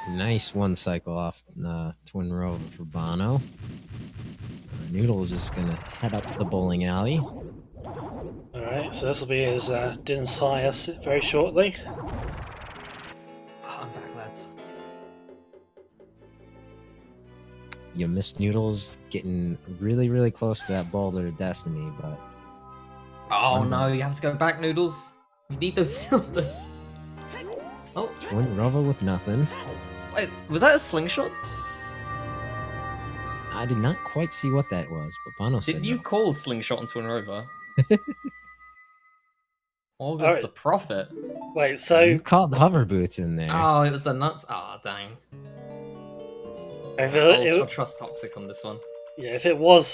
Nice 1 cycle off Twin Rover for Bono. Noodles is gonna head up the bowling alley. Alright, so this will be his Din's fire very shortly. I'm back, lads. You missed Noodles getting really, really close to that boulder of destiny, but Oh no, you have to go back, Noodles. You need those cylinders. Oh, Twin Rover with nothing. wait, was that a slingshot? I did not quite see what that was, but Bono said Did you no. call slingshot on Twin Rover? August Alright. the Prophet. Wait, so You called hover boots in there. Oh, it was the nuts. Ah, dang. if I'll it, trust Toxic on this one. yeah, if it was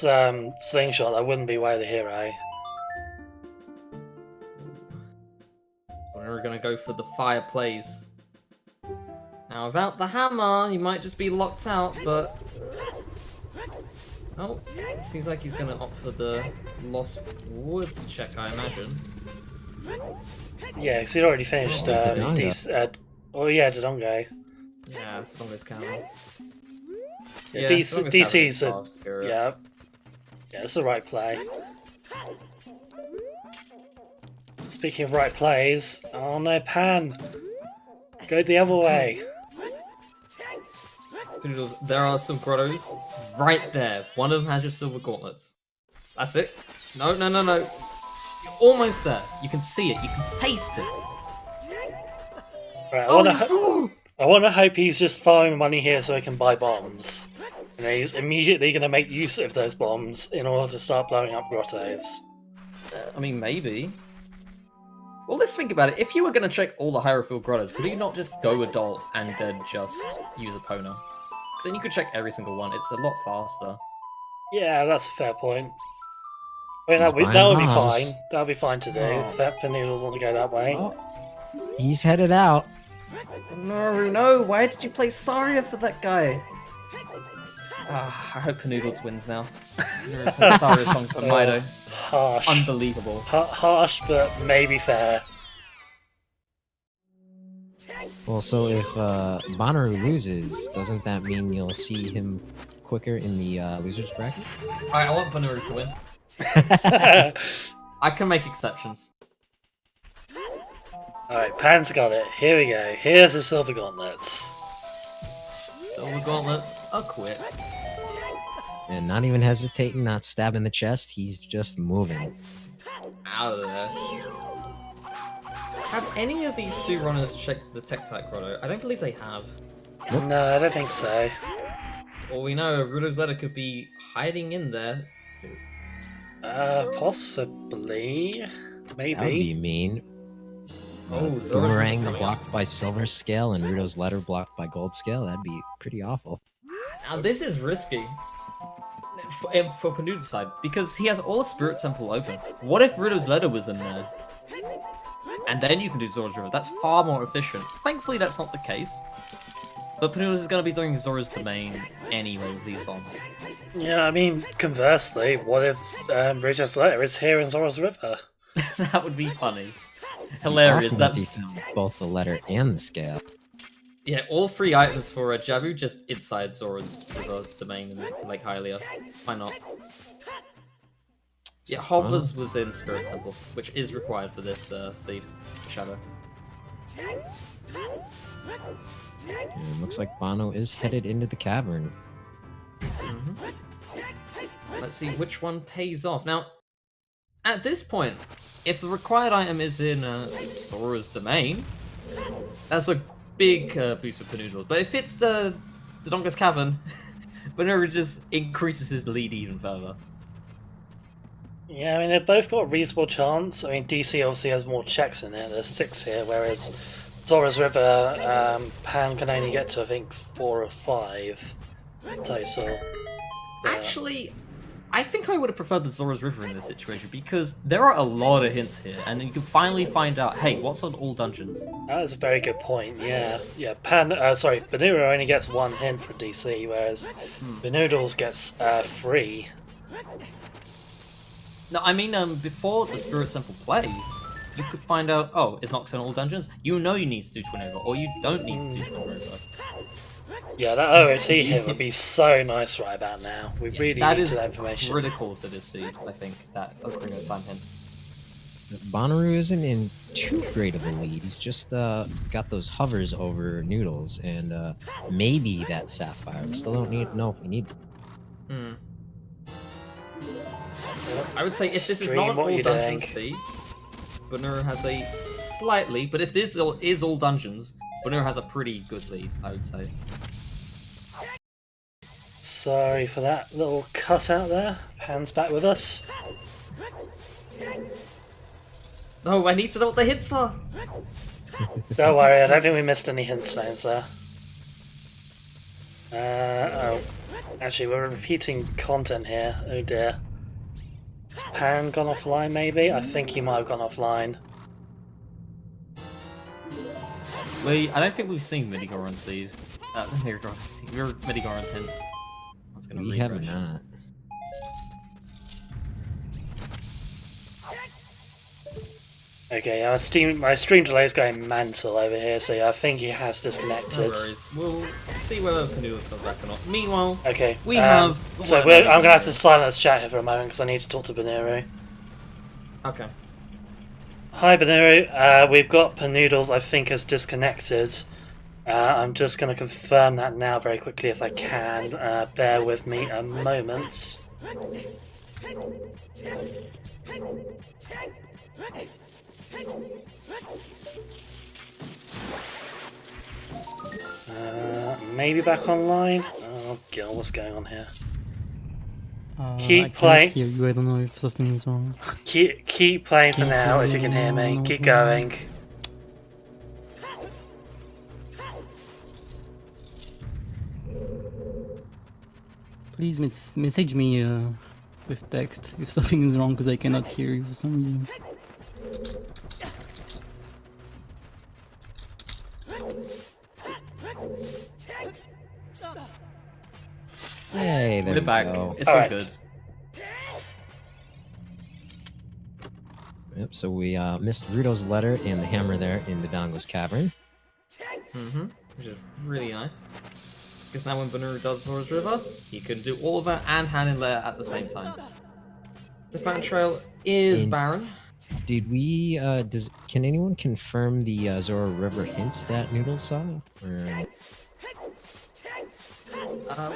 Slingshot, that wouldn't be Way the Hero. We're gonna go for the fireplace. Now, without the hammer, you might just be locked out, but Oh, it seems like he's gonna opt for the Lost Woods check, I imagine. Yeah, because he'd already finished. Oh yeah, Dodongo. Yeah, Tadonga's camera. Yeah, Tadonga's camera is DC's a Starve Spirit. yeah. Yeah, it's the right play. Speaking of right plays, oh no, Pan! Go the other way. Panoodles, there are some grottos right there. One of them has your silver gauntlets. That's it. No. You're almost there. You can see it. You can taste it. Right, Oh, I want to hope he's just farming money here so he can buy bombs. And he's immediately going to make use of those bombs in order to start blowing up grottos. I mean, maybe. Well, let's think about it. If you were going to check all the Hierophil grottos, would you not just go adult and then just use a Pona? Because then you could check every single one. It's a lot faster. Yeah, that's a fair point. I mean, He's that would buying be bombs. fine. That would be fine to do. Oh. If that Panoodles want to go that way. Oh, he's headed out. No, why did you play Saria for that guy? I hope Panoodles wins now. Saria's song for Mido. Harsh. Unbelievable. Harsh, but maybe fair. Well, so if Bonooruu loses, doesn't that mean you'll see him quicker in the losers bracket? Alright, I want Bonooruu to win. I can make exceptions. Alright, Pan's got it. Here we go. Here's the silver gauntlets. Silver gauntlets equipped. And not even hesitating, not stabbing the chest, he's just moving. Out of there. Have any of these two runners checked the Tech-Type Grotto? I don't believe they have. No, I don't think so. All we know, Rudo's letter could be hiding in there. Possibly. Maybe. That would be mean. Oh, Zora's Boomerang coming blocked by Silver Scale and Rudo's letter blocked by Gold Scale. That'd be pretty awful. Now this is risky. For Panoodle's side, because he has all Spirit Temple open. What if Rudo's letter was in there? And then you can do Zora's River. That's far more efficient. Thankfully, that's not the case. But Panoodles is going to be doing Zora's Domain anyway with these bombs. Yeah, I mean, conversely, what if Bridget's letter is here in Zora's River? That would be funny. Hilarious. Awesome That if he found both the letter and the scale. Yeah, all 3 items for Jabu just inside Zora's River Domain in Lake Hylia. Why not? Yeah, Hovers was in Spirit Temple, which is required for this seed, Shadow. And looks like Bono is headed into the cavern. Let's see which one pays off. Now, at this point, if the required item is in Zora's Domain, that's a big boost for Panoodles. But if it's the Donga's Cavern, Bonooruu just increases his lead even further. Yeah, I mean, they've both got a reasonable chance. I mean, DC obviously has more checks in it. There's 6 here, whereas Zora's River, Pan can only get to, I think, 4 or 5 total. Actually, I think I would have preferred the Zora's River in this situation, because there are a lot of hints here, and you can finally find out, hey, what's on all dungeons? That is a very good point, yeah. Yeah, Bonooruu only gets 1 hint for DC, whereas Panoodles gets 3. No, I mean, before the Spirit Temple play, you could find out, oh, is Nox in all dungeons? You know you need to do Twin Over, or you don't need to do Twin Over. Yeah, that OOT hit would be so nice right about now. We really that need is that information. critical to this seed, I think, that Ocarina of Time hint. Bonooruu isn't in too great of a lead. He's just got those hovers over Noodles and maybe that Sapphire. We still don't know if we need them. I would say if this is not an all dungeons seed, Bonooruu has a slightly, but if this is all dungeons, Bonooruu has a pretty good lead, I would say. Sorry for that little cut out there. Pan's back with us. No, I need to know what the hints are! Don't worry, I don't think we missed any hints, Spencer. Oh. Actually, we're repeating content here. Oh dear. Has Pan gone offline, maybe? I think he might have gone offline. I don't think we've seen Midigoron seed. Midigoron's hint. We have not. Okay, my stream delay is going mental over here, so yeah, I think he has No disconnected. worries. We'll see whether Panoodles comes back or not. Meanwhile, Okay, we have. So one and I'm gonna have to only silence chat here for a moment because I need to talk to Bonooruu. Bonooroo. Okay. Hi Bonooruu, we've got Panoodles I think has disconnected. I'm just going to confirm that now very quickly if I can. Bear with me a moment. Maybe back online? Oh god, what's going on here? Keep I playing. can't hear you. I don't know if something's wrong. Keep playing for now if you can hear me. Keep going. Please message me with text if something is wrong because I cannot hear you for some reason. Hey, there We're we back. go. It's all Alright. good. Yep, so we missed Rudo's letter and the hammer there in the Dongo's cavern. Which is really nice. Because now when Bonooruu does Zora's River, he can do all of that and hand in letter at the same time. The Mountain Trail is And- barren. Did we, can anyone confirm the Zora River hints that Noodle saw? Or...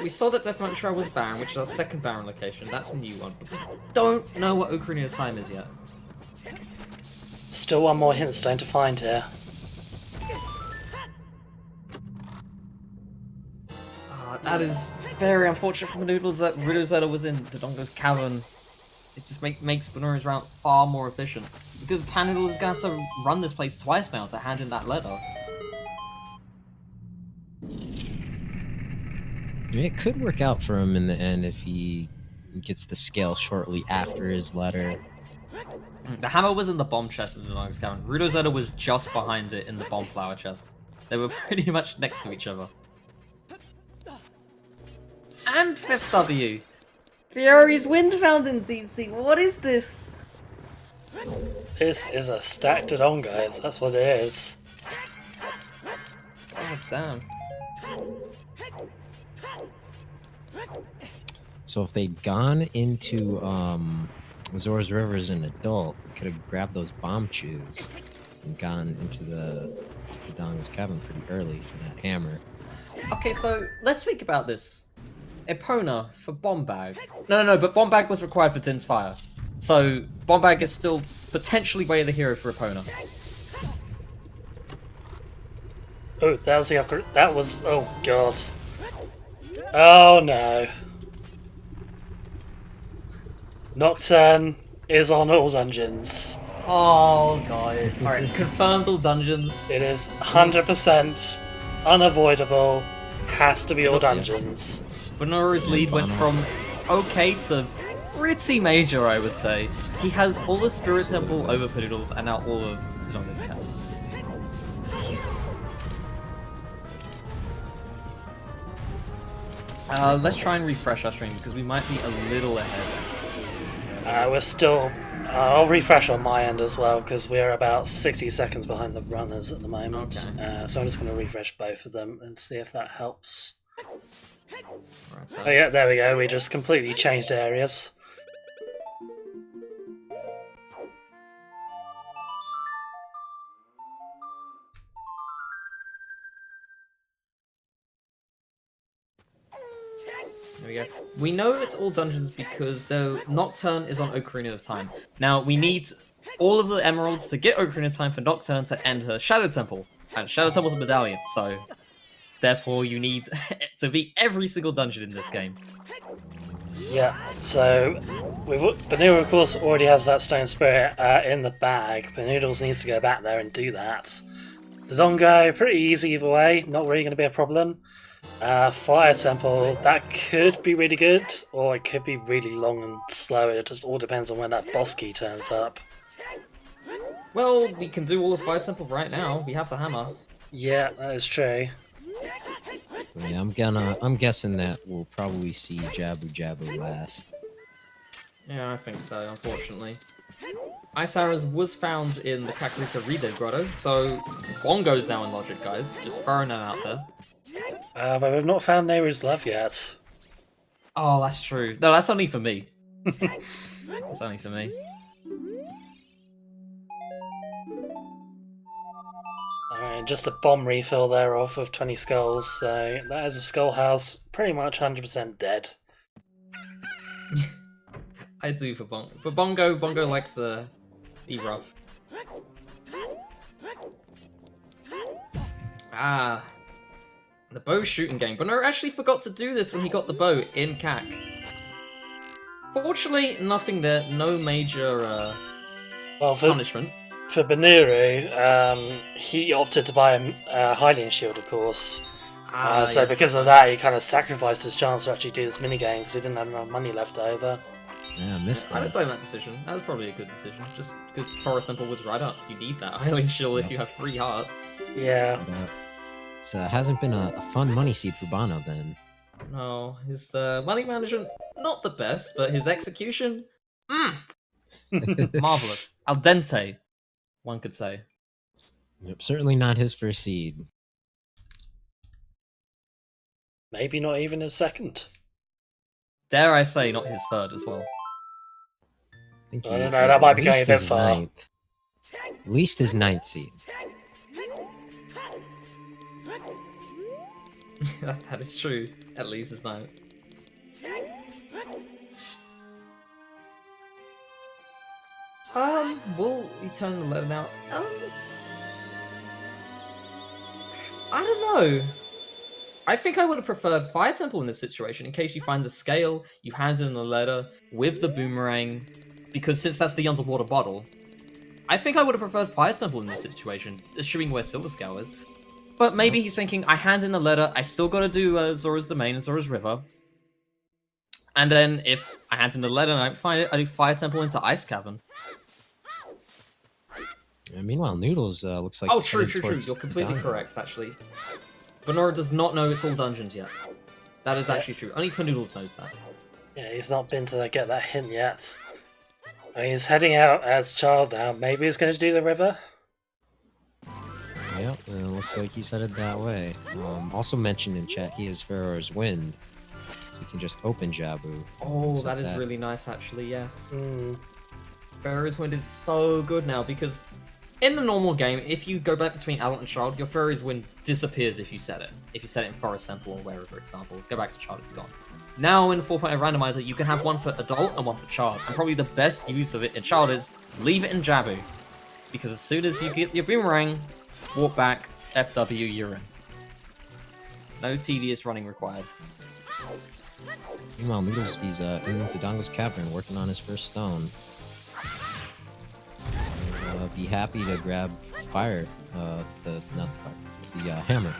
We saw that Death Mountain Trail was barren, which is our second barren location. That's a new one. But we don't know what Ocarina of Time is yet. Still one more hint stone to find here. That is very unfortunate for Panoodles that Rosetta was in Dodongo's cavern. It just makes Bonooru's route far more efficient. Because Panoodles is going to have to run this place twice now to hand in that letter. It could work out for him in the end if he gets the scale shortly after his letter. The hammer was in the bomb chest in Dodongo's cavern. Rosetta was just behind it in the bomb flower chest. They were pretty much next to each other. And 5th W! Fiore's Wind Fountain DC, what is this? This is a stacked on, guys. That's what it is. Oh, damn. So if they'd gone into Zora's River as an adult, could have grabbed those bomb chews and gone into the Dongo's cabin pretty early for that hammer. Okay, so let's think about this. Epona for Bomb Bag. No, but Bomb Bag was required for Din's Fire. So, Bomb Bag is still potentially way the hero for Epona. Oh, that was the upgrade. That was. Oh, god. Oh, no. Nocturne is on all dungeons. Oh, god. Alright, confirmed all dungeons. It is 100% unavoidable. Has to be all dungeons. Bonoru's lead went from okay to pretty major, I would say. He has all the Spirit Temple over Panoodles and now all of Dodongo's Cavern. Let's try and refresh our stream because we might be a little ahead. We're still. I'll refresh on my end as well because we're about 60 seconds behind the runners at the moment. Okay. So I'm just going to refresh both of them and see if that helps. Right, so Oh yeah, there we go. We just completely changed areas. there we go. We know it's all dungeons because though Nocturne is on Ocarina of Time. Now we need all of the emeralds to get Ocarina of Time for Nocturne to enter Shadow Temple. And Shadow Temple's a medallion, so therefore you need to beat every single dungeon in this game. Yeah, so Bonooruu of course already has that stone spirit in the bag. Panoodles needs to go back there and do that. The Dongo, pretty easy either way, not really going to be a problem. Fire Temple, that could be really good, or it could be really long and slow. It just all depends on when that boss key turns up. Well, we can do all of Fire Temple right now. We have the hammer. Yeah, that is true. Yeah, I'm guessing that we'll probably see Jabu Jabu last. Yeah, I think so, unfortunately. Ice arrows was found in the Kakariko Ride Grotto, so Bongo's now in logic, guys. Just throwing that out there. But we've not found Nehru's love yet. Oh, that's true. No, that's only for me. That's only for me. Alright, just a bomb refill there off of 20 skulls, so that is a skull house pretty much 100% dead. I do for Bongo. Bongo likes to be rough. Ah, the bow shooting game. Bonooruu actually forgot to do this when he got the bow in CAC. Fortunately, nothing there. No major Well, punishment. for Bonooruu, he opted to buy a hiding shield, of course. So Yes. because of that, he kind of sacrificed his chance to actually do this minigame because he didn't have enough money left over. Yeah, I missed I don't that. blame that decision. That was probably a good decision. Just because Forest Temple was right up. You need that hiding shield if you have 3 hearts. Yeah. But it hasn't been a fun money seed for Bono then. No, his money management, not the best, but his execution, marvelous. Al dente, one could say. Yep, certainly not his first seed. Maybe not even his second. Dare I say, not his third as well. Think I don't know, that might be going a bit far. Ninth. At least his ninth seed. That is true. At least it's not. Will we turn the letter now? I don't know. I think I would have preferred Fire Temple in this situation. In case you find the scale, you hand in the letter with the boomerang, because since that's the underwater bottle, I think I would have preferred Fire Temple in this situation, assuming where Silver Scale is. But maybe he's thinking, I hand in the letter, I still gotta do Zora's Domain and Zora's River. And then if I hand in the letter and I don't find it, I do Fire Temple into Ice Cavern. Meanwhile, Noodles looks like. Oh, true. headed towards You're completely Dino. correct, actually. Bonooruu does not know it's all dungeons yet. That is actually true. Only Panoodles knows that. Yeah, he's not been to get that hint yet. I mean, he's heading out as child now. Maybe he's going to do the river? Yep, and it looks like he's headed that way. Also mentioned in chat, he has Pharaoh's Wind. So you can just open Jabu. Oh, So that is really nice, actually, yes. Pharaoh's Wind is so good now, because in the normal game, if you go back between adult and child, your Pharaoh's Wind disappears if you set it. If you set it in Forest Temple or wherever, for example. Go back to child, it's gone. Now in 4.0 Randomizer, you can have one for adult and one for child. And probably the best use of it in child is leave it in Jabu. Because as soon as you get your boomerang, walk back, FW, you're in. No tedious running required. Meanwhile, Noodles, he's in the Dongle's Cavern working on his first stone. Be happy to grab fire, the hammer.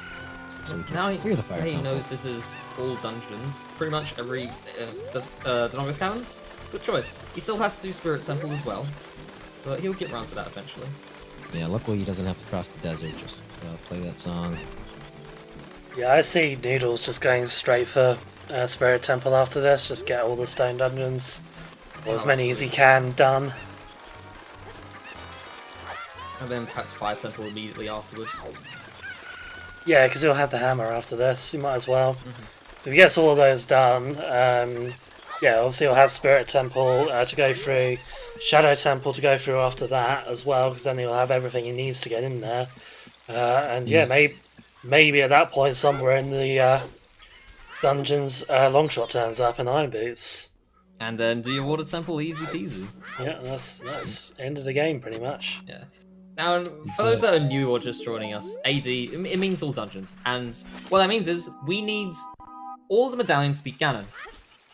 So we can Now clear the fire. he temple. knows this is all dungeons. Pretty much every the longest cavern. Good choice. He still has to do Spirit Temple as well, but he'll get around to that eventually. Yeah, luckily he doesn't have to cross the desert. Just play that song. Yeah, I see Noodles just going straight for Spirit Temple after this. Just get all the stone dungeons, or as many as he can, done. And then perhaps Fire Temple immediately afterwards. Yeah, because he'll have the hammer after this. He might as well. So if he gets all of those done, yeah, obviously he'll have Spirit Temple to go through, Shadow Temple to go through after that as well, because then he'll have everything he needs to get in there. And yeah, maybe at that point somewhere in the dungeons, Longshot turns up in Iron Boots. And then do your Water Temple easy peasy. Yeah, that's end of the game pretty much. Yeah. Now, for those that are new or just joining us, AD, it means all dungeons. And what that means is we need all the medallions to be Ganon.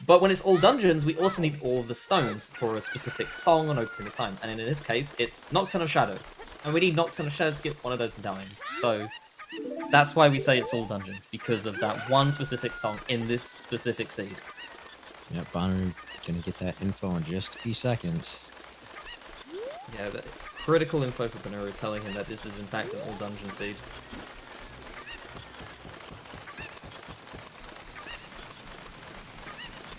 But when it's all dungeons, we also need all the stones for a specific song and opening a time. And in this case, it's Nocturne of Shadow. And we need Nocturne of Shadow to get one of those medallions. So that's why we say it's all dungeons, because of that one specific song in this specific seed. Yep, Bonooruu gonna get that info in just a few seconds. Yeah, but critical info for Bonooruu telling him that this is in fact an all dungeon seed.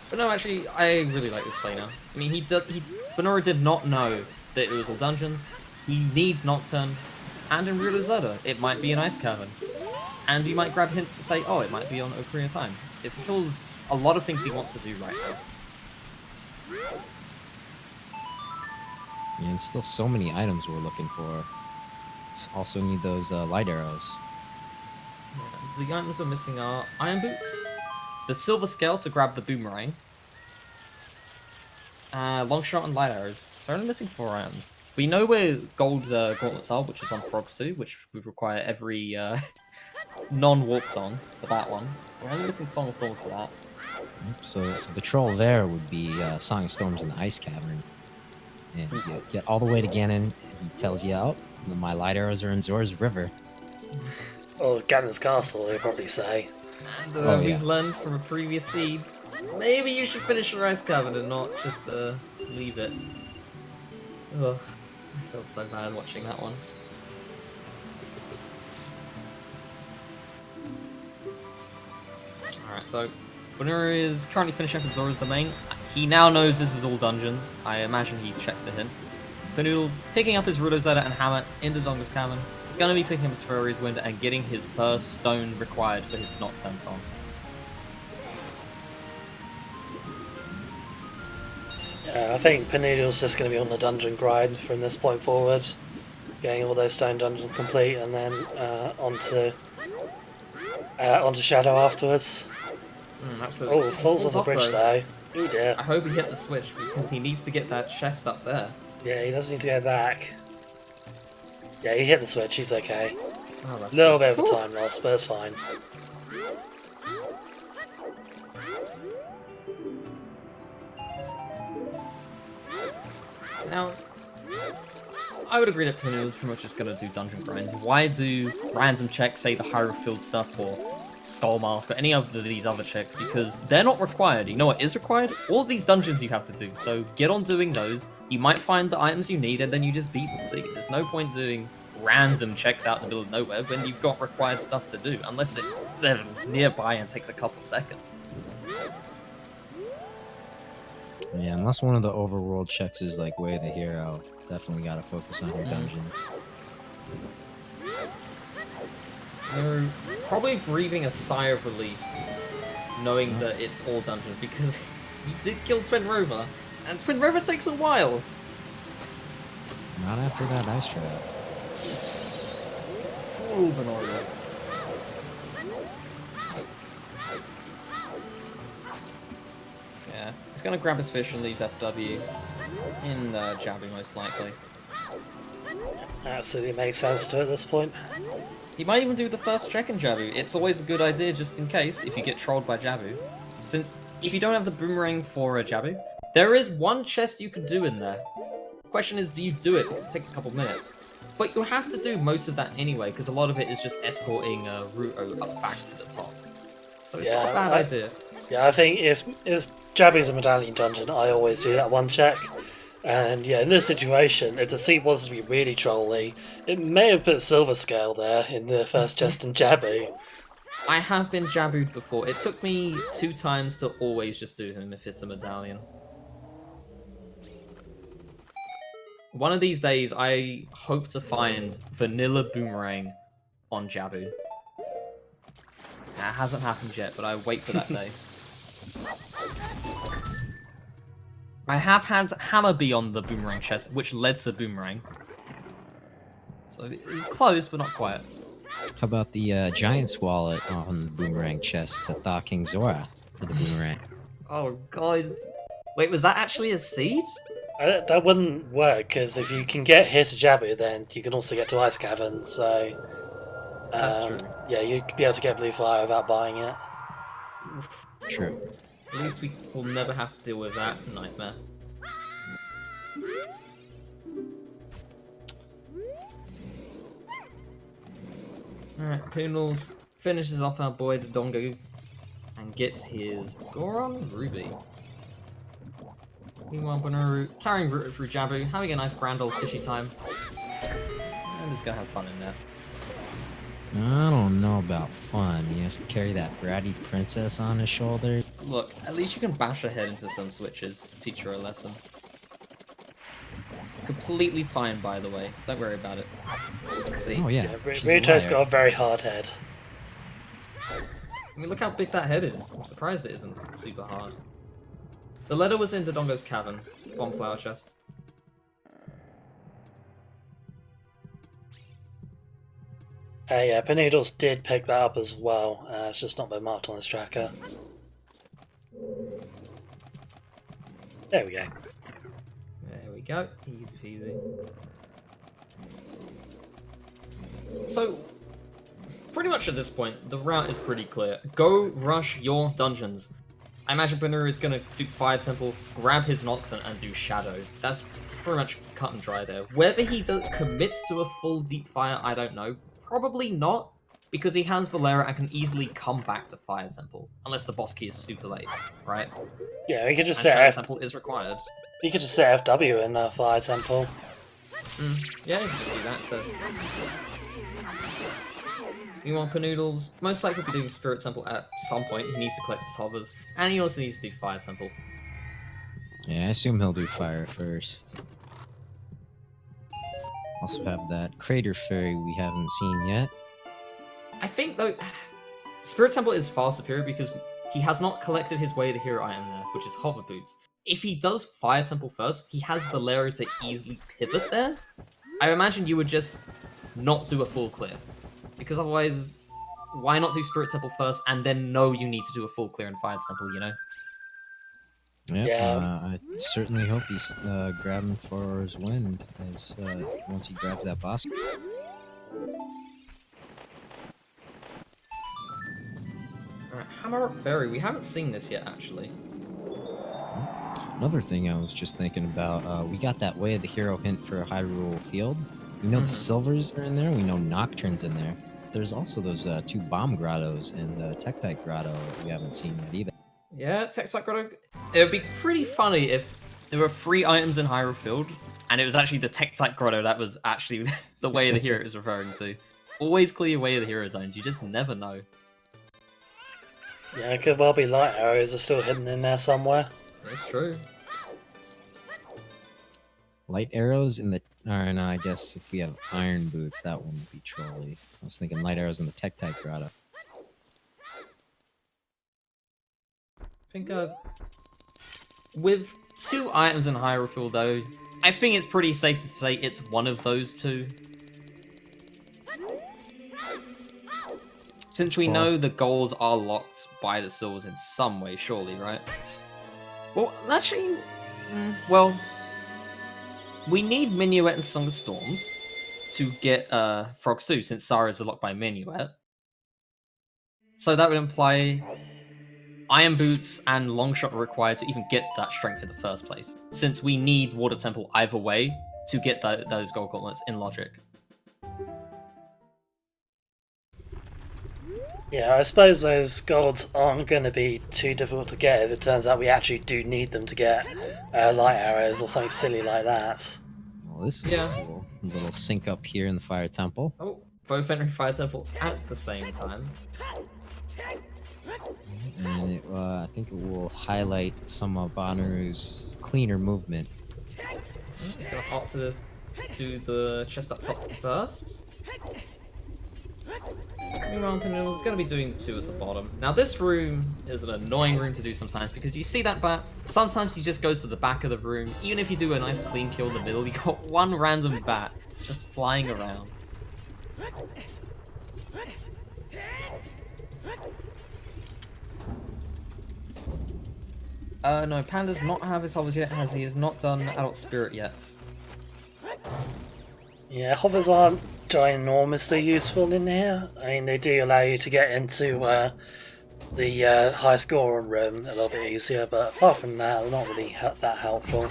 But no, actually, I really like this play now. I mean, Bonooruu did not know that it was all dungeons, he needs Nocturne, and in Real Zelda, it might be an Ice Cavern. And you might grab hints to say, oh, it might be on Ocarina of Time. It fulfills a lot of things he wants to do right now. Yeah, and still so many items we're looking for. Also need those light arrows. Yeah, the items we're missing are Iron Boots, the Silver Scale to grab the Boomerang, Long Shot and Light Arrows. So we're only missing 4 items. We know where Gold Gauntlets are, which is on Frogs 2, which would require every non-warp song for that one. We're only missing Song of Storms for that. Yep, so the troll there would be Song of Storms in the Ice Cavern. And you get all the way to Ganon, he tells you, oh, my light arrows are in Zora's River. Or Ganon's Castle, they'd probably say. And we've learned from a previous seed, maybe you should finish your Ice Cavern and not just leave it. Ugh, I felt so bad watching that one. Alright, so Bonooruu is currently finishing up with Zora's Domain. He now knows this is all dungeons. I imagine he checked the hint. Panoodles picking up his Ruler Zeta and Hammer in the Donga's Cavern. Gonna be picking up his Fairy's Wind and getting his first stone required for his Nocturne song. Yeah, I think Panoodle's just going to be on the dungeon grind from this point forward. Getting all those stone dungeons complete and then onto Shadow afterwards. Absolutely. Oh, falls off the bridge though. Oh dear. I hope he hit the switch because he needs to get that chest up there. Yeah, he does need to go back. Yeah, he hit the switch, he's okay. Oh, that's Little good. bit of a time loss, but it's fine. Now, I would agree that Panoodle's pretty much just gonna do dungeon grinds. Why do random checks, say the Hyrule Field stuff or Skull Mask or any of these other checks? Because they're not required. You know what is required? All these dungeons you have to do. So get on doing those. You might find the items you need and then you just beat the sea. There's no point doing random checks out in the middle of nowhere when you've got required stuff to do. Unless they're nearby and takes a couple seconds. Yeah, unless one of the overworld checks is like Way of the Hero, definitely gotta focus on your dungeon. They're probably breathing a sigh of relief, knowing that it's all dungeons, because he did kill Twin Rover, and Twin Rover takes a while. Not after that ice trap. Fool Bonooruu. Yeah, he's gonna grab his fish and leave FW in Jabu most likely. Absolutely makes sense to it at this point. He might even do the first check in Jabu. It's always a good idea just in case, if you get trolled by Jabu. Since, if you don't have the boomerang for Jabu, there is one chest you can do in there. Question is, do you do it? Because it takes a couple minutes. But you'll have to do most of that anyway, because a lot of it is just escorting Ruto up back to the top. So it's not a bad idea. Yeah, I think if Jabu's a medallion dungeon, I always do that one check. And yeah, in this situation, if the seed wants to be really trolly, it may have put Silver Scale there in the first chest in Jabu. I have been Jabu'd before. It took me 2 times to always just do him if it's a medallion. One of these days, I hope to find Vanilla Boomerang on Jabu. That hasn't happened yet, but I wait for that day. I have had Hammer be on the Boomerang chest, which led to Boomerang. So it was close, but not quite. How about the Giant's Wallet on the Boomerang chest to Thaw King Zora for the Boomerang? Oh god. Wait, was that actually a seed? That wouldn't work, because if you can get here to Jabu, then you can also get to Ice Cavern, so... That's true. Yeah, you'd be able to get Blue Fire without buying it. True. At least we will never have to deal with that nightmare. Alright, Panoodles finishes off our boy the Dongo and gets his Goron Ruby. Meanwhile, Bonooruu carrying Ruto through Jabu, having a nice grand old fishy time. And just gonna have fun in there. I don't know about fun. He has to carry that bratty princess on his shoulder. Look, at least you can bash her head into some switches to teach her a lesson. Completely fine, by the way. Don't worry about it. See? Oh yeah. Yeah, she's a Ryuto's liar. got a very hard head. I mean, look how big that head is. I'm surprised it isn't super hard. The letter was in Dodongo's cavern. Bomb flower chest. Yeah, Panoodles did pick that up as well. It's just not been marked on his tracker. There we go. There we go. Easy peasy. So, pretty much at this point, the route is pretty clear. Go rush your dungeons. I imagine Bonooruu is going to do Fire Temple, grab his Noxon, and do Shadow. That's pretty much cut and dry there. Whether he commits to a full Deep Fire, I don't know. Probably not, because he has Valera and can easily come back to Fire Temple, unless the boss key is super late, right? Yeah, we could just And set Shadow F. Temple is required. You could just set FW in Fire Temple. Yeah, you can just do that, so... Meanwhile, Panoodles most likely be doing Spirit Temple at some point. He needs to collect his hovers, and he also needs to do Fire Temple. Yeah, I assume he'll do fire first. Also have that Crater Fairy we haven't seen yet. I think, though, Spirit Temple is far superior because he has not collected his way the hero item there, which is Hover Boots. If he does Fire Temple first, he has Valera to easily pivot there. I imagine you would just not do a full clear. Because otherwise, why not do Spirit Temple first and then know you need to do a full clear in Fire Temple, you know? Yep, Yeah. I certainly hope he's grabbing for his wind as once he grabs that boss. Alright, Hammer Rock Fairy. We haven't seen this yet, actually. Another thing I was just thinking about, we got that Way of the Hero hint for Hyrule Field. We know the Silvers are in there, we know Nocturne's in there. There's also those 2 Bomb Grottos and the Tektite Grotto that we haven't seen yet either. Yeah, Tektite Grotto. It would be pretty funny if there were 3 items in Hyrule Field, and it was actually the Tektite Grotto that was actually the Way of the Hero is referring to. Always clear your Way of the Hero zones, you just never know. Yeah, it could well be light arrows are still hidden in there somewhere. That's true. Light arrows in the... Or no, I guess if we have Iron Boots, that wouldn't be trolly. I was thinking light arrows in the Tektite Grotto. I think, with 2 items in Hyrule Field, though, I think it's pretty safe to say it's one of those 2. Since we know the goals are locked by the silvers in some way, surely, right? Well, actually, well, we need Minuet and Song of Storms to get Frogs too, since Saria's locked by Minuet. So that would imply Iron Boots and Longshot are required to even get that strength in the first place, since we need Water Temple either way to get those gold gauntlets in logic. Yeah, I suppose those golds aren't going to be too difficult to get if it turns out we actually do need them to get light arrows or something silly like that. Well, this is cool. A little sync up here in the Fire Temple. Oh, both entering Fire Temple at the same time. And it, I think it will highlight some of Bonooru's cleaner movement. He's gonna hop to do the chest up top first. Meanwhile, Panoodles is going to be doing the 2 at the bottom. Now, this room is an annoying room to do sometimes because you see that bat, sometimes he just goes to the back of the room. Even if you do a nice clean kill in the middle, you got one random bat just flying around. No, Pan does not have his hovers yet, as he has not done Adult Spirit yet. Yeah, hovers aren't ginormously useful in here. I mean, they do allow you to get into the high scoring room a little bit easier, but apart from that, they're not really that helpful.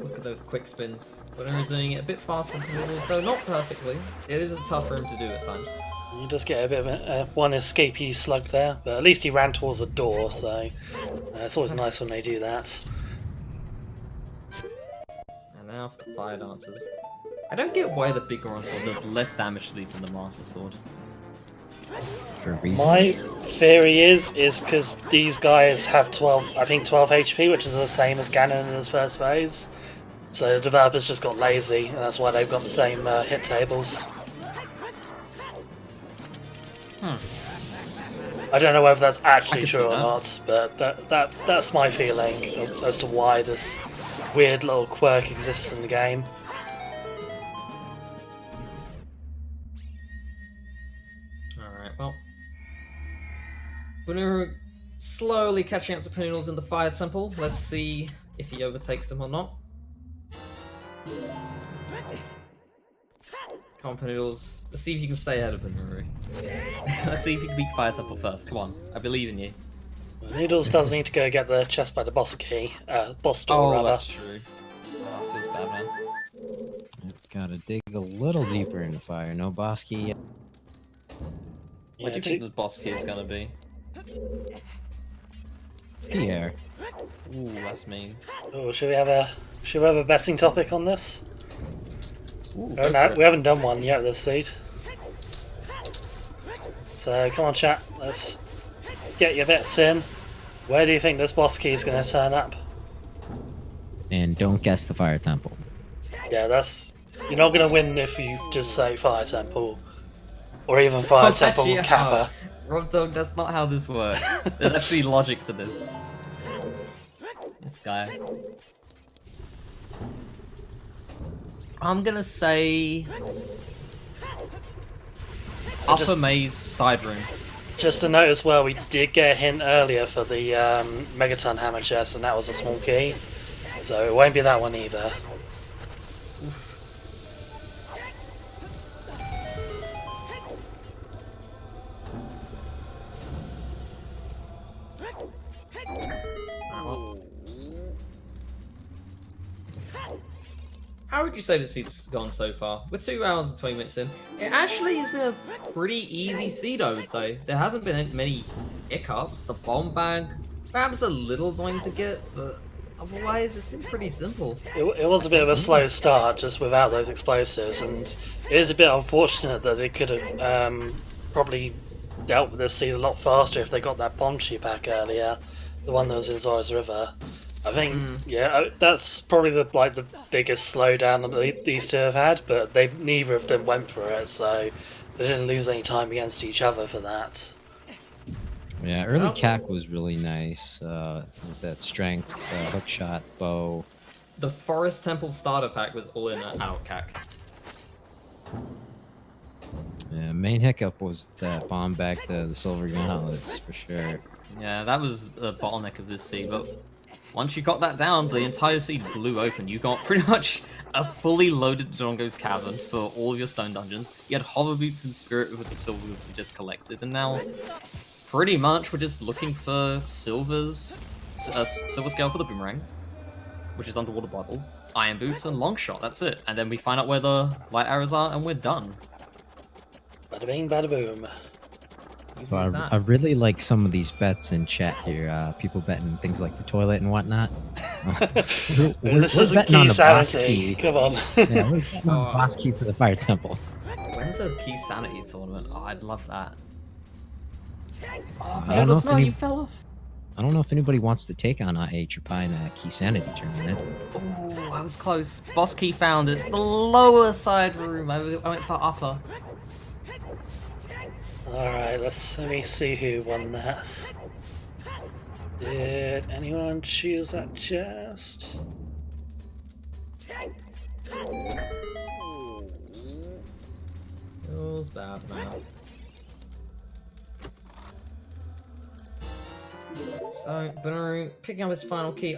Look at those quick spins. Bonooruu is doing it a bit faster than Panoodles, though not perfectly. It is a tough room to do at times. You just get a bit of one escapee slug there, but at least he ran towards the door, so it's always nice when they do that. And now for the Fire Dancers. I don't get why the big Goron Sword does less damage to these than the Master Sword. For reasons. My theory is because these guys have 12, I think 12 HP, which is the same as Ganon in his first phase. So the developers just got lazy, and that's why they've got the same hit tables. I don't know whether that's actually true or not, but that's my feeling as to why this weird little quirk exists in the game. Alright, well. Bonooruu slowly catching up to Panoodles in the Fire Temple. Let's see if he overtakes them or not. Come on, Panoodles. Let's see if you can stay ahead of Bonooruu. Let's see if you can beat Fire Temple first. Come on, I believe in you. Noodles does need to go get the chest by the boss key, boss door rather. That's true. Oh, feels bad, man. Gotta dig a little deeper in the fire. No boss key yet. What do you think the boss key is gonna be? Pierre. Ooh, that's mean. Oh, should we have a betting topic on this? Ooh, Oh, no, we haven't done one yet at this stage. So come on, chat. Let's get your bets in. Where do you think this boss key is going to turn up? And don't guess the fire temple. Yeah, you're not going to win if you just say Fire Temple. Or even Fire Temple actually, Kappa. Rob Dog, that's not how this works. There's actually logic to this. This guy. I'm gonna say... Upper Maze Side Room. Just to note as well, we did get a hint earlier for the Megaton Hammer chest, and that was a small key. So it won't be that one either. Oof. How would you say the seed's gone so far? We're 2 hours and 20 minutes in. It actually has been a pretty easy seed, I would say. There hasn't been many hiccups. The bomb bag, perhaps a little annoying to get, but otherwise it's been pretty simple. It was a bit of a slow start just without those explosives, and it is a bit unfortunate that they could have probably dealt with this seed a lot faster if they got that Bonchi pack earlier, the one that was in Zora's River. I think, yeah, that's probably the biggest slowdown that these two have had, but neither of them went for it, so they didn't lose any time against each other for that. Yeah, early CAC was really nice with that strength, hook shot, bow. The Forest Temple starter pack was all in and out CAC. Yeah, main hiccup was that bomb back to the silver gauntlets for sure. Yeah, that was the bottleneck of this seed, but once you got that down, the entire seed blew open. You got pretty much a fully loaded Dodongo's Cavern for all of your stone dungeons. You had hover boots and spirit with the silvers you just collected, and now pretty much we're just looking for silver scale for the boomerang, which is underwater bottle, iron boots, and long shot. That's it. And then we find out where the light arrows are, and we're done. Bada bing, bada boom. So I really like some of these bets in chat here. People betting things like the toilet and whatnot. This is a key sanity. Come on. Yeah, we're betting on the boss key for the fire temple. When's a key sanity tournament? Oh, I'd love that. I don't know if you fell off. I don't know if anybody wants to take on a Trapine Key Sanity tournament. Oh, I was close. Boss key found. It's the lower side room. I went for upper. Alright, let me see who won that. Did anyone choose that chest? Feels bad now. So, Bonooruu picking up his final key.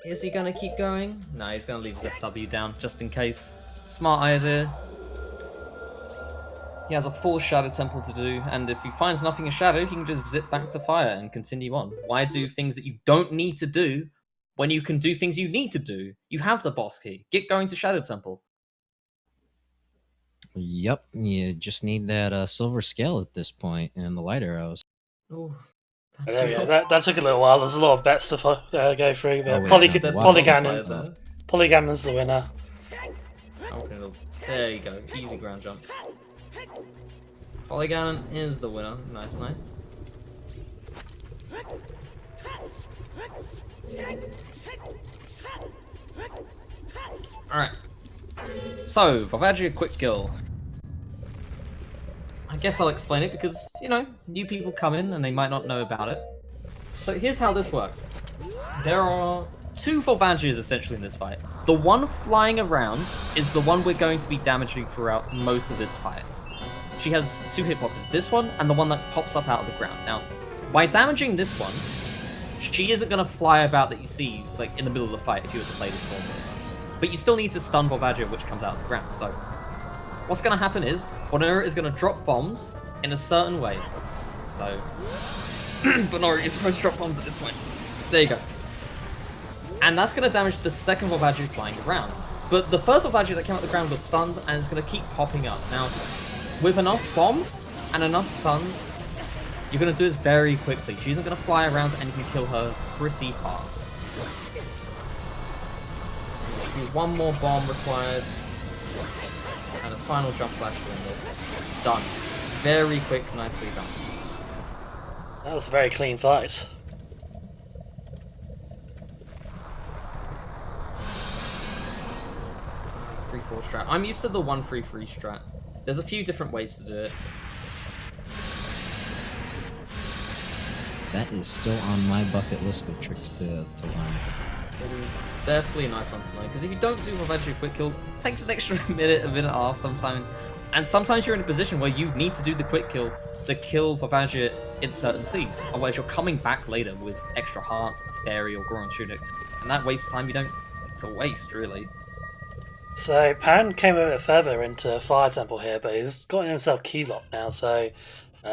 Is he gonna keep going? No, he's gonna leave his FW down just in case. Smart idea. He has a full Shadow Temple to do, and if he finds nothing in Shadow, he can just zip back to Fire and continue on. Why do things that you don't need to do when you can do things you need to do? You have the boss key. Get going to Shadow Temple. Yep, you just need that silver scale at this point, and the light arrows. Ooh. There we go. That took a little while. There's a lot of bets to go through, but Polygon is the winner. There you go. Easy ground jump. Polygon is the winner. Nice, nice. Alright. So, Vavagia quick kill. I guess I'll explain it because, you know, new people come in and they might not know about it. So here's how this works. There are two Volvagias essentially in this fight. The one flying around is the one we're going to be damaging throughout most of this fight. She has two hitboxes, this one and the one that pops up out of the ground. Now, by damaging this one, she isn't going to fly about that you see like in the middle of the fight if you were to play this formula. But you still need to stun Volvagia, which comes out of the ground. So what's going to happen is Bonooruu is going to drop bombs in a certain way. So Bonooruu is supposed to drop bombs at this point. There you go. And that's going to damage the second Volvagia flying around. But the first Volvagia that came out of the ground was stunned and it's going to keep popping up. Now, with enough bombs and enough stuns, you're going to do this very quickly. She isn't going to fly around and you can kill her pretty fast. One more bomb required. And a final jump flash to win this. Done. Very quick, nicely done. That was a very clean fight. Free 4 strat. I'm used to the 1-3-3 strat. There's a few different ways to do it. That is still on my bucket list of tricks to learn. It is definitely a nice one to know, because if you don't do Volvagia quick kill, it takes an extra minute, a minute and a half sometimes. And sometimes you're in a position where you need to do the quick kill to kill Volvagia in certain seeds. Otherwise you're coming back later with extra hearts, a fairy or Goron tunic. And that wastes time you don't... It's a waste, really. So Pan came a bit further into Fire Temple here, but he's gotten himself key locked now, so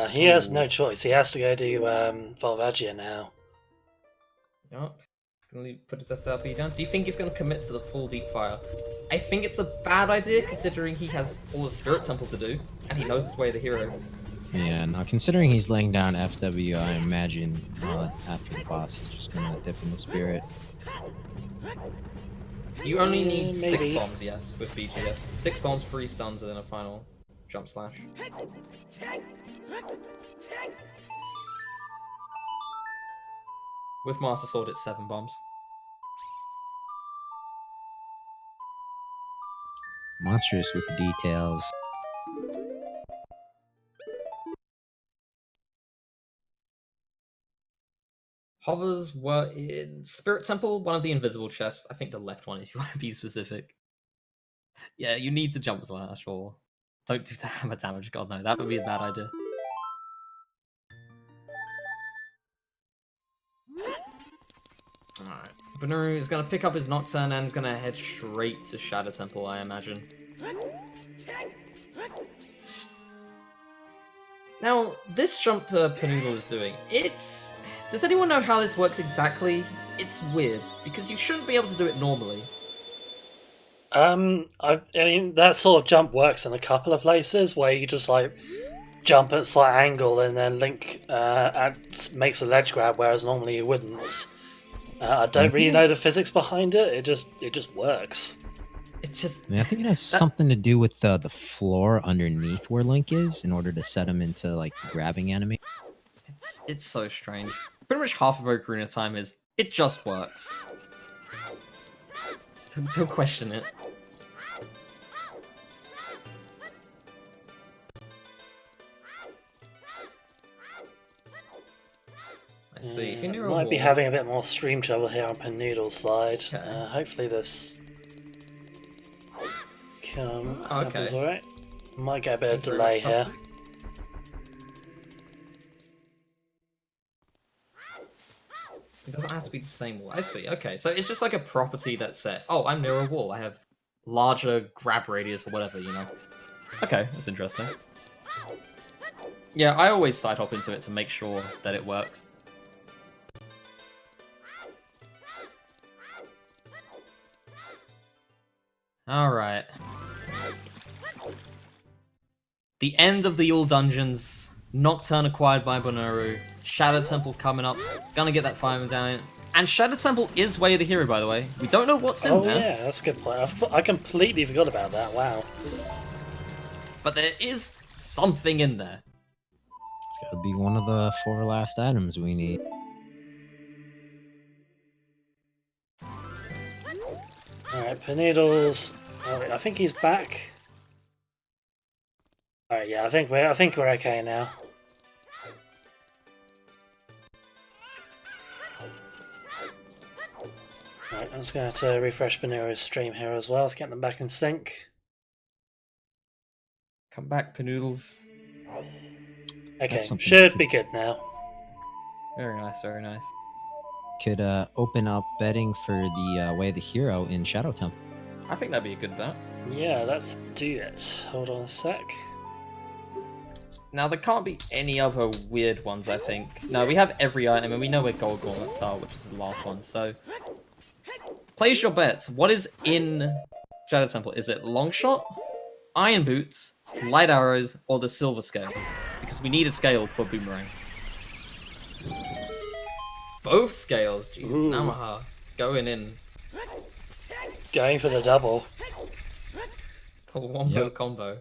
he has no choice. He has to go to Volvagia now. Yup. Put his FW down. Do you think he's going to commit to the full deep fire? I think it's a bad idea considering he has all the Spirit Temple to do, and he knows his way to the hero. Yeah, now considering he's laying down FW, I imagine after the boss he's just gonna dip in the spirit. You only need 6 maybe. bombs, yes, with BGS. 6 bombs, 3 stuns, and then a final jump slash. With Master Sword, it's 7 bombs. Monstrous with the details. Hovers were in Spirit Temple, one of the invisible chests. I think the left one, if you want to be specific. Yeah, you need to jump slash, or don't do the hammer damage. God no, that would be a bad idea. Alright. Bonooruu is going to pick up his Nocturne and is going to head straight to Shadow Temple, I imagine. Now, this jump Panoodle is doing, it's... Does anyone know how this works exactly? It's weird, because you shouldn't be able to do it normally. I mean, that sort of jump works in a couple of places where you just like jump at a slight angle and then Link makes a ledge grab, whereas normally you wouldn't. I don't really know the physics behind it. It just works. It just... I think it has something to do with the floor underneath where Link is in order to set him into like the grabbing enemy. It's so strange. Pretty much half of Ocarina of Time is, it just works. Don't question it. I see. If you knew Might be having a bit more stream trouble here on Panoodle's side. Okay. Hopefully this happens okay. alright. Might get a bit of Thank you very delay much, here. Toxic. It doesn't have to be the same wall. I see. Okay, so it's just like a property that's set. Oh, I'm near a wall. I have larger grab radius or whatever, you know. Okay, that's interesting. Yeah, I always side hop into it to make sure that it works. Alright. The end of the All Dungeons. Nocturne acquired by Bonooruu. Shadow Temple coming up. Gonna get that fireman down. And Shadow Temple is Way of the Hero, by the way. We don't know what's in there. Oh yeah, that's a good point. I completely forgot about that. Wow. But there is something in there. It's gotta be one of the 4 last items we need. Alright, Panoodles. Oh, I think he's back. Alright, yeah, I think we're okay now. Right, I'm just going to refresh Bonooruu's stream here as well to get them back in sync. Come back, Panoodles. Okay, something should we be good now. Very nice, very nice. Could open up betting for the Way of the Hero in Shadow Temple. I think that'd be a good bet. Yeah, let's do it. Hold on a sec. Now, there can't be any other weird ones, I think. No, we have every item, and we know where Gold Gauntlets are, which is the last one, so... Place your bets. What is in Shadow Temple? Is it Longshot, Iron Boots, Light Arrows, or the Silver Scale? Because we need a scale for Boomerang. Both scales, Jesus, Ooh. Namaha. Going in. Going for the double. A wombo combo.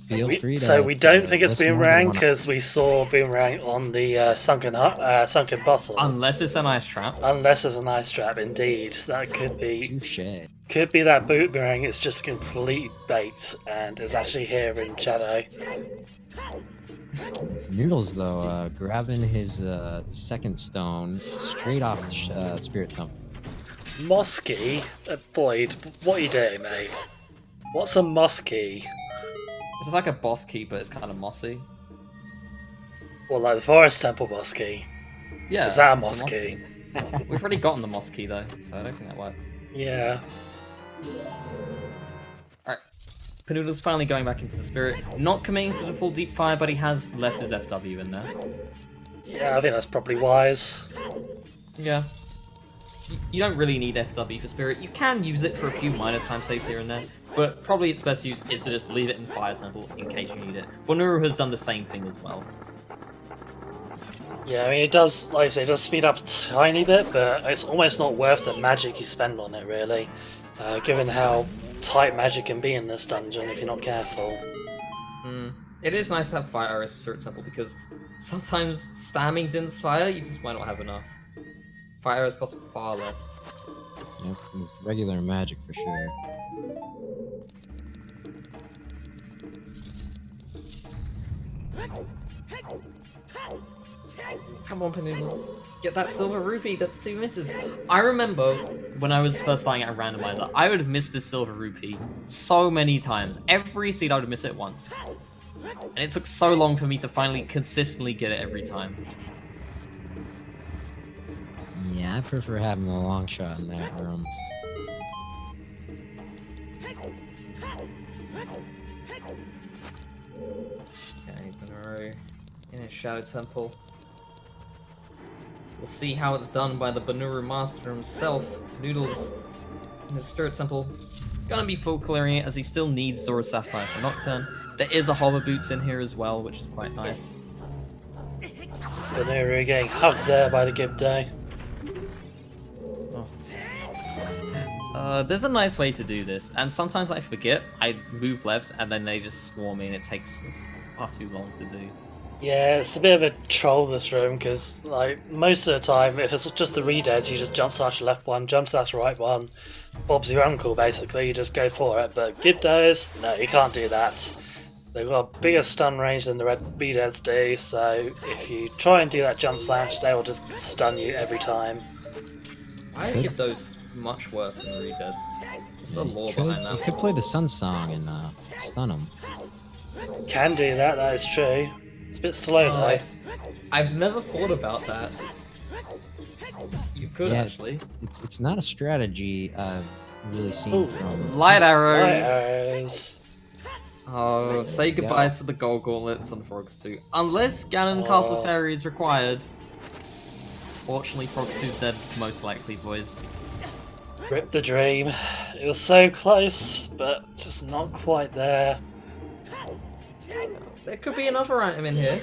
Feel free to. So we don't think it's listen more than Boomerang one- because we saw Boomerang on the sunken bottle. Unless it's an ice trap. Unless it's an ice trap, indeed. That could be Touche. that Boomerang is just complete bait and is actually here in Shadow. Noodles, though, grabbing his second stone straight off Spirit Temple. Mosky? Boyd, what are you doing, mate? What's a Mosky? It's like a boss key, but it's kind of mossy. Well, like the Forest Temple Mosky. Yeah. Is that a it's the Mosky? We've already gotten the moss key though, so I don't think that works. Yeah. Alright. Panoodle's finally going back into the spirit. Not committing to the full deep fire, but he has left his FW in there. Yeah, I think that's probably wise. Yeah. You don't really need FW for spirit. You can use it for a few minor time saves here and there, but probably its best use is to just leave it in Fire Temple in case you need it. Bonooruu has done the same thing as well. Yeah, I mean, it does, like I say, it does speed up a tiny bit, but it's almost not worth the magic you spend on it, really. Given how tight magic can be in this dungeon if you're not careful. It is nice to have fire arrows for Spirit Temple because sometimes spamming Din's fire, you just might not have enough. Fire arrows cost far less. Yep, it's regular magic for sure. Come on, Panoodles. Get that silver rupee, that's 2 misses. I remember when I was first starting at a randomizer, I would miss this silver rupee so many times. Every seed I would miss it once. And it took so long for me to finally consistently get it every time. Yeah, I prefer having the long shot in that room. Okay, Bonooruu in his Shadow Temple. We'll see how it's done by the Bonooruu Master himself. Noodles in his Spirit Temple. Gonna be full clearing it as he still needs Zora Sapphire for Nocturne. There is a Hover Boots in here as well, which is quite nice. Bonooruu getting hugged there by the Gibdo. There's a nice way to do this, and sometimes I forget. I move left, and then they just swarm me, and it takes far too long to do. Yeah, it's a bit of a troll this room, because like most of the time, if it's just the redeads, you just jump slash left one, jump slash right one. Bob's your uncle, basically, you just go for it. But Gibdos, no, you can't do that. They've got a bigger stun range than the red redeads do, so if you try and do that jump slash, they will just stun you every time. I give those much worse than Redeads. What's the lore You behind that? could play the Sun Song and stun him. Can do that, that is true. It's a bit slow though. I've never thought about that. You could Yeah. actually. It's not a strategy I've really seen Ooh. from. Light arrows! Light arrows. Oh, say goodbye to the Gold Gauntlets and Frogs 2. Unless Ganon Castle Fairy is required. Fortunately, Frogs 2's dead, most likely, boys. Rip the dream. It was so close, but just not quite there. There could be another item in here.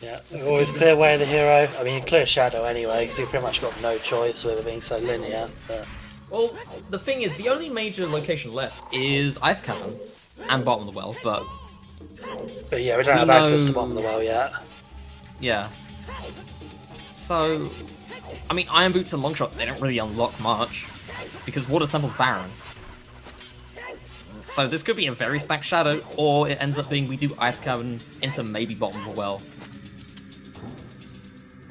Yeah, always clear way of the hero. I mean, you clear shadow anyway, because you've pretty much got no choice with it being so linear. But Well, the thing is, the only major location left is Ice Cavern and Bottom of the Well, but yeah, we don't We have access to know- Bottom of the Well yet. yeah. So, I mean, Iron Boots and Longshot, they don't really unlock much, because Water Temple's barren. So this could be a very stacked Shadow, or it ends up being we do Ice Cavern into maybe Bottom of the Well.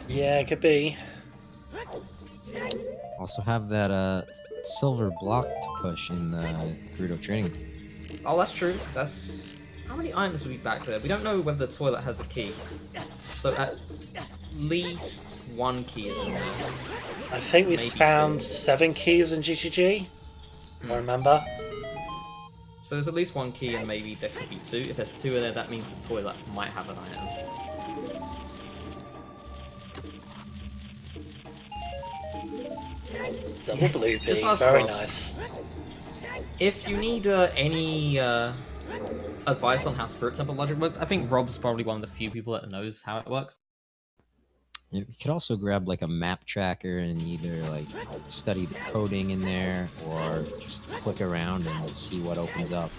Yeah, it could be. Also have that silver block to push in the Gerudo training. Oh, that's true. That's... How many items are we back there? We don't know whether the toilet has a key. So at least one key is in there. I think we Maybe found two. 7 keys in GGG. I remember. So there's at least one key and maybe there could be 2. If there's 2 in there, that means the toilet might have an item. Double blue This pea, last very one. nice. If you need any advice on how Spirit Temple logic works, I think Rob's probably one of the few people that knows how it works. You could also grab like a map tracker and either like study the coding in there or just click around and see what opens up.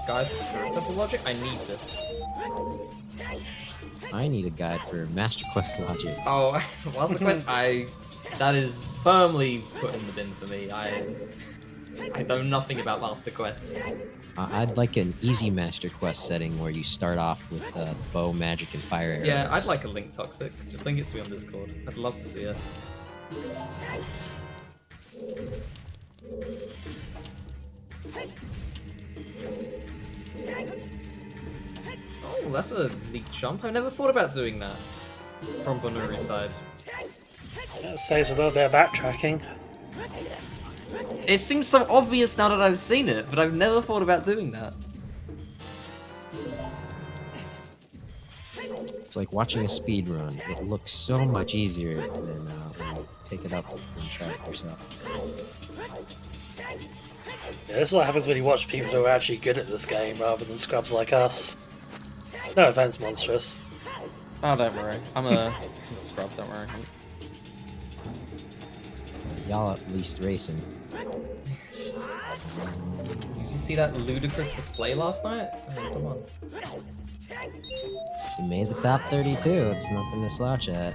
Guide for Spirit Temple logic? I need this. I need a guide for Master Quest logic. Oh, what's the quest? That is firmly put in the bin for me. I know nothing about Master Quest. I'd like an easy Master Quest setting where you start off with bow, magic, and fire arrows. Yeah, I'd like a Link Toxic. Just link it to me on Discord. I'd love to see it. Oh, that's a neat jump. I've never thought about doing that. From Bonooruu's side. That saves a little bit of backtracking. It seems so obvious now that I've seen it, but I've never thought about doing that. It's like watching a speed run. It looks so much easier than when you pick it up and try it yourself. Yeah, this is what happens when you watch people who are actually good at this game rather than scrubs like us. No offense, Monstrous. Oh, don't worry. I'm a scrub, don't worry. Y'all at least racing. Did you see that ludicrous display last night? Oh, come on. You made the top 32. It's nothing to slouch at.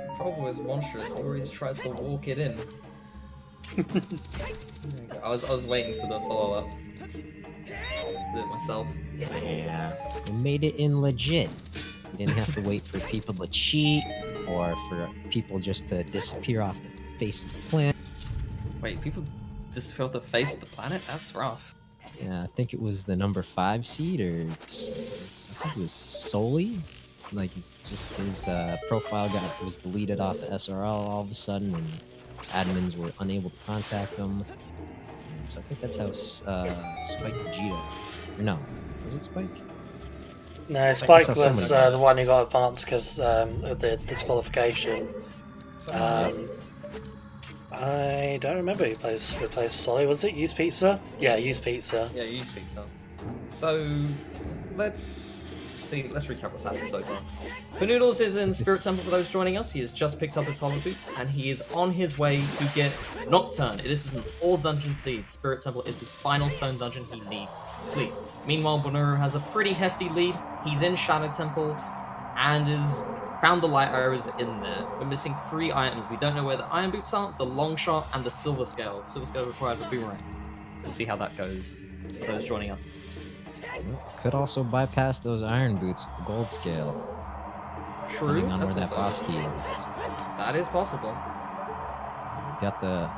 The problem is Monstrous, he always tries to walk it in. I was waiting for the follow-up. Let's do it myself. Yeah. We made it in legit. You didn't have to wait for people to cheat or for people just to disappear off the face of the planet. Wait, people just feel the face of the planet? That's rough. Yeah, I think it was the number 5 seed, or I think it was Soli. Like, just his profile was deleted off the SRL all of a sudden, and admins were unable to contact him. And so I think that's how Spike Vegeta. Or no, was it Spike? No, Spike saw was somebody- the one who got advanced because of the disqualification. I don't remember who replaced Solly. Was it Use Pizza? Yeah, Use Pizza. Yeah, you speak so. So, let's see. Let's recap what's happened so far. Panoodles is in Spirit Temple for those joining us. He has just picked up his Hollow Boots, and he is on his way to get Nocturne. This is an all-dungeon seed. Spirit Temple is his final stone dungeon he needs to complete. Meanwhile, Bonooruu has a pretty hefty lead. He's in Shadow Temple, and is found the light arrows in there. We're missing 3 items. We don't know where the iron boots are, the long shot, and the silver scale. Silver scale required a boomerang. We'll see how that goes for those joining us. Could also bypass those iron boots with the gold scale. True, Depending on that's where that also- boss key is. That is possible. We got the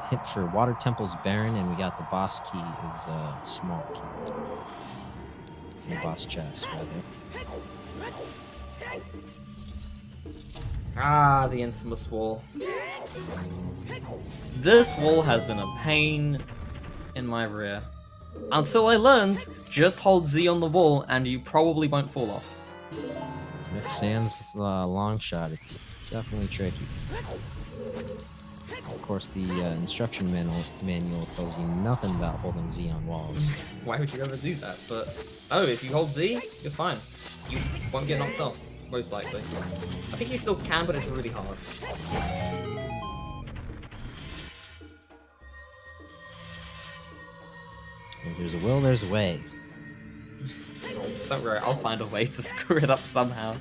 hint for Water Temple's Baron, and we got the boss key is small key. The boss chest, rather. Ah, the infamous wall. This wall has been a pain in my rear. Until I learned, just hold Z on the wall and you probably won't fall off. Yep, Sam's long shot. It's definitely tricky. Of course, the instruction manual tells you nothing about holding Z on walls. Why would you ever do that? But oh, if you hold Z, you're fine. You won't get knocked off, most likely. I think you still can, but it's really hard. If there's a will, there's a way. Don't worry, I'll find a way to screw it up somehow.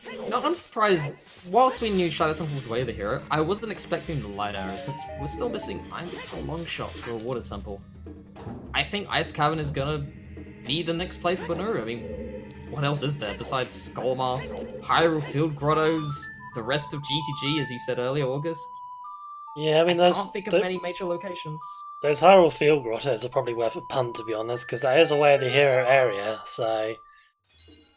You know, I'm surprised. Whilst we knew Shadow Temple was way the hero, I wasn't expecting the light arrow since we're still missing Iron Beaks and Long Shot for a Water Temple. I think Ice Cavern is gonna be the next play for Bonooruu. I mean, what else is there besides Skull Mask, Hyrule Field Grottos, the rest of GTG, as you said earlier, August? Yeah, I mean, I can't think of many major locations. those Hyrule Field Grottos are probably worth a punt, to be honest, because that is a way of the hero area, so...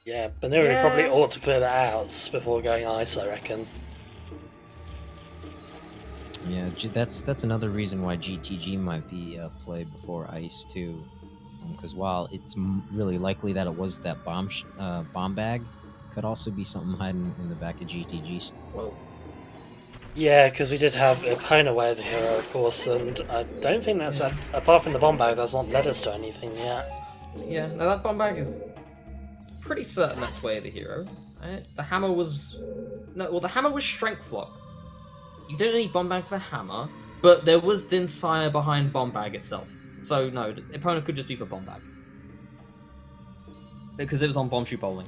Yeah, Bonooruu probably ought to clear that out before going ice, I reckon. Yeah, that's another reason why GTG might be played before ice too, because while it's really likely that it was that bomb bag, could also be something hiding in the back of GTG. Well, yeah, because we did have Epona way of the hero, of course, and I don't think that's apart from the bomb bag, that's not led us to anything yet. Yeah, no, that bomb bag is pretty certain that's way of the hero. Right? The hammer was the hammer was strength locked. You didn't need bomb bag for the hammer, but there was Din's fire behind bomb bag itself. So no, the opponent could just be for bomb bag because it was on bomb shoe bowling.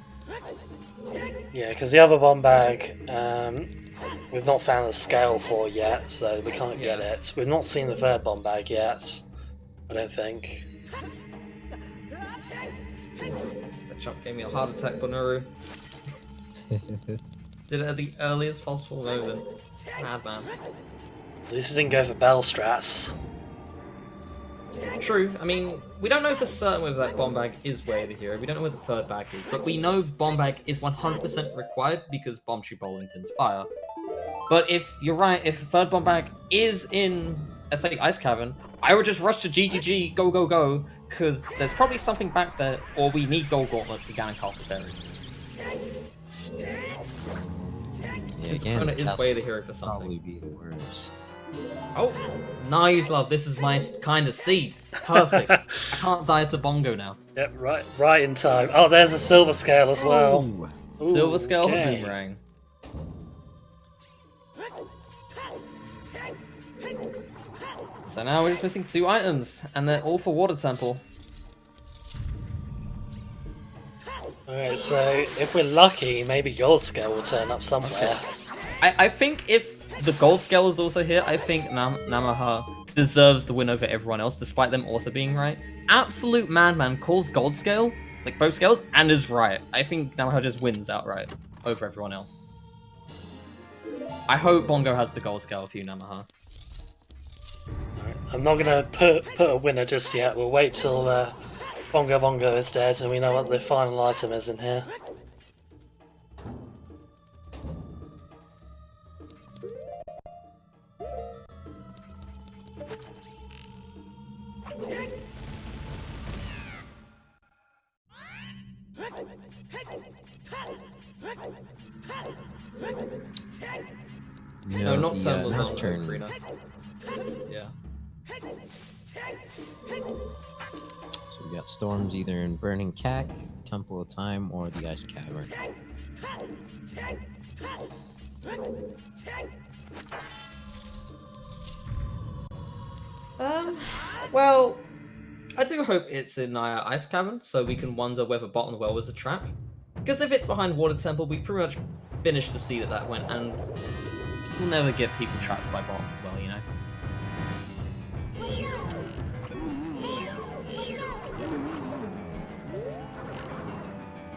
Yeah, because the other bomb bag, we've not found a scale for yet, so we can't get it. We've not seen the third bomb bag yet, I don't think. That chop gave me a heart attack, Bonooruu. Did it at the earliest possible moment. Madman. At least it didn't go for bell strats. True. I mean, we don't know for certain whether that bomb bag is way of the hero. We don't know where the third bag is, but we know bomb bag is 100% required because bomb shoe Bowlington's fire. But if you're right, if the third bomb bag is in, let's say, Ice Cavern, I would just rush to GGG, go, go, go, because there's probably something back there, or we need gold gauntlets for Ganon Castle Fairy. Since opponent is way of the hero for something. Probably be the worst. Oh, nice, love. This is my kind of seed. Perfect. I can't die to Bongo now. Yep, right in time. Oh, there's a silver scale as well. Ooh. Silver scale okay. boomerang. So now we're just missing 2 items, and they're all for Water Temple. Alright, so if we're lucky, maybe Gold Scale will turn up somewhere. I think if the gold scale is also here, I think Namaha deserves the win over everyone else, despite them also being right. Absolute Madman calls gold scale, like both scales, and is right. I think Namaha just wins outright over everyone else. I hope Bongo has the gold scale for you, Namaha. Alright, I'm not gonna put a winner just yet. We'll wait till Bongo Bongo is dead and we know what the final item is in here. No, not Turnbull's on Nocturne. Arena. Yeah. So we got storms either in Burning Cack, Temple of Time, or the Ice Cavern. Well, I do hope it's in Ice Cavern, so we can wonder whether Bottom Well was a trap. Because if it's behind Water Temple, we pretty much finished the sea that went, and we'll never get people trapped by Bottom Well, you know?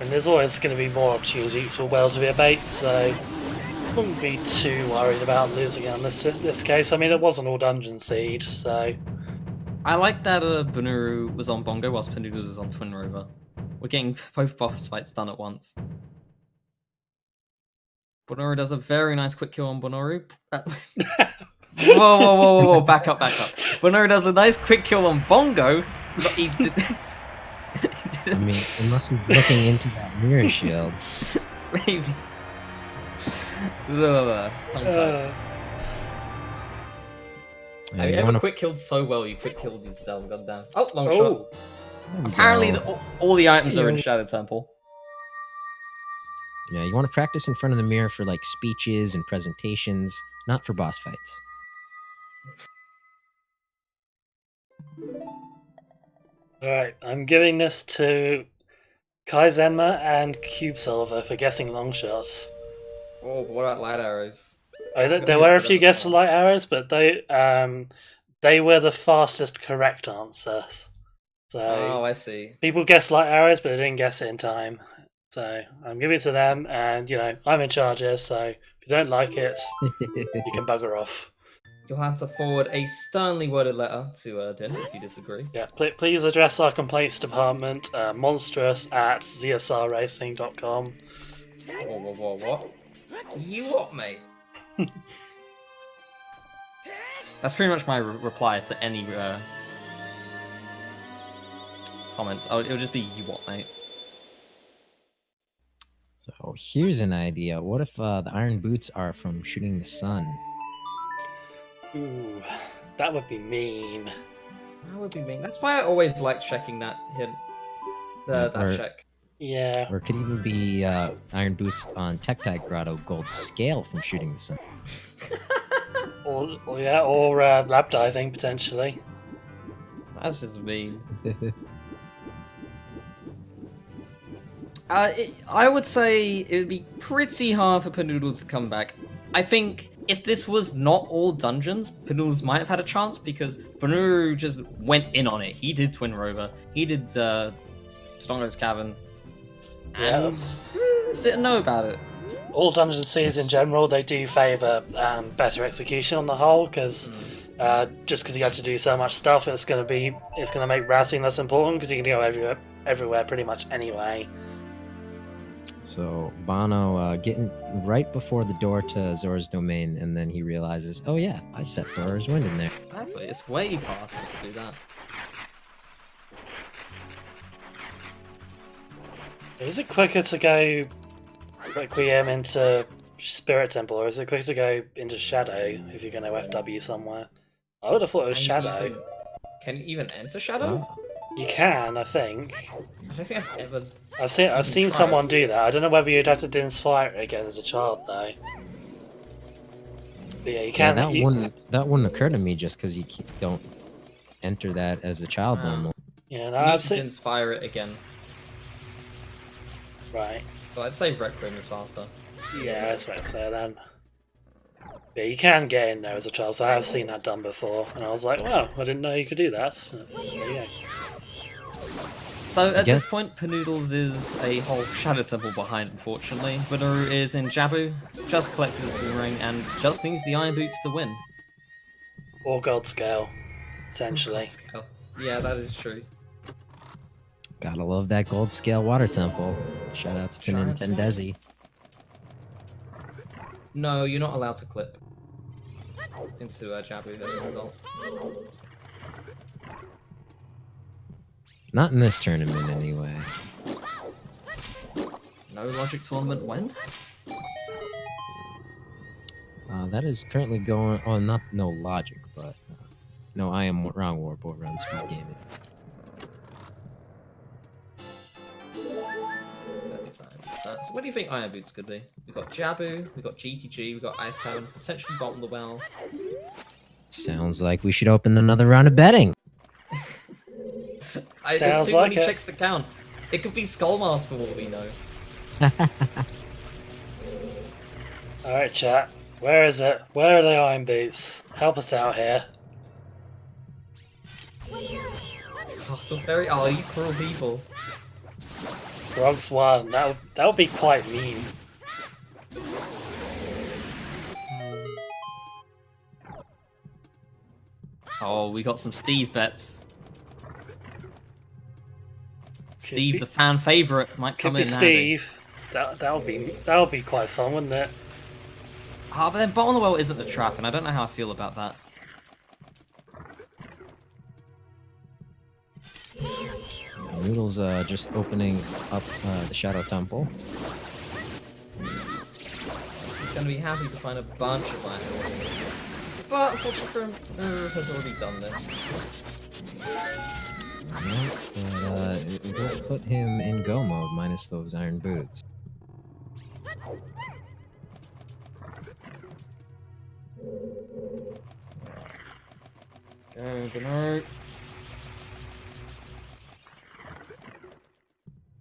And there's always going to be more opportunities for Well to be a bait, so wouldn't be too worried about losing it in this case. I mean, it wasn't all Dungeon Seed, so... I like that Bonooruu was on Bongo whilst Panoodles was on Twin Rover. We're getting both boss fights done at once. Bonooruu does a very nice quick kill on Bonooruu. Whoa, back up. Bonooruu does a nice quick kill on Bongo, but he did... I mean, unless he's looking into that mirror shield. Maybe. Tongue tied. Have you you ever wanna- quick killed so well you quick killed yourself? Goddamn. Oh, long shot. Oh, there we Apparently, go. all the items are in Ew. Shadow Temple. Yeah, you want to practice in front of the mirror for like speeches and presentations, not for boss fights. alright. I'm giving this to Kaizenma and Cube Silver for guessing long shots. Oh, but what about light arrows? There give were it a to few them guesses as for well. light arrows, but they were the fastest correct answers. So Oh, I see. people guessed light arrows, but they didn't guess it in time. So I'm giving it to them, and I'm in charge here. So if you don't like it, you can bugger off. You'll have to forward a sternly worded letter to Din if you disagree. Yeah, please address our complaints department, monstrous@zsrracing.com. Whoa, what? You what, mate? That's pretty much my reply to any comments. Oh, it'll just be you what, mate. So here's an idea. What if the iron boots are from shooting the sun? Ooh, that would be mean. That would be mean. That's why I always like checking that hint. That Or- check. Yeah. Or it could even be iron boots on Tectite Grotto gold scale from shooting the sun. Or lab diving potentially. That's just mean. I would say it would be pretty hard for Panoodles to come back. I think if this was not all dungeons, Panoodles might have had a chance because Bonooruu just went in on it. He did Twin Rover, he did Stongo's Cavern, Yeah, and didn't know about it. All dungeon Cs in general, they do favour better execution on the whole, because just because you have to do so much stuff, it's going to make routing less important because you can go everywhere pretty much anyway. So Bono getting right before the door to Zora's domain, and then he realizes, oh yeah, I set Zora's wind in there. Exactly, it's way faster to do that. Is it quicker to go Requiem into Spirit Temple, or is it quicker to go into Shadow if you're going to FW somewhere? I would have thought it was Shadow. Can you even enter Shadow? Oh. You can, I think. I don't think I've ever. I've can seen try someone it. do that. I don't know whether you'd have to Dinspire it again as a child though. But yeah, you Yeah, can. that wouldn't occur to me just because you don't enter that as a child Wow. normally. Yeah, no, I need I've to seen. inspire it again. Right. So I'd say Requiem is faster. Yeah, that's what I say then. Yeah, you can get in there as a child, so I have seen that done before, and I was like, wow, I didn't know you could do that. There you go. So at guess- this point, Panoodles is a whole Shadow Temple behind, unfortunately. Bonooruu is in Jabu, just collected his boomerang, and just needs the Iron Boots to win. Or gold scale, potentially. Yeah, that is true. Gotta love that gold scale water temple. Shoutouts to Giant Nintendezi. No, you're not allowed to clip into Jabu as a result. Not in this tournament, anyway. No logic tournament when? That is currently going on. Not no logic, but no, I am wrong. Warp over on Speed Gaming. So what do you think Iron Boots could be? We've got Jabu, we've got GTG, we've got Ice Cavern, potentially Bottom of the Well. Sounds like we should open another round of betting. Sounds There's too like many it. checks to count. It could be Skullmask for all we know. Alright, chat. Where is it? Where are the Iron Boots? Help us out here. Oh, so very. Oh, you cruel people. Frogs won. That would be quite mean. Oh, we got some Steve bets. Could Steve, be- the fan favorite, might Could come be in handy. Steve. That would be quite fun, wouldn't it? Ah, but then Bottom of the Well isn't a trap, and I don't know how I feel about that. Noodles just opening up the Shadow Temple. He's going to be happy to find a bunch of items. But unfortunately, has already done this. But it will put him in go mode minus those iron boots. Go, Bonooruu.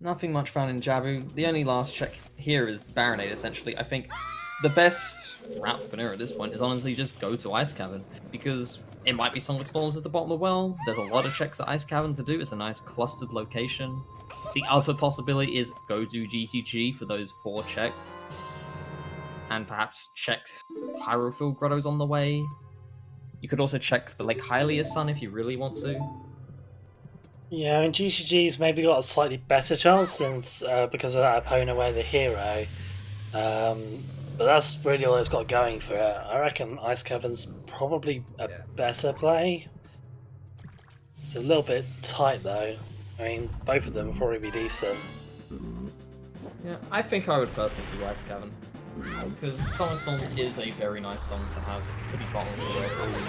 Nothing much found in Jabu. The only last check here is Baronade, essentially. I think the best route for Bonooruu at this point is honestly just go to Ice Cavern, because it might be some of the storms at the bottom of the well. There's a lot of checks at Ice Cavern to do. It's a nice clustered location. The other possibility is go to GTG for those 4 checks. And perhaps check Hyrule Grottos on the way. You could also check the Lake Hylia Sun if you really want to. Yeah, I mean, GCG's maybe got a slightly better chance since because of that opponent away the hero. But that's really all it's got going for it. I reckon Ice Cavern's probably a better play. It's a little bit tight though. I mean, both of them will probably be decent. Yeah, I think I would personally do Ice Cavern. Because Summer Song is a very nice song to have pretty bottom of the way,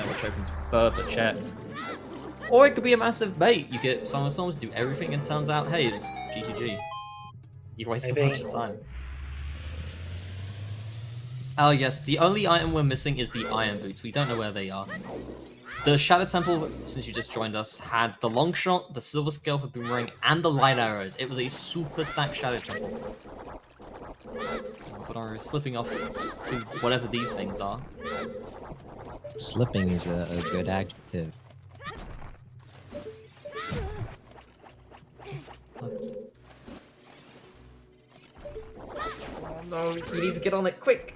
which opens further checks. Or it could be a massive bait. You get Summer Songs, do everything, and turns out, hey, it's GGG. You wasted a bunch of time. Oh yes, the only item we're missing is the Iron Boots. We don't know where they are. The Shadow Temple, since you just joined us, had the Long Shot, the Silver Scale for Boomerang, and the Light Arrows. It was a super stacked Shadow Temple. But are slipping off to whatever these things are. Slipping is a good adjective. Oh no, we need to get on it quick!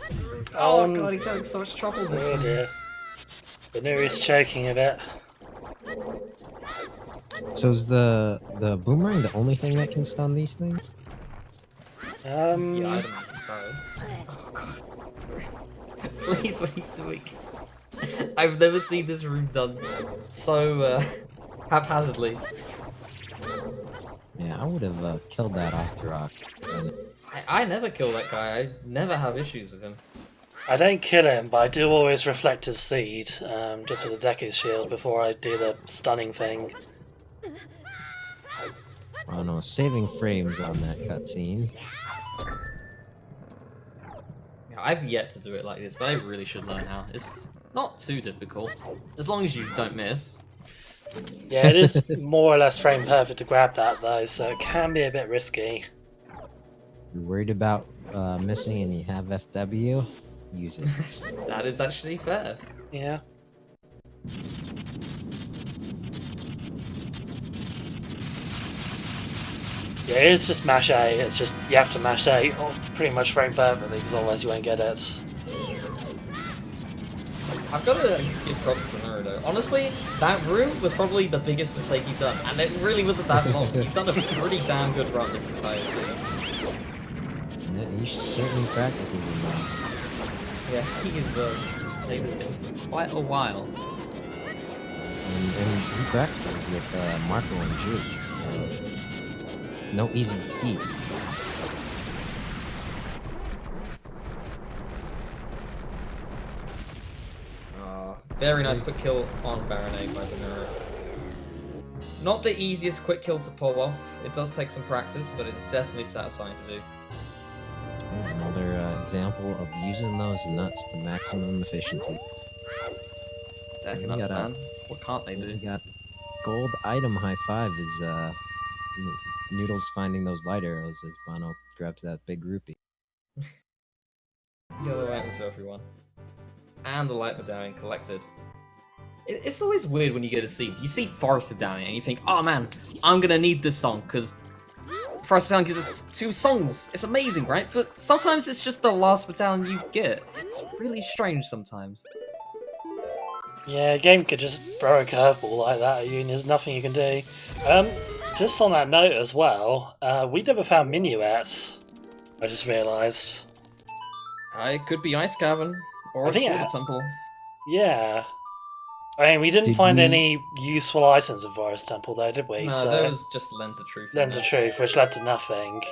Oh god, he's having so much trouble this Oh one. dear. Bonooruu's choking a bit. So is the boomerang the only thing that can stun these things? Yeah, I don't know, sorry. Oh god. Please, what are you doing? I've never seen this room done so haphazardly. Yeah, I would have killed that Octorok. I never kill that guy. I never have issues with him. I don't kill him, but I do always reflect his seed, just with the Deku's shield before I do the stunning thing. Oh no, saving frames on that cutscene. Yeah, I've yet to do it like this, but I really should learn how. It's not too difficult, as long as you don't miss. Yeah, it is more or less frame perfect to grab that though, so it can be a bit risky. You're worried about missing and you have FW? Use it. That is actually fair. Yeah. Yeah, it's just mash A. It's just you have to mash A pretty much frame perfectly because otherwise you won't get it. I've got to give props to Bonooruu though. Honestly, that room was probably the biggest mistake he's done, and it really wasn't that long. He's done a pretty damn good run this entire season. Yeah, he certainly practices in that. Yeah, he's played this game for quite a while. And he practices with Marco and Juke, so it's no easy feat. Very nice quick kill on Baronade by Bonooruu. Not the easiest quick kill to pull off. It does take some practice, but it's definitely satisfying to do. Another example of using those nuts to maximum efficiency. Deck nuts, man. What can't they do? We got gold item high five is Noodles finding those light arrows as Bono grabs that big rupee. Yellow items for everyone. And the light medallion collected. It's always weird when you get a seed. You see Forest Medallion and you think, oh man, I'm gonna need this song because Forest Medallion gives us 2 songs. It's amazing, right? But sometimes it's just the last medallion you get. It's really strange sometimes. Yeah, a game could just throw a curveball like that at you and there's nothing you can do. Just on that note as well, we never found Minuet, I just realised. It could be Ice Cavern, or I think Explore the Temple. Yeah. I mean, we didn't find any useful items in Forest Temple though, did we? No, so, there was just Lens of Truth. Lens of Truth, which led to nothing.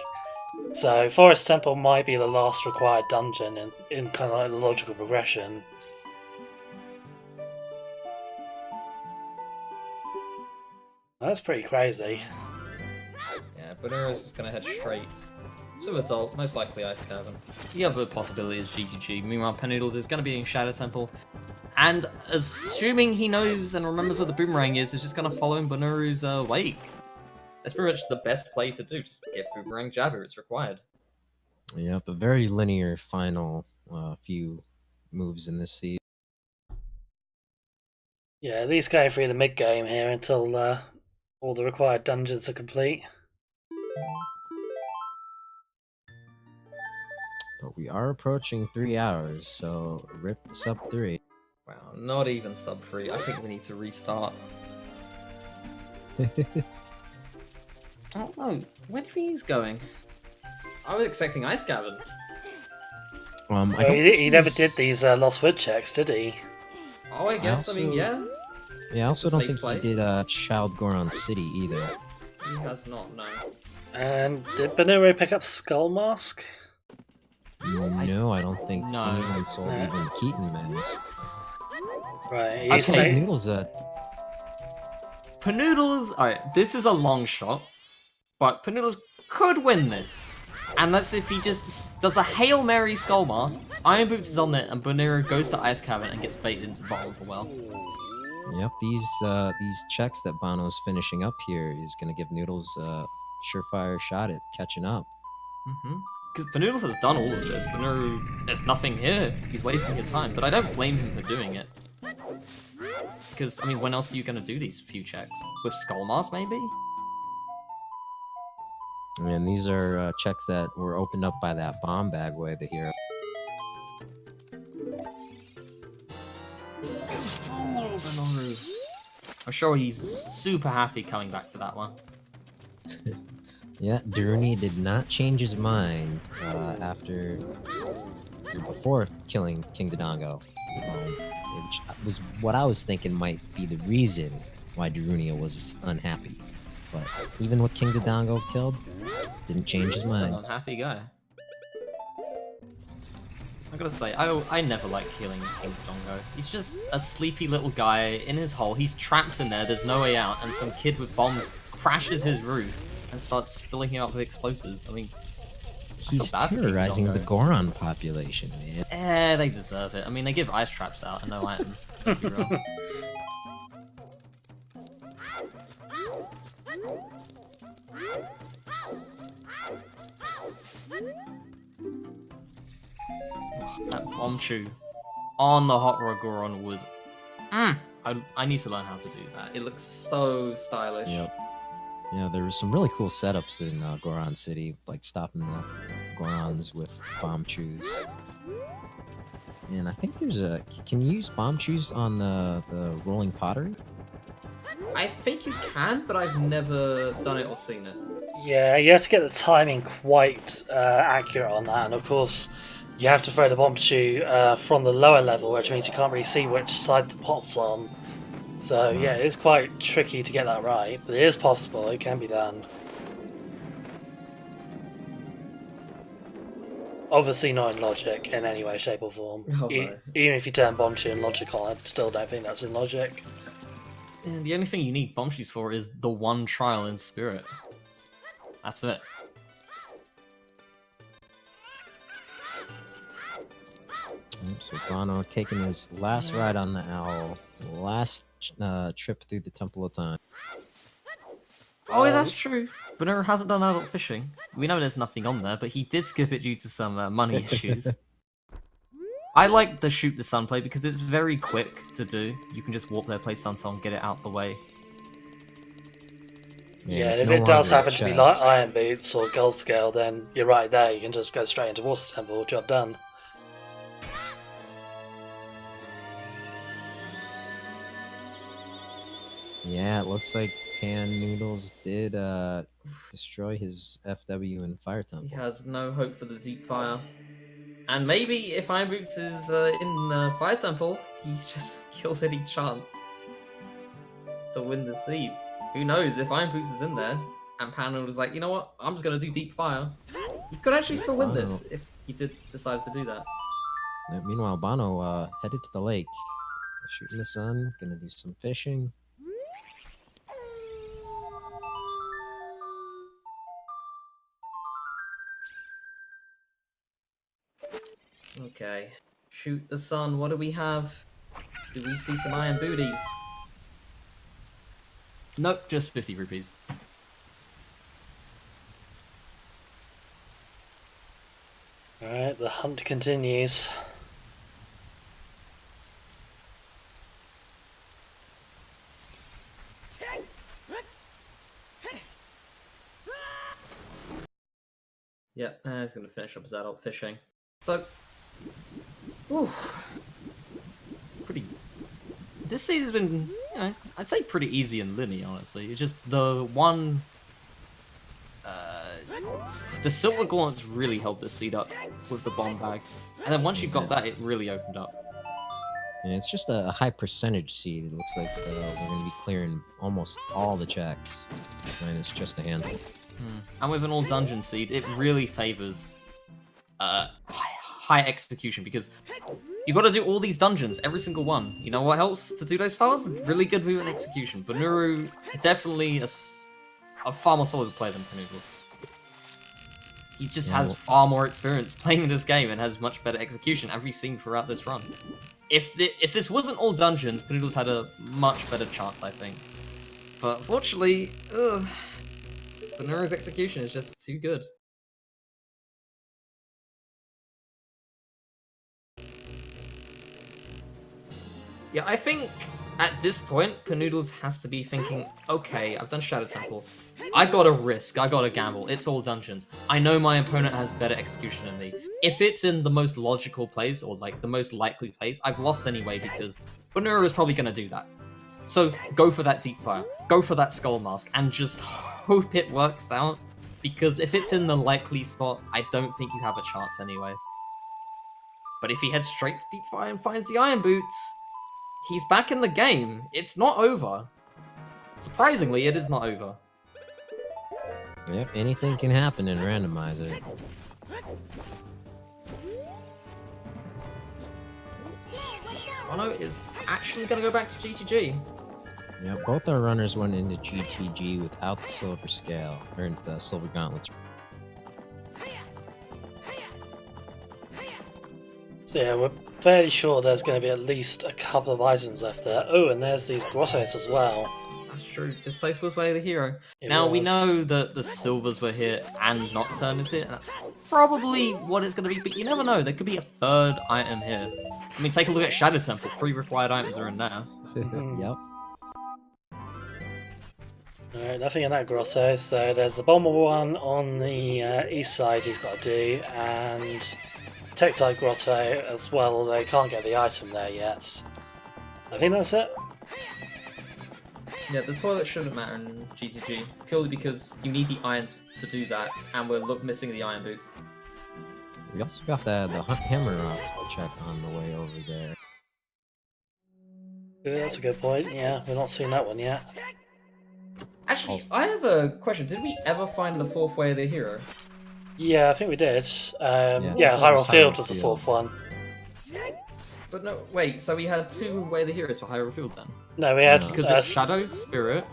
So Forest Temple might be the last required dungeon in kind of like the logical progression. That's pretty crazy. Yeah, Bonooruu's just gonna head straight to Adult, most likely Ice Cavern. The other possibility is GTG. Meanwhile, Panoodles is gonna be in Shadow Temple, and assuming he knows and remembers where the boomerang is just gonna follow in Bonooruu's wake. That's pretty much the best play to do. Just get boomerang jabber. It's required. Yep, a very linear final few moves in this season. Yeah, at least going through the mid game here until all the required dungeons are complete. But we are approaching 3 hours, so rip the sub 3. Wow, not even sub 3. I think we need to restart. I don't know. Where do you think he's going? I was expecting Ice Cavern. He never did these Lost Wood checks, did he? Oh, I guess. I mean, yeah. Yeah, I also don't think play. he did Child Goron City either. He has not, no. And did Bonooruu pick up Skull Mask? No, I don't think No. anyone sold even Keaton Mask. Right, I he's think made... Noodles Panoodles, alright, this is a long shot, but Panoodles could win this. And that's if he just does a Hail Mary Skull Mask, Iron Boots is on it, and Bonooruu goes to Ice Cavern and gets baited into Bottle as well. Yep, these checks that Bono's finishing up here is going to give Noodles a surefire shot at catching up. Because Panoodles has done all of this. Bonooruu, there's nothing here. He's wasting his time, but I don't blame him for doing it. Because, I mean, when else are you going to do these few checks? With Skull Mask, maybe? And these are checks that were opened up by that bomb bag way, the hero. Bonooruu. I'm sure he's super happy coming back for that one. Yeah, Daruni did not change his mind before killing King Dodongo, which was what I was thinking might be the reason why Darunia was unhappy. But even with King Dodongo killed, didn't change his He's an mind. unhappy guy. I gotta say, I never like killing King Dodongo. He's just a sleepy little guy in his hole. He's trapped in there, there's no way out, and some kid with bombs crashes his roof and starts filling him up with explosives. I mean, He's terrorizing the Goron population, man. they deserve it. I mean, they give ice traps out and no items. Let's be real. That bomb chew on the Hot Rod Goron was... I need to learn how to do that. It looks so stylish. Yep. Yeah, there were some really cool setups in Goron City, like stopping the Gorons with bomb chews. And I think there's a... Can you use bomb chews on the rolling pottery? I think you can, but I've never done it or seen it. Yeah, you have to get the timing quite accurate on that, and of course you have to throw the bomb shoe from the lower level, which means you can't really see which side the pot's on. So yeah, it's quite tricky to get that right, but it is possible, it can be done. Obviously not in logic in any way, shape or form. Oh, no. Even if you turn bomb shoe in logic on, I still don't think that's in logic. And the only thing you need bomb shoes for is the one trial in spirit. That's it. So Bono taking his last ride on the owl, last trip through the Temple of Time. Oh, yeah, that's true. Bonooruu hasn't done adult fishing. We know there's nothing on there, but he did skip it due to some money issues. I like the shoot the sun play because it's very quick to do. You can just walk there, play Sun Song, get it out the way. Yeah, it's and no if it does longer a happen to be chest. like Iron Boots or Gull Scale, then you're right there, you can just go straight into Water Temple, job done. Yeah, it looks like Pan Noodles did destroy his FW in Fire Temple. He has no hope for the deep fire. And maybe if Iron Boots is in Fire Temple, he's just killed any chance to win the seed. Who knows, if Iron Boots is in there, and Panoodles was like, you know what, I'm just gonna do deep fire. You could actually still win this Bono. if you did decide to do that. Meanwhile, Bono headed to the lake, shooting the sun, gonna do some fishing. Okay. Shoot the sun. What do we have? Do we see some iron booties? Nope, just 50 rupees. Alright, the hunt continues. Yep, and he's going to finish up his adult fishing. So, ooh, pretty. This seed has been, you know, I'd say pretty easy and linear, honestly. It's just the one. The silver gaunts really held this seed up with the bomb bag, and then once you got that, it really opened up. And it's just a high percentage seed. It looks like we're gonna be clearing almost all the checks, minus just a handful. And with an all dungeon seed, it really favors high execution because you got to do all these dungeons, every single one. You know what helps to do those files? Really good movement execution. Bonooruu definitely a far more solid player than Panoodles. He just has far more experience playing this game and has much better execution every scene throughout this run. If this wasn't all dungeons, Panoodles had a much better chance, I think. But unfortunately, Bonooruu's execution is just too good. Yeah, I think at this point, Panoodles has to be thinking, okay, I've done Shadow Temple. I gotta risk, I gotta gamble. It's all dungeons. I know my opponent has better execution than me. If it's in the most logical place, or like the most likely place, I've lost anyway because Bonooruu is probably gonna do that. So go for that Deep Fire, go for that Skull Mask, and just hope it works out. Because if it's in the likely spot, I don't think you have a chance anyway. But if he heads straight to Deep Fire and finds the Iron Boots, he's back in the game. It's not over. Surprisingly, it is not over. Yep, anything can happen in Randomizer. Bono is actually going to go back to GTG. Yeah, both our runners went into GTG without the silver scale, or the silver gauntlets. So yeah, we're fairly sure there's going to be at least a couple of items left there. Oh, and there's these grottos as well. That's true. This place was Way of the Hero. It Now, we was. know that the silvers were here and Nocturne is here, and that's probably what it's going to be, but you never know. There could be a third item here. I mean, take a look at Shadow Temple. 3 required items are in there. Yep. Alright, nothing in that grotto, so there's the bomber one on the east side he's got to do, and Tektite grotto as well, although they can't get the item there yet. I think that's it. Yeah, the toilet shouldn't matter in GTG, purely because you need the irons to do that, and we're missing the iron boots. We also got the hammer rocks to check on the way over there. Yeah, that's a good point, yeah, we've not seen that one yet. Actually, I have a question. Did we ever find the 4th Way of the Hero? Yeah, I think we did. Yeah, Yeah, Hyrule Field Hyrule was the Field. 4th one. But no, wait, so we had 2 Way of the Heroes for Hyrule Field then? No, we had No. Because it's Shadow, Spirit...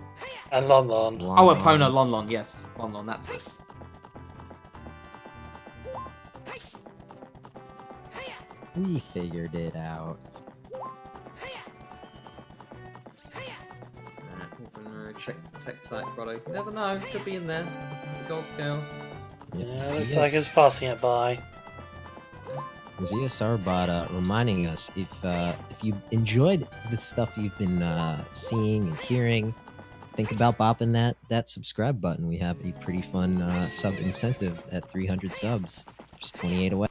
and Lon Lon. Oh, Epona, Lon Lon, yes. Lon Lon, that's it. We figured it out. Check the Tektite grotto. You never know, could be in there. The gold scale. Yep. Yeah, looks like it's passing it by. ZSR bot reminding us if you enjoyed the stuff you've been seeing and hearing, think about bopping that subscribe button. We have a pretty fun sub incentive at 300 subs. Just 28 away.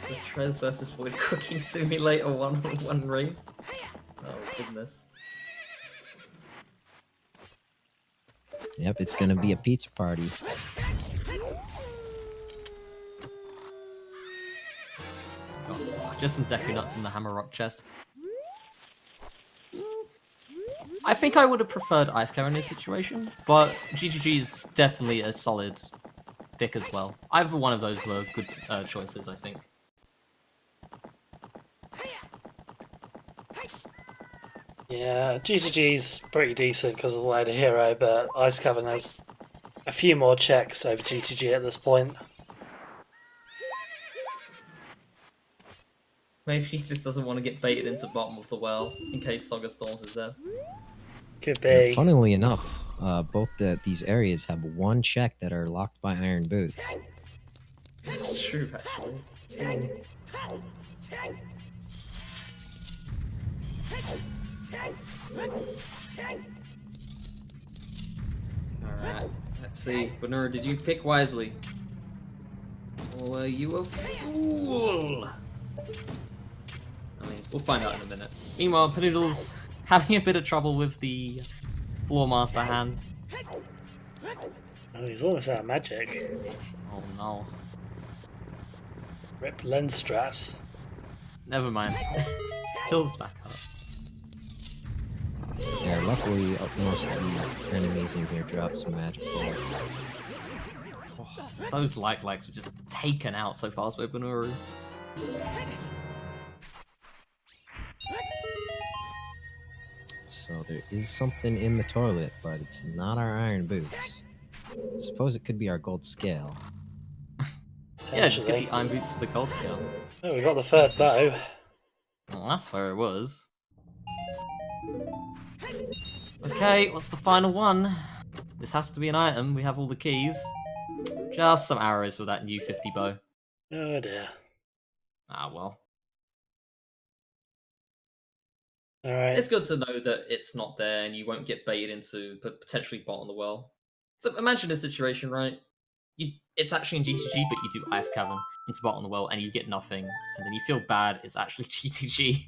The Trez versus Void Cooking Simulator 1-on-1 race. Oh goodness. Yep, it's gonna be a pizza party. Oh, just some Deku Nuts in the Hammer Rock chest. I think I would have preferred Ice Cow in this situation, but GGG is definitely a solid pick as well. Either one of those were good choices, I think. Yeah, GGG's pretty decent because of the way the hero, but Ice Cavern has a few more checks over GTG at this point. Maybe he just doesn't want to get baited into bottom of the well in case Saga Storms is there. Could Yeah, be. funnily enough, both these areas have one check that are locked by iron boots. It's true, actually. Alright, let's see. Bonooruu, did you pick wisely? Or were you a fool? I mean, we'll find out in a minute. Meanwhile, Panoodles having a bit of trouble with the Floor Master hand. Oh, he's almost out of magic. Oh no. Rip lens strats. Never mind. Heals back up. Yeah, luckily most of these enemies in here drop some magic bullets. Oh, those likes were just taken out so fast by Bonooruu. So there is something in the toilet, but it's not our iron boots. I suppose it could be our gold scale. Yeah, just get the iron boots for the gold scale. Oh, we got the third bow. Well, that's where it was. Okay, what's the final one? This has to be an item. We have all the keys. Just some arrows for that new 50 bow. Oh dear. Ah, well. Alright. It's good to know that it's not there and you won't get baited into potentially bottom the well. So imagine a situation, right? It's actually in GTG, but you do Ice Cavern into bottom the well and you get nothing. And then you feel bad, it's actually GTG.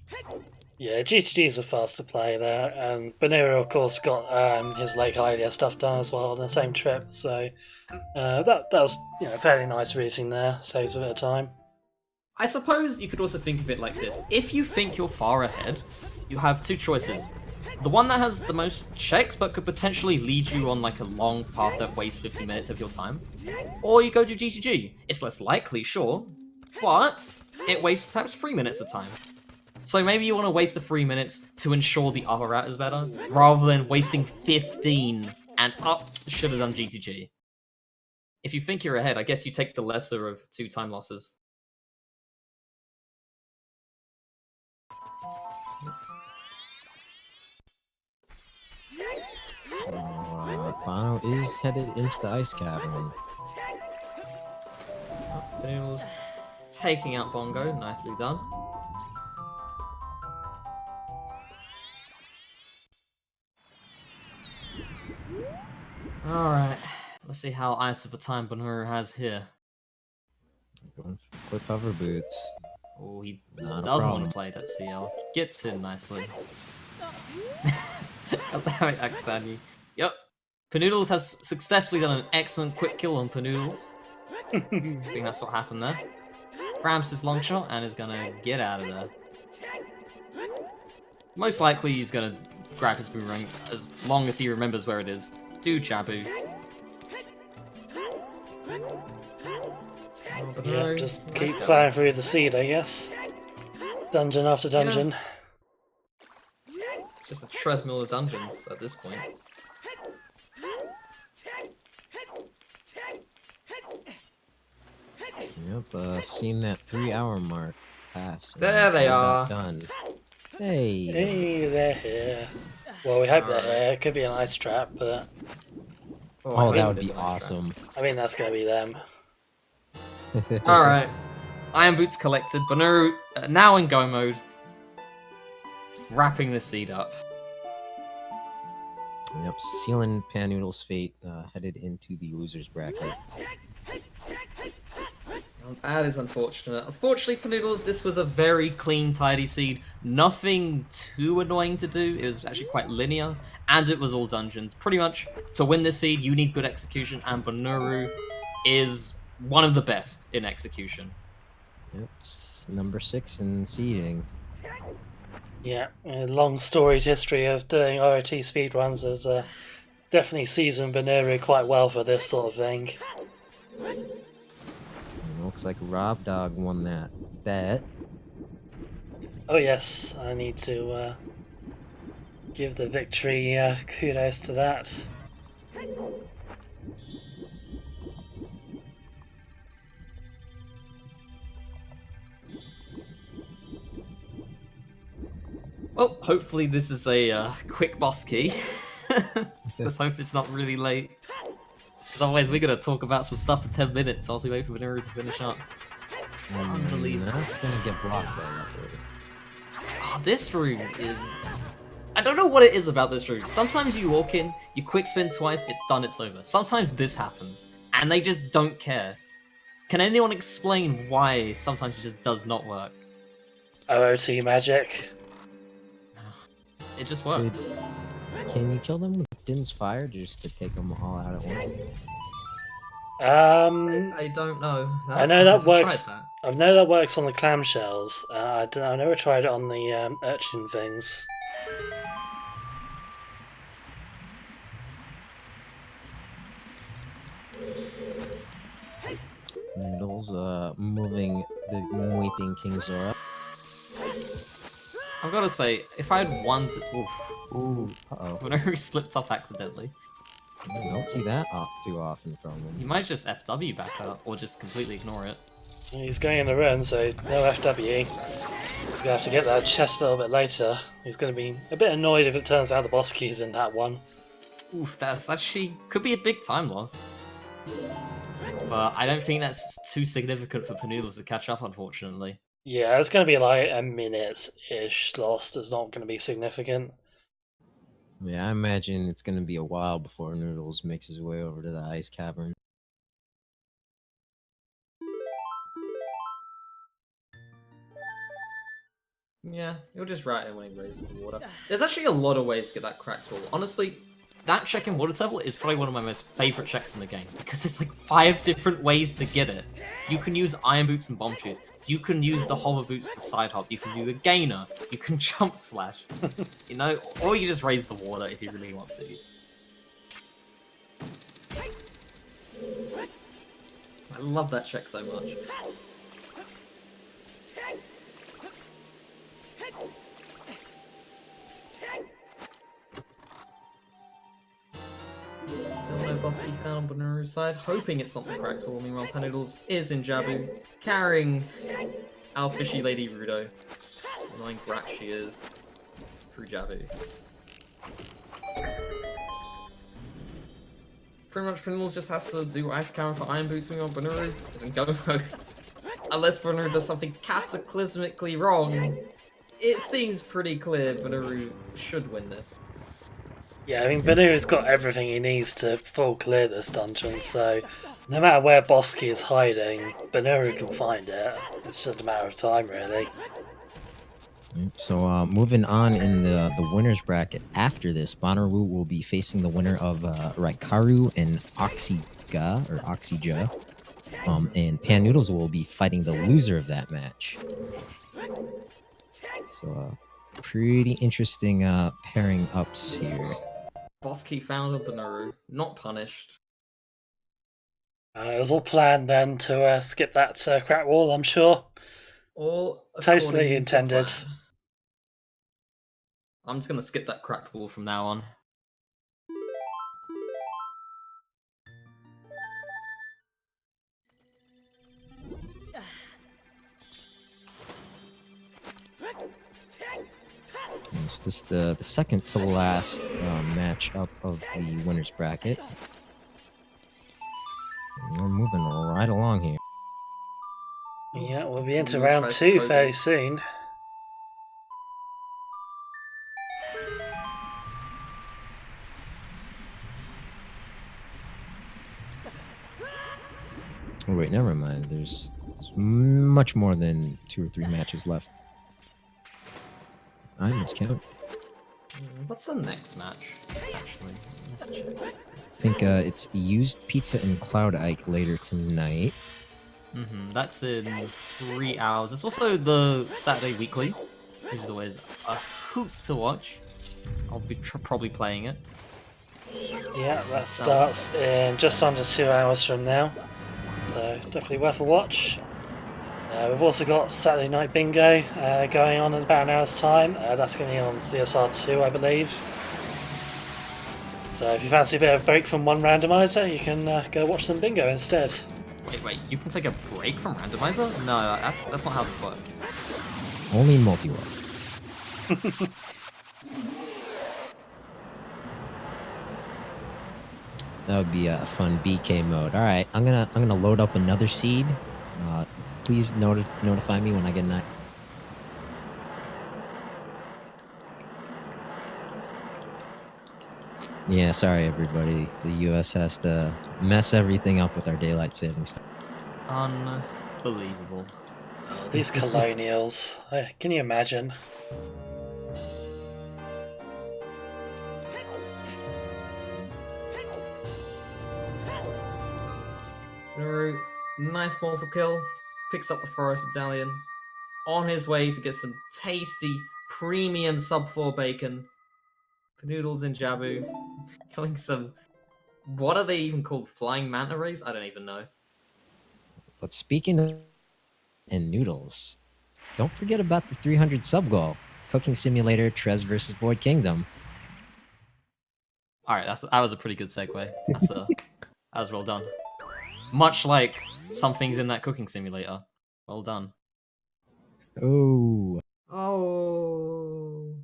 Yeah, GTG is a faster play there, and Bonooruu, of course, got his Lake Hylia stuff done as well on the same trip, so that was fairly nice routing there, saves a bit of time. I suppose you could also think of it like this. If you think you're far ahead, you have two choices. The one that has the most checks but could potentially lead you on like a long path that wastes 50 minutes of your time. Or you go to GTG. It's less likely, sure, but it wastes perhaps 3 minutes of time. So maybe you want to waste the 3 minutes to ensure the other route is better, rather than wasting 15 and should have done GTG. If you think you're ahead, I guess you take the lesser of 2 time losses. Bono is headed into the ice cavern. Panoodles taking out Bongo, nicely done. Alright, let's see how ice of a time Bonooruu has here. Going for quick hover boots. Oh, he Not a doesn't want problem. to play that CL. Gets in nicely. God damn it, Aksani. Yep. Panoodles has successfully done an excellent quick kill on Panoodles. I think that's what happened there. Grabs his long shot and is gonna get out of there. Most likely he's gonna grab his boomerang as long as he remembers where it is. Do Jabu. Yeah, just keep plowing through the seed, I guess. Dungeon after dungeon. It's just a treadmill of dungeons at this point. Yep, seen that 3-hour mark pass. and There they all are. that Done. Hey. Hey, they're here. Well, we hope they're here. It could be an ice trap, but Oh, I that hate would the be nice trap. awesome. I mean that's gonna be them. Alright. Iron Boots collected. Bonooruu now in go mode. Wrapping the seed up. Yep, sealing Panoodle's fate, headed into the loser's bracket. Well, that is unfortunate. Unfortunately for Noodles, this was a very clean, tidy seed. Nothing too annoying to do. It was actually quite linear, and it was all dungeons. Pretty much, to win this seed, you need good execution, and Bonooruu is one of the best in execution. Yep, number 6 in seeding. Yeah, a long storied history of doing ROT speedruns has definitely seasoned Bonooruu quite well for this sort of thing. Looks like Rob Dog won that bet. Oh yes, I need to give the victory kudos to that. Well, hopefully this is a quick boss key. Let's hope it's not really late. Because otherwise we're going to talk about some stuff for 10 minutes whilst we wait for Bonooruu to finish up. Unbelievable. That's gonna get blocked though, luckily. Oh, this room is... I don't know what it is about this room. Sometimes you walk in, you quick spin twice, it's done, it's over. Sometimes this happens, and they just don't care. Can anyone explain why sometimes it just does not work? OOT magic. It just works. Can you kill them with Din's fire just to take them all out at once? I don't know. I know that I've never works. tried that. I know that works on the clamshells. I don't know. I never tried it on the urchin things. Noodles moving the weeping King Zora. I've got to say, if I had one... Ooh, uh-oh. Whenever he slipped off accidentally, I don't see that too often from he him. might just FW back up, or just completely ignore it. He's going in the run, so no FW. He's going to have to get that chest a little bit later. He's going to be a bit annoyed if it turns out the boss key's in that one. Oof, that's actually... could be a big time loss. But I don't think that's too significant for Panoodles to catch up, unfortunately. Yeah, it's going to be like a minute-ish lost. It's not going to be significant. Yeah, I imagine it's gonna be a while before Noodles makes his way over to the ice cavern. Yeah, he'll just rat it when he raises the water. There's actually a lot of ways to get that cracked wall. Honestly, that check in water table is probably one of my most favourite checks in the game, because there's like 5 different ways to get it. You can use iron boots and bomb shoes. You can use the hover boots to side hop. You can do the gainer. You can jump slash. You know, or you just raise the water if you really want to. I love that check so much. Still no boss key found on Bonooruu's side, hoping it's not the cracked wall. Meanwhile, Panoodles is in Jabu, carrying our fishy lady Rudo. Annoying brat she is, through Jabu. Pretty much Panoodles just has to do ice camera for iron boots. Meanwhile, Bonooruu doesn't go unless Bonooruu does something cataclysmically wrong. It seems pretty clear Bonooruu should win this. Yeah, I mean, Bonooroo's got everything he needs to full clear this dungeon, so no matter where boss key is hiding, Bonooruu can find it. It's just a matter of time, really. So moving on in the winners bracket after this, Bonooruu will be facing the winner of Raikaru and Oxyja. And Panoodles will be fighting the loser of that match. So pretty interesting pairing ups here. Boss key found on Bonooruu, not punished. It was all planned then to skip that crack wall, I'm sure. All Totally according to intended. plan. I'm just gonna skip that cracked wall from now on. So this is the second to last match up of the winners bracket. And we're moving right along here. Yeah, we'll be into Panoodles round tries 2 probing. fairly soon. Oh wait, never mind. There's much more than 2 or 3 matches left. I miscount. What's the next match, actually? Let's check. I think it's Used Pizza and Cloud Ike later tonight. That's in 3 hours. It's also the Saturday weekly. which is always a hoot to watch. I'll be probably playing it. Yeah, that starts in just under 2 hours from now, so definitely worth a watch. We've also got Saturday Night Bingo going on in about an hour's time. That's going to be on ZSR2, I believe. So if you fancy a bit of a break from one randomizer, you can go watch some bingo instead. Wait, you can take a break from randomizer? No, that's not how this works. Only in multi-world. That would be a fun BK mode. All right, I'm gonna load up another seed. Please notify me when I get an. Yeah, sorry everybody. The U.S. has to mess everything up with our daylight savings time. Unbelievable. Oh, these colonials. Can you imagine? Bonooruu, nice ball for kill. Picks up the forest medallion. On his way to get some tasty premium sub 4 bacon. Panoodles and Jabu. Killing some... What are they even called? Flying manta rays? I don't even know. But speaking of and noodles, don't forget about the 300 sub goal. Cooking Simulator, Trez vs. Void Kingdom. Alright, that was a pretty good segue. That was well done. Much like some things in that cooking simulator. Well done. Oh. Oh.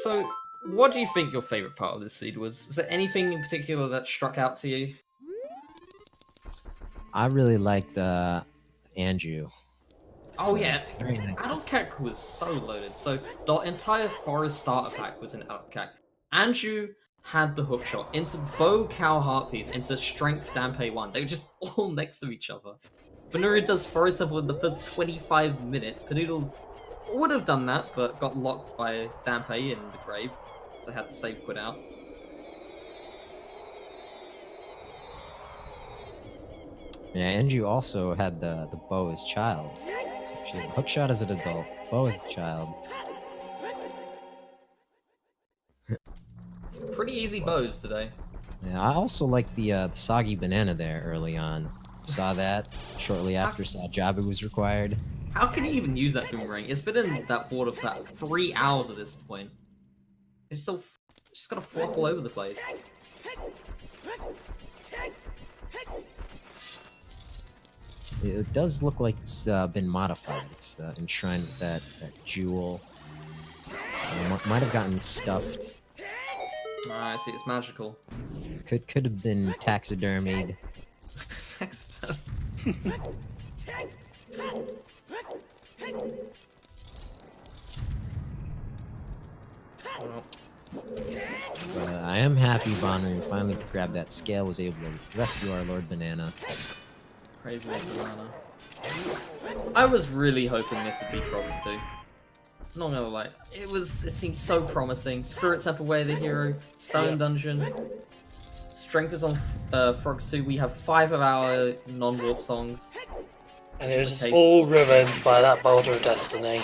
So, what do you think your favourite part of this seed was? Was there anything in particular that struck out to you? I really liked Andrew. Oh yeah, Very nice. Adult Cack was so loaded. So the entire forest starter pack was in Adult Cack. Andrew had the hookshot into Bow Cow Heart Piece into Strength Dampe 1. They were just all next to each other. Bonooruu does Forest Temple in the first 25 minutes. Panoodles would have done that, but got locked by Dampe in the grave, so had to save quit out. Yeah, Andrew also had the bow as child. So she had the hookshot as an adult, bow as a child. Pretty easy bows today. Yeah, I also liked the soggy banana there early on. Saw that shortly after saw Jabu was required. How can you even use that boomerang? It's been in that water for 3 hours at this point. It's just gotta flop all over the place. It does look like it's been modified. It's enshrined with that jewel. Might have gotten stuffed. I see, it's magical. Could have been taxidermied. I am happy Bonooruu finally grabbed that scale, was able to rescue our Lord Banana. Praise Lord Banana. I was really hoping this would be Crocs 2. Not gonna lie, it seemed so promising. Spirit Temple Way, the hero, Stone Dungeon. Strength is on Frogs 2. We have 5 of our non-warp songs. And it was all ruined by that Boulder of Destiny.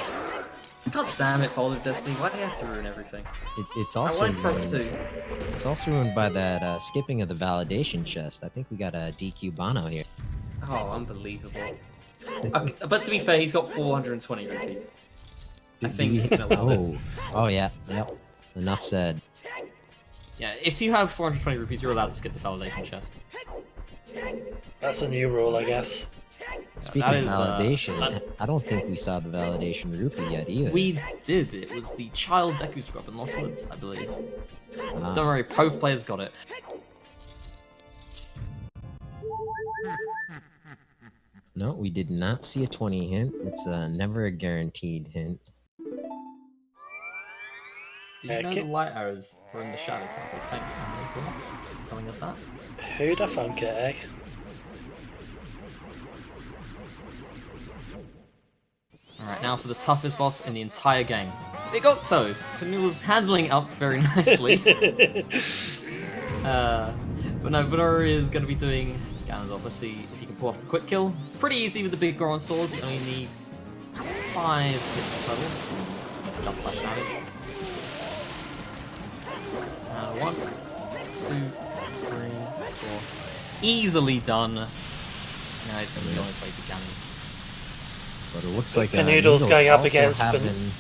God damn it, Boulder of Destiny! Why do you have to ruin everything? It's also I like Frogs 2. It's also ruined by that skipping of the validation chest. I think we got a DQ Bono here. Oh, unbelievable. Okay, but to be fair, he's got 420 rupees. I think he can allow this. Oh yeah, yep. Enough said. Yeah, if you have 420 rupees, you're allowed to skip the validation chest. That's a new rule, I guess. Speaking of validation, I don't think we saw the validation rupee yet either. We did. It was the child Deku Scrub in Lost Woods, I believe. Don't worry, both players got it. No, we did not see a 20 hint. It's never a guaranteed hint. Did you know the light arrows were in the shadow temple? Thanks, man, for telling us that. Who'd have thunk it, eh? Alright, now for the toughest boss in the entire game. Big Octo! Panoodles handling up very nicely. But no, Bonooruu is going to be doing Ganondorf. Let's see if he can pull off the quick kill. Pretty easy with the big Goron sword. You only need 5 hits total. Jump slash damage. 1, 2, 3, 4. Easily done. Now he's going to be on his way to Ganon. But it looks like Panoodles going up against having...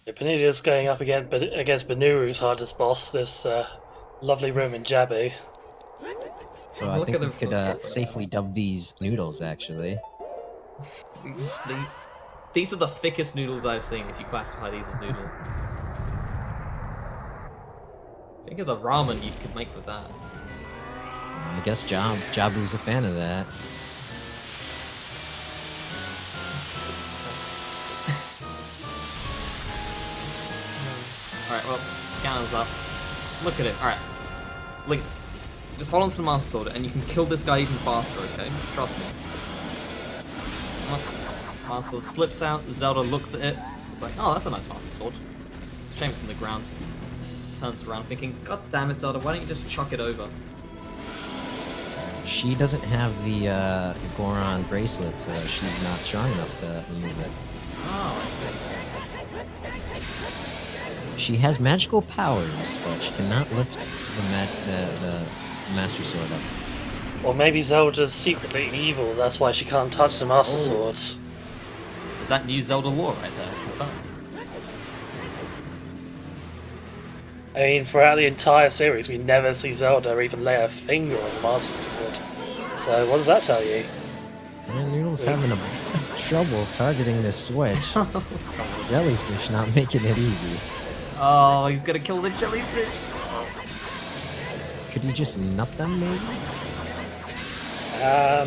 Panoodles going up against Bonooruu's hardest boss, this lovely Roman Jabu. So I think we could safely dub these noodles, actually. These are the thickest noodles I've seen, if you classify these as noodles. Think of the ramen you could make with that. I guess Jabu's a fan of that. Alright, well, Ganon's up. Look at it. Alright. Link, just hold on to the Master Sword and you can kill this guy even faster, okay? Trust me. Master Sword slips out, Zelda looks at it. It's like, oh, that's a nice Master Sword. Shame it's in the ground. Turns around thinking, God damn it, Zelda, why don't you just chuck it over? She doesn't have the Goron bracelet, so she's not strong enough to remove it. Oh, I see. She has magical powers, but she cannot lift the Master Sword up. Or maybe Zelda's secretly evil, that's why she can't touch the Master Swords. Is that new Zelda lore right there? Confirmed. I mean, throughout the entire series, we never see Zelda even lay a finger on the Master Sword. So, what does that tell you? Man, Noodle's having trouble targeting this switch. Jellyfish not making it easy. Oh, he's gonna kill the jellyfish. Could he just nut them, maybe? I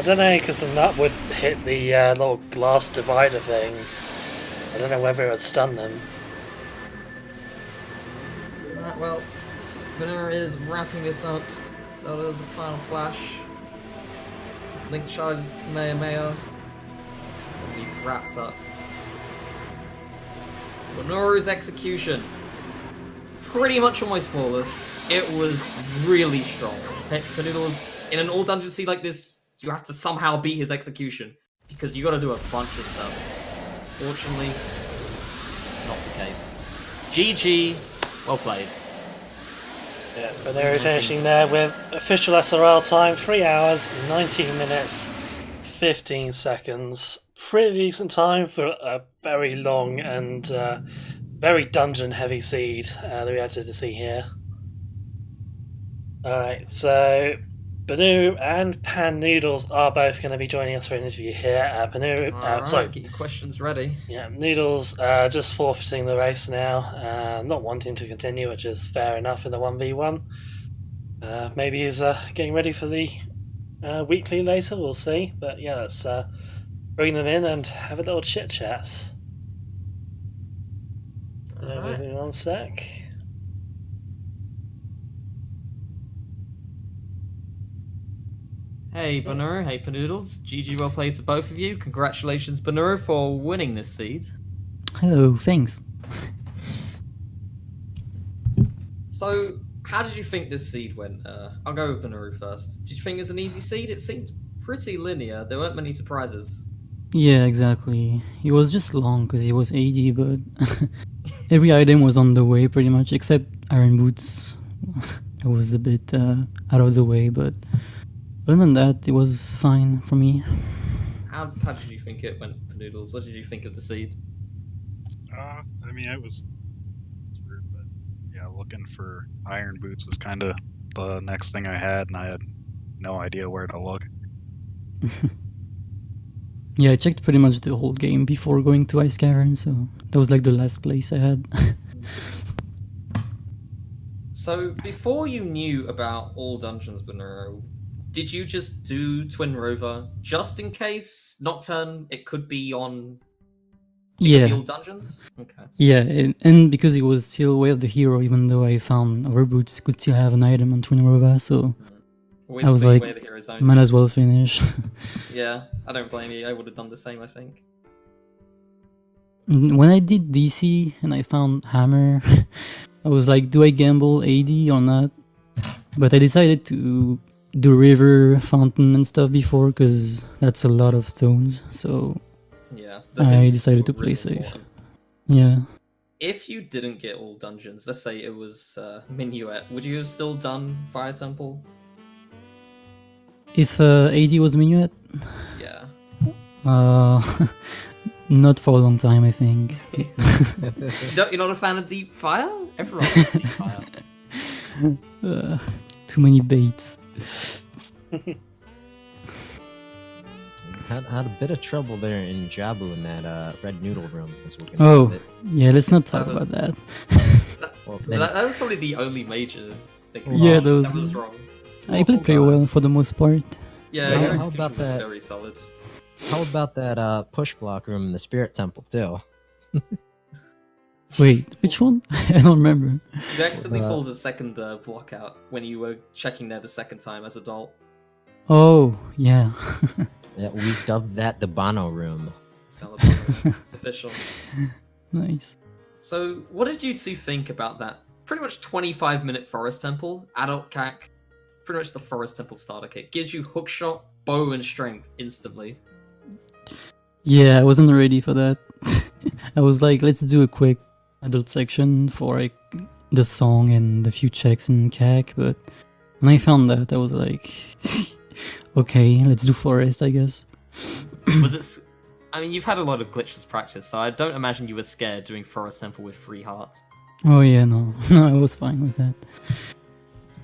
don't know, because the nut would hit the little glass divider thing. I don't know whether it would stun them. Alright, well, Bonooruu is wrapping this up. So there's the final flash. Link charges Kamehameha. And be wrapped up. Bonooruu's execution. Pretty much almost flawless. It was really strong. Panoodles, in an all dungeon seed like this, you have to somehow beat his execution. Because you gotta do a bunch of stuff. Fortunately, not the case. GG, well played. Yeah, Bonooruu finishing there with official SRL time, 3 hours, 19 minutes, 15 seconds. Pretty decent time for a very long and very dungeon heavy seed that we had to see here. Alright, so Bonooruu and Panoodles are both going to be joining us for an interview here. Alright, get your questions ready. Yeah, Noodles just forfeiting the race now, not wanting to continue, which is fair enough in the 1v1. Maybe he's getting ready for the weekly later, we'll see. But yeah, let's bring them in and have a little chit chat. Alright. Moving on a sec. Hey Bonooruu, hey Panoodles. GG well played to both of you. Congratulations Bonooruu for winning this seed. Hello, thanks. So, how did you think this seed went? I'll go with Bonooruu first. Did you think it was an easy seed? It seemed pretty linear. There weren't many surprises. Yeah, exactly. It was just long because it was 80, but every item was on the way pretty much, except Iron Boots. It was a bit out of the way, but other than that, it was fine for me. How did you think it went, Panoodles? What did you think of the seed? I mean, it was weird, but yeah, looking for Iron Boots was kind of the next thing I had, and I had no idea where to look. Yeah, I checked pretty much the whole game before going to Ice Cavern, so that was like the last place I had. So, before you knew about all dungeons, Bonooruu, did you just do Twin Rover just in case Nocturne, it could be on all dungeons? Okay. Yeah, and because it was still Way of the Hero, even though I found our boots could still have an item on Twin Rover, so Always I was like, Way of the Hero zones. might as well finish. Yeah, I don't blame you. I would have done the same, I think. When I did DC and I found Hammer, I was like, do I gamble AD or not? But I decided to do river, fountain, and stuff before because that's a lot of stones. So Yeah. I hints decided to were play really safe. important. Yeah. If you didn't get all dungeons, let's say it was Minuet, would you have still done Fire Temple? If AD was Minuet, Yeah. not for a long time, I think. You're not a fan of Deep Fire? Everyone loves Deep Fire. Too many baits. Had a bit of trouble there in Jabu in that red noodle room. As we're gonna Oh, have it. yeah, let's not talk That about was- that. Well, But then- that was probably the only major thing. Yeah, that that was was- wrong. I played pretty well for the most part. Yeah, How- your how execution about was that? very solid. How about that push block room in the Spirit Temple too? Wait, which one? I don't remember. You accidentally Uh, pulled the second block out when you were checking there the second time as adult. Oh, yeah. Yeah, we dubbed that the Bono room. It's official. Nice. So, what did you two think about that? Pretty much 25-minute Forest Temple, adult CAC, pretty much the Forest Temple starter kit. Gives you hookshot, bow, and strength instantly. Yeah, I wasn't ready for that. I was like, let's do a quick adult section for like the song and a few checks in CAC, but when I found that, I was like, okay, let's do Forest, I guess. Was it? I mean, you've had a lot of glitchless practice, so I don't imagine you were scared doing Forest Temple with 3 hearts. Oh yeah, no, no, I was fine with that.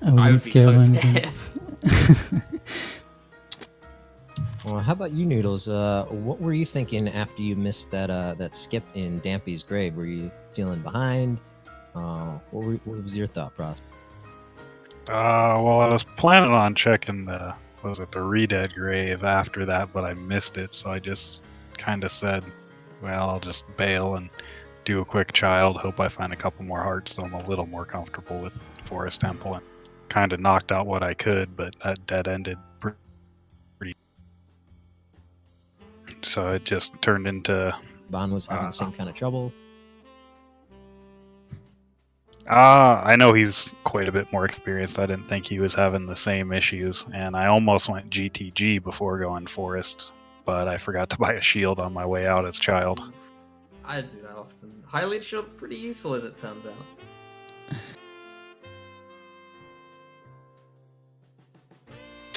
I I wasn't would be scared so of anything. scared. Well, how about you, Noodles? What were you thinking after you missed that skip in Dampy's grave? Were you feeling behind? What was your thought process? Well, I was planning on checking the Redead grave after that, but I missed it, so I just kind of said, well, I'll just bail and do a quick child, hope I find a couple more hearts so I'm a little more comfortable with Forest Temple, and kind of knocked out what I could, but that dead ended pretty. So it just turned into Bon was having the same kind of trouble. I know he's quite a bit more experienced. I didn't think he was having the same issues, and I almost went GTG before going Forest, but I forgot to buy a shield on my way out as child. I do that often. Highlight shield pretty useful as it turns out.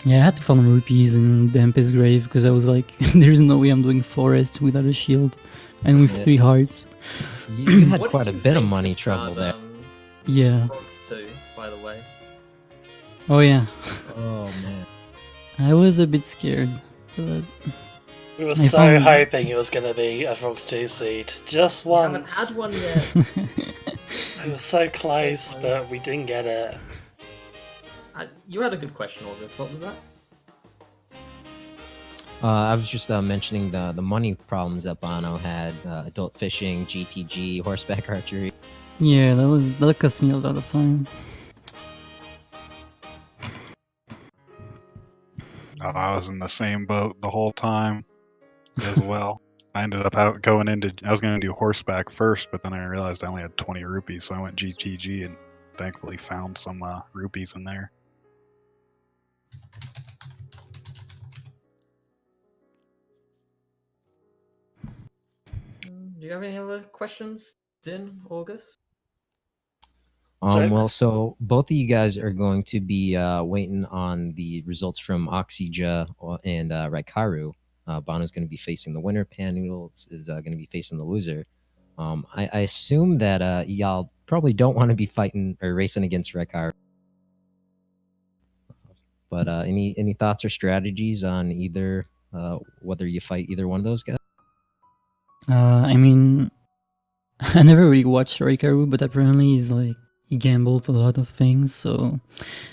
Yeah, I had to find rupees in Damp's grave because I was like, there's no way I'm doing Forest without a shield and with Yeah. 3 hearts. You had What quite did a you bit of think money of trouble there. Yeah. Frogs too, by the way. Oh yeah. Oh man. I was a bit scared, but We were I so found- hoping it was going to be a Frogs 2 seed. Just We haven't once. had one yet. We were so close, close. but we didn't get it. You had a good question, August. What was that? I was just mentioning the money problems that Bono had: adult fishing, GTG, horseback archery. yeah, that cost me a lot of time. I was in the same boat the whole time as well. I ended up I was going to do horseback first, but then I realized I only had 20 rupees, so I went GTG and thankfully found some rupees in there. Do you have any other questions, Din, August? So both of you guys are going to be waiting on the results from Oxyja and Raikaru. Bono's going to be facing the winner. Panoodles is going to be facing the loser. I assume that y'all probably don't want to be fighting or racing against Raikaru. But any thoughts or strategies on either whether you fight either one of those guys? I mean, I never really watched Raikaru, but apparently he gambles a lot of things, so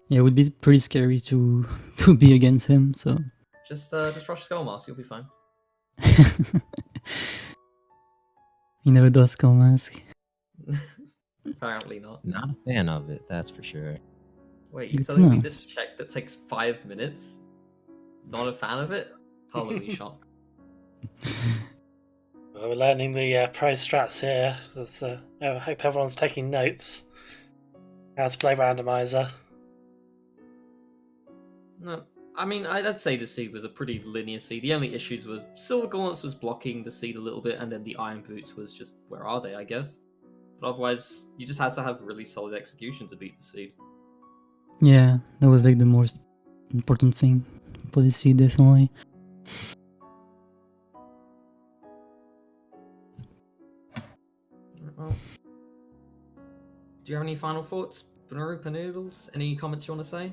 yeah, it would be pretty scary to be against him. So Just rush Skull Mask, you'll be fine. he never does Skull Mask. Apparently not. Not a fan of it, that's for sure. Wait, you're Good to telling me know. this check that takes 5 minutes? Not a fan of it? Holy shock. Well, we're learning the pro strats here. I hope everyone's taking notes. How to play randomizer. No, I mean, I'd say the seed was a pretty linear seed. The only issues was Silver Gauntlets was blocking the seed a little bit, and then the Iron Boots was just, where are they, I guess? But otherwise, you just had to have really solid execution to beat the seed. Yeah, that was like the most important thing for the seed, definitely. Well, do you have any final thoughts, Bonooruu, Panoodles? Any comments you want to say?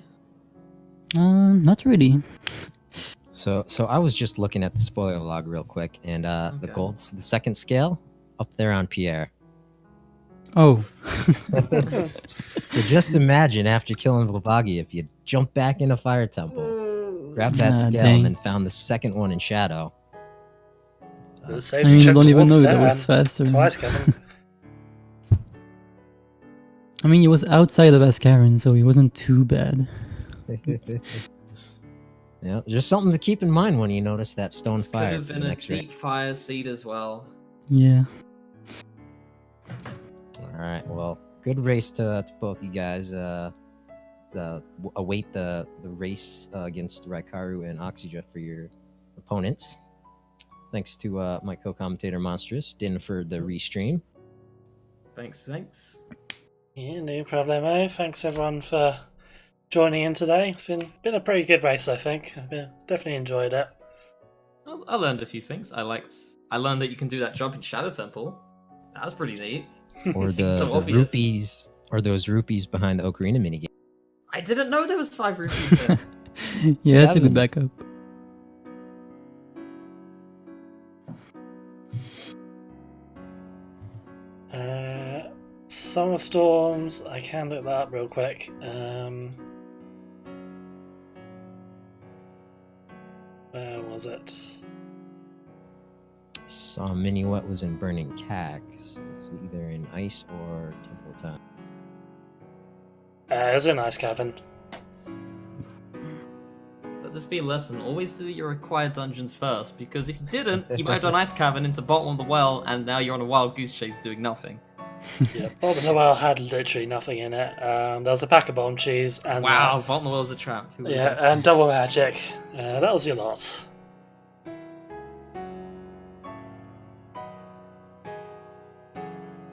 Not really. So I was just looking at the spoiler log real quick, and the Okay. golds, the second scale, up there on Pierre. Oh. So just imagine after killing Vlavagi, if you jump back in a fire temple, grab that scale, dang. and then found the second one in Shadow. It I saved mean, a I trip don't even towards know that was Stan. faster. Twice, Kevin. I mean, he was outside of Ascaron, so he wasn't too bad. Yeah, just something to keep in mind when you notice that stone This could fire. have for been the a next raid. deep fire seed as well. Yeah. All right. Well, good race to both you guys. Await the race against Raikaru and Oxygen for your opponents. Thanks to my co-commentator Monstrous, Din for the restream. Thanks. Yeah, no problemo. Thanks everyone for joining in today. It's been a pretty good race, I think. I've definitely enjoyed it. I learned a few things. I learned that you can do that jump in Shadow Temple. That was pretty neat. Or Seems so the obvious. rupees, or those rupees behind the Ocarina minigame. I didn't know there was 5 rupees there. Yeah, that's a 7. good backup. Summer Storms, I can look that up real quick. Where was it? Saw Minuet was in Burning Cack, so it's either in Ice or Temple of Time. It was in Ice Cavern. Let this be a lesson. Always do your required dungeons first, because if you didn't, you might have done Ice Cavern into bottom of the well, and now you're on a wild goose chase doing nothing. Yeah, Bob and the Well had literally nothing in it. There was a pack of bomb cheese and Wow, bottom of the well is a trap. Who would've yeah, guessed? and double magic. That was your lot.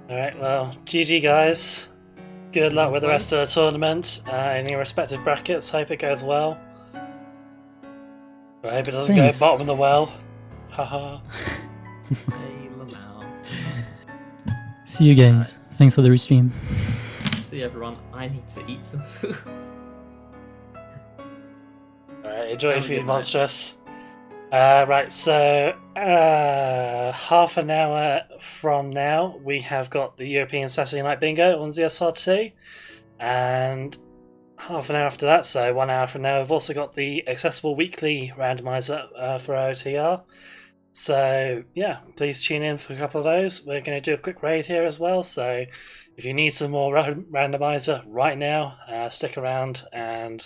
Alright, well, GG guys. Good luck with the rest of the tournament. In your respective brackets, hope it goes well. I hope it doesn't Thanks. go bottom of the well. Haha. Hey, Lamau. See you guys. Thanks for the restream. See everyone. I need to eat some food. Alright, enjoy your Have a good food, night. Monstrous. Right, so half an hour from now, we have got the European Saturday Night Bingo on ZSR2, and half an hour after that, so 1 hour from now, we've also got the Accessible Weekly Randomizer for OoTR. So yeah, please tune in for a couple of those. We're going to do a quick raid here as well, so if you need some more randomizer right now, stick around and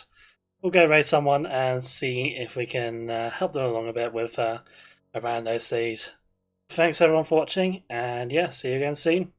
we'll go raid someone and see if we can help them along a bit with a rando seed. Thanks everyone for watching, and yeah, see you again soon.